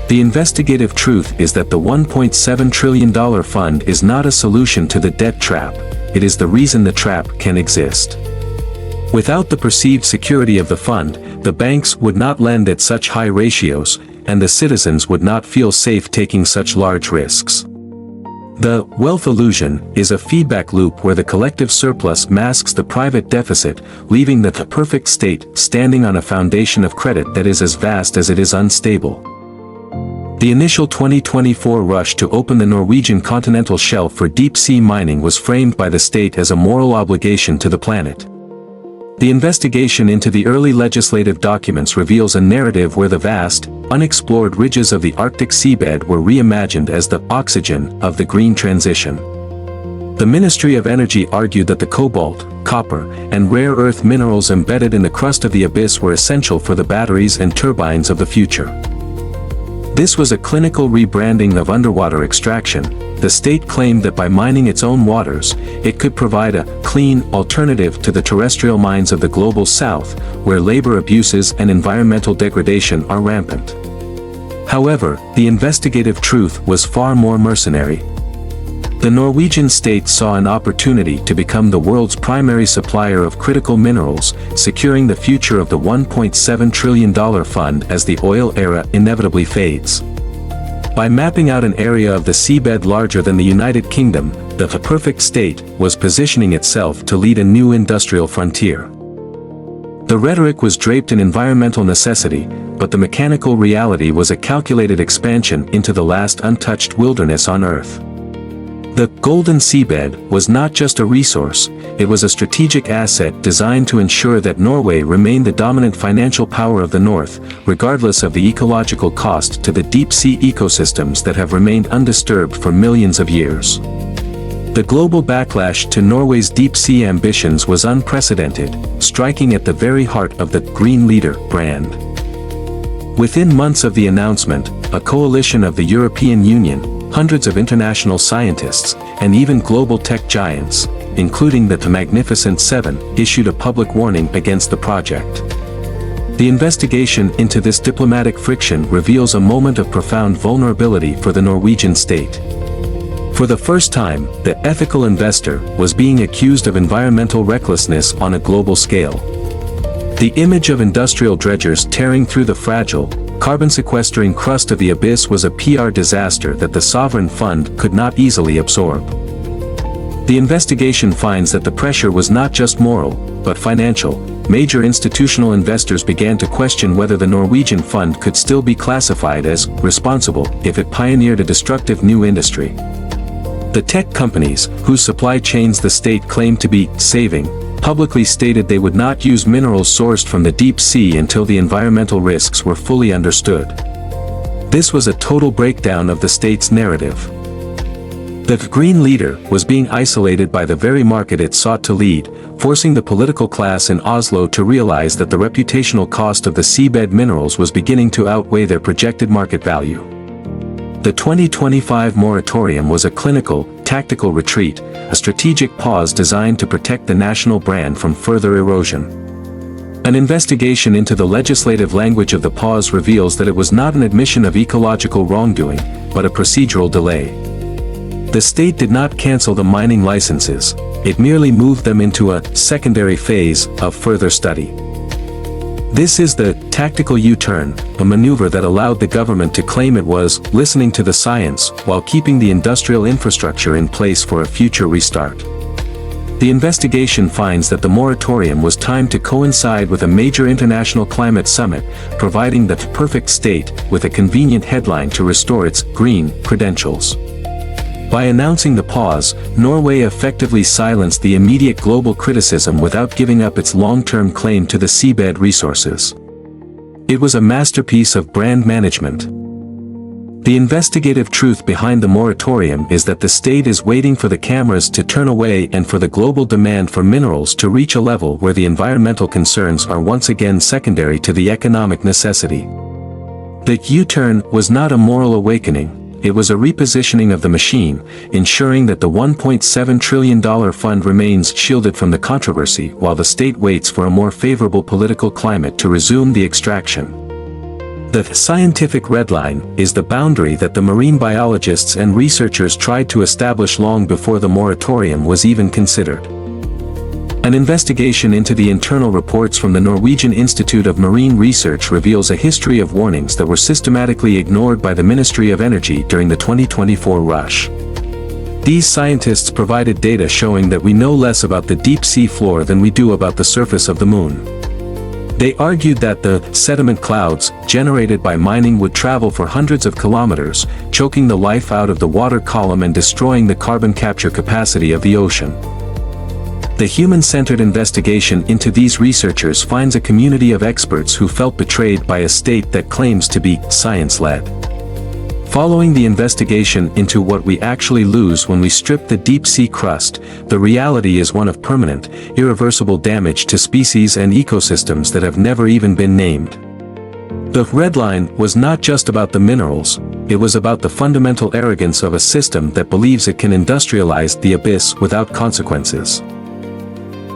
The investigative truth is that the $1.7 trillion fund is not a solution to the debt trap, it is the reason the trap can exist. Without the perceived security of the fund, the banks would not lend at such high ratios, and the citizens would not feel safe taking such large risks. The wealth illusion is a feedback loop where the collective surplus masks the private deficit, leaving the perfect state standing on a foundation of credit that is as vast as it is unstable. The initial 2024 rush to open the Norwegian continental shelf for deep-sea mining was framed by the state as a moral obligation to the planet. The investigation into the early legislative documents reveals a narrative where the vast, unexplored ridges of the Arctic seabed were reimagined as the oxygen of the green transition. The Ministry of Energy argued that the cobalt, copper, and rare earth minerals embedded in the crust of the abyss were essential for the batteries and turbines of the future. This was a clinical rebranding of underwater extraction. The state claimed that by mining its own waters, it could provide a clean alternative to the terrestrial mines of the global south, where labor abuses and environmental degradation are rampant. However, the investigative truth was far more mercenary. The Norwegian state saw an opportunity to become the world's primary supplier of critical minerals, securing the future of the $1.7 trillion fund as the oil era inevitably fades. By mapping out an area of the seabed larger than the United Kingdom, the perfect state was positioning itself to lead a new industrial frontier. The rhetoric was draped in environmental necessity, but the mechanical reality was a calculated expansion into the last untouched wilderness on Earth. The golden seabed was not just a resource, it was a strategic asset designed to ensure that Norway remained the dominant financial power of the North, regardless of the ecological cost to the deep-sea ecosystems that have remained undisturbed for millions of years. The global backlash to Norway's deep-sea ambitions was unprecedented, striking at the very heart of the Green Leader brand. Within months of the announcement, a coalition of the European Union, hundreds of international scientists, and even global tech giants, including the Magnificent Seven, issued a public warning against the project. The investigation into this diplomatic friction reveals a moment of profound vulnerability for the Norwegian state. For the first time, the ethical investor was being accused of environmental recklessness on a global scale. The image of industrial dredgers tearing through the fragile, carbon-sequestering crust of the abyss was a PR disaster that the sovereign fund could not easily absorb. The investigation finds that the pressure was not just moral, but financial. Major institutional investors began to question whether the Norwegian fund could still be classified as responsible if it pioneered a destructive new industry. The tech companies, whose supply chains the state claimed to be saving, publicly stated they would not use minerals sourced from the deep sea until the environmental risks were fully understood. This was a total breakdown of the state's narrative. The Green Leader was being isolated by the very market it sought to lead, forcing the political class in Oslo to realize that the reputational cost of the seabed minerals was beginning to outweigh their projected market value. The 2025 moratorium was a clinical, tactical retreat, a strategic pause designed to protect the national brand from further erosion. An investigation into the legislative language of the pause reveals that it was not an admission of ecological wrongdoing, but a procedural delay. The state did not cancel the mining licenses, it merely moved them into a secondary phase of further study. This is the tactical U-turn, a maneuver that allowed the government to claim it was listening to the science while keeping the industrial infrastructure in place for a future restart. The investigation finds that the moratorium was timed to coincide with a major international climate summit, providing the perfect state with a convenient headline to restore its green credentials. By announcing the pause, Norway effectively silenced the immediate global criticism without giving up its long-term claim to the seabed resources. It was a masterpiece of brand management. The investigative truth behind the moratorium is that the state is waiting for the cameras to turn away and for the global demand for minerals to reach a level where the environmental concerns are once again secondary to the economic necessity. The U-turn was not a moral awakening. It was a repositioning of the machine, ensuring that the $1.7 trillion fund remains shielded from the controversy while the state waits for a more favorable political climate to resume the extraction. The scientific red line is the boundary that the marine biologists and researchers tried to establish long before the moratorium was even considered. An investigation into the internal reports from the Norwegian Institute of Marine Research reveals a history of warnings that were systematically ignored by the Ministry of Energy during the 2024 rush. These scientists provided data showing that we know less about the deep sea floor than we do about the surface of the moon. They argued that the sediment clouds generated by mining would travel for hundreds of kilometers, choking the life out of the water column and destroying the carbon capture capacity of the ocean. The human-centered investigation into these researchers finds a community of experts who felt betrayed by a state that claims to be science-led. Following the investigation into what we actually lose when we strip the deep-sea crust, the reality is one of permanent, irreversible damage to species and ecosystems that have never even been named. The red line was not just about the minerals, it was about the fundamental arrogance of a system that believes it can industrialize the abyss without consequences.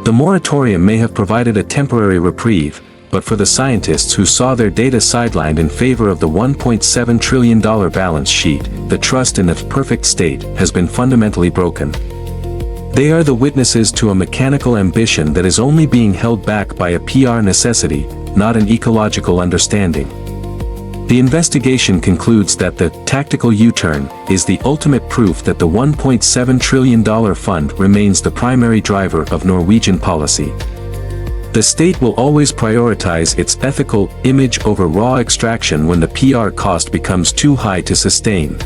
The moratorium may have provided a temporary reprieve, but for the scientists who saw their data sidelined in favor of the $1.7 trillion balance sheet, the trust in the perfect state has been fundamentally broken. They are the witnesses to a mechanical ambition that is only being held back by a PR necessity, not an ecological understanding. The investigation concludes that the tactical U-turn is the ultimate proof that the $1.7 trillion fund remains the primary driver of Norwegian policy. The state will always prioritize its ethical image over raw extraction when the PR cost becomes too high to sustain.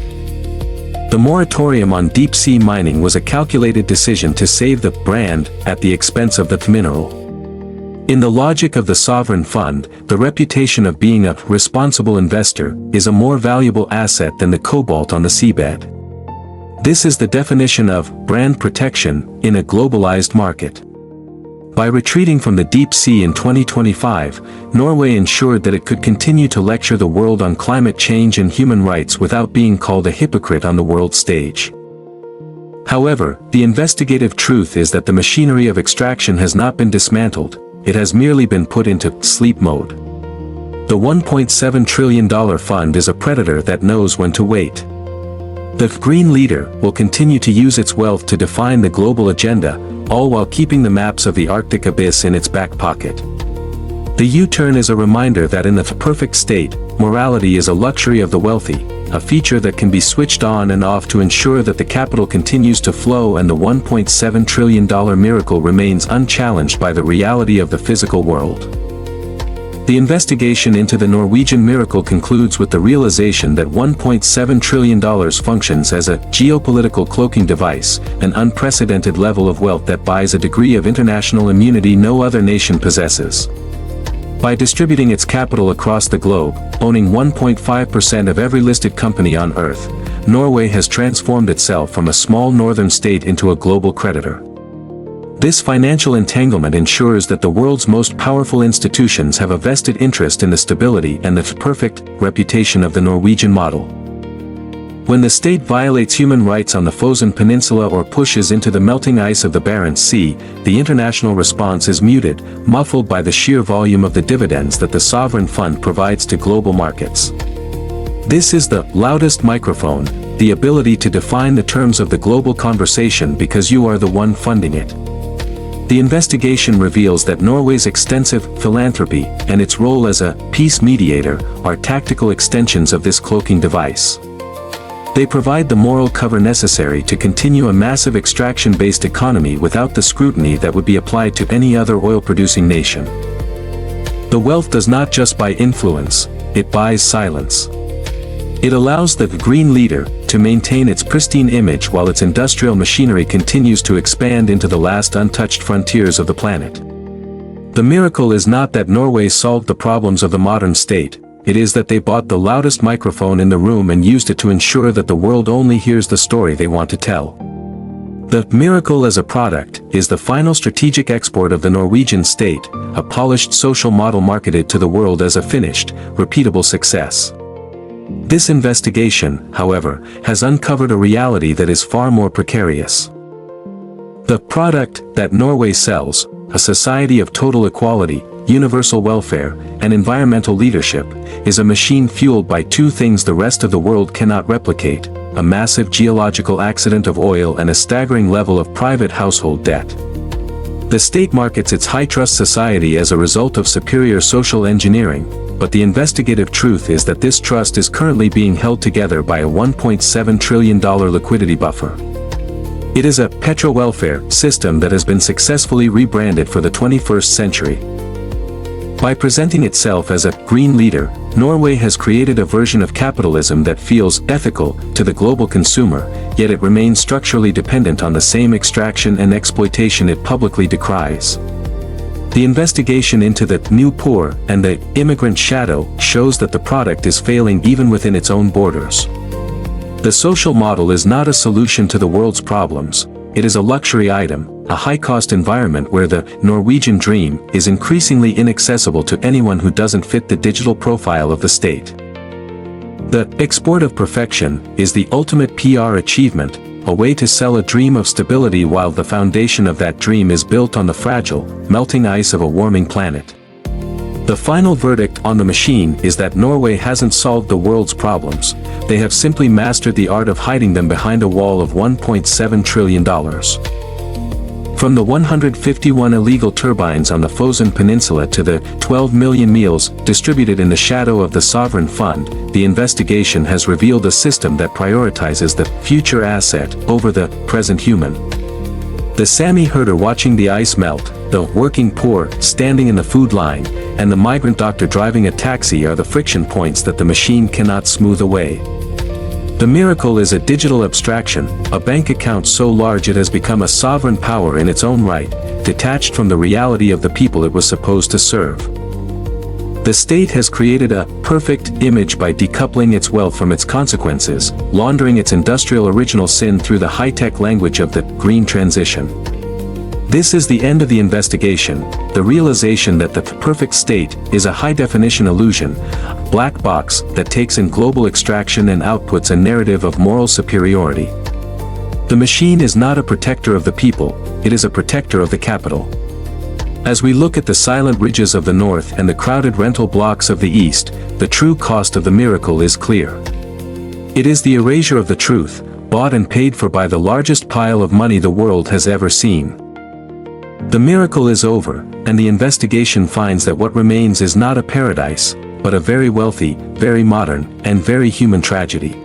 The moratorium on deep-sea mining was a calculated decision to save the brand at the expense of the mineral. In the logic of the sovereign fund, the reputation of being a responsible investor is a more valuable asset than the cobalt on the seabed. This is the definition of brand protection in a globalized market. By retreating from the deep sea in 2025, Norway ensured that it could continue to lecture the world on climate change and human rights without being called a hypocrite on the world stage. However, the investigative truth is that the machinery of extraction has not been dismantled. It has merely been put into sleep mode. The $1.7 trillion fund is a predator that knows when to wait. The green leader will continue to use its wealth to define the global agenda, all while keeping the maps of the Arctic abyss in its back pocket. The U-turn is a reminder that in the perfect state, morality is a luxury of the wealthy, a feature that can be switched on and off to ensure that the capital continues to flow and the $1.7 trillion miracle remains unchallenged by the reality of the physical world. The investigation into the Norwegian miracle concludes with the realization that $1.7 trillion functions as a geopolitical cloaking device, an unprecedented level of wealth that buys a degree of international immunity no other nation possesses. By distributing its capital across the globe, owning 1.5% of every listed company on Earth, Norway has transformed itself from a small northern state into a global creditor. This financial entanglement ensures that the world's most powerful institutions have a vested interest in the stability and the perfect reputation of the Norwegian model. When the state violates human rights on the Fosen Peninsula or pushes into the melting ice of the Barents Sea, the international response is muted, muffled by the sheer volume of the dividends that the sovereign fund provides to global markets. This is the loudest microphone, the ability to define the terms of the global conversation because you are the one funding it. The investigation reveals that Norway's extensive philanthropy and its role as a peace mediator are tactical extensions of this cloaking device. They provide the moral cover necessary to continue a massive extraction-based economy without the scrutiny that would be applied to any other oil-producing nation. The wealth does not just buy influence, it buys silence. It allows the green leader to maintain its pristine image while its industrial machinery continues to expand into the last untouched frontiers of the planet. The miracle is not that Norway solved the problems of the modern state, it is that they bought the loudest microphone in the room and used it to ensure that the world only hears the story they want to tell. The miracle as a product is the final strategic export of the Norwegian state, a polished social model marketed to the world as a finished, repeatable success. This investigation, however, has uncovered a reality that is far more precarious. The product that Norway sells, a society of total equality, universal welfare, and environmental leadership, is a machine fueled by two things the rest of the world cannot replicate: a massive geological accident of oil and a staggering level of private household debt. The state markets its high-trust society as a result of superior social engineering, but the investigative truth is that this trust is currently being held together by a $1.7 trillion liquidity buffer. It is a petro-welfare system that has been successfully rebranded for the 21st century. By presenting itself as a green leader, Norway has created a version of capitalism that feels ethical to the global consumer, yet it remains structurally dependent on the same extraction and exploitation it publicly decries. The investigation into the new poor and the immigrant shadow shows that the product is failing even within its own borders. The social model is not a solution to the world's problems, it is a luxury item, a high-cost environment where the Norwegian dream is increasingly inaccessible to anyone who doesn't fit the digital profile of the state. The export of perfection is the ultimate PR achievement, a way to sell a dream of stability while the foundation of that dream is built on the fragile, melting ice of a warming planet. The final verdict on the machine is that Norway hasn't solved the world's problems, they have simply mastered the art of hiding them behind a wall of $1.7 trillion. From the 151 illegal turbines on the Fosen Peninsula to the 12 million meals distributed in the shadow of the sovereign fund, the investigation has revealed a system that prioritizes the future asset over the present human. The Sami herder watching the ice melt, the working poor standing in the food line, and the migrant doctor driving a taxi are the friction points that the machine cannot smooth away. The miracle is a digital abstraction, a bank account so large it has become a sovereign power in its own right, detached from the reality of the people it was supposed to serve. The state has created a perfect image by decoupling its wealth from its consequences, laundering its industrial original sin through the high-tech language of the green transition. This is the end of the investigation, the realization that the perfect state is a high-definition illusion, black box that takes in global extraction and outputs a narrative of moral superiority. The machine is not a protector of the people, it is a protector of the capital. As we look at the silent ridges of the north and the crowded rental blocks of the east, the true cost of the miracle is clear. It is the erasure of the truth, bought and paid for by the largest pile of money the world has ever seen. The miracle is over, and the investigation finds that what remains is not a paradise, but a very wealthy, very modern, and very human tragedy.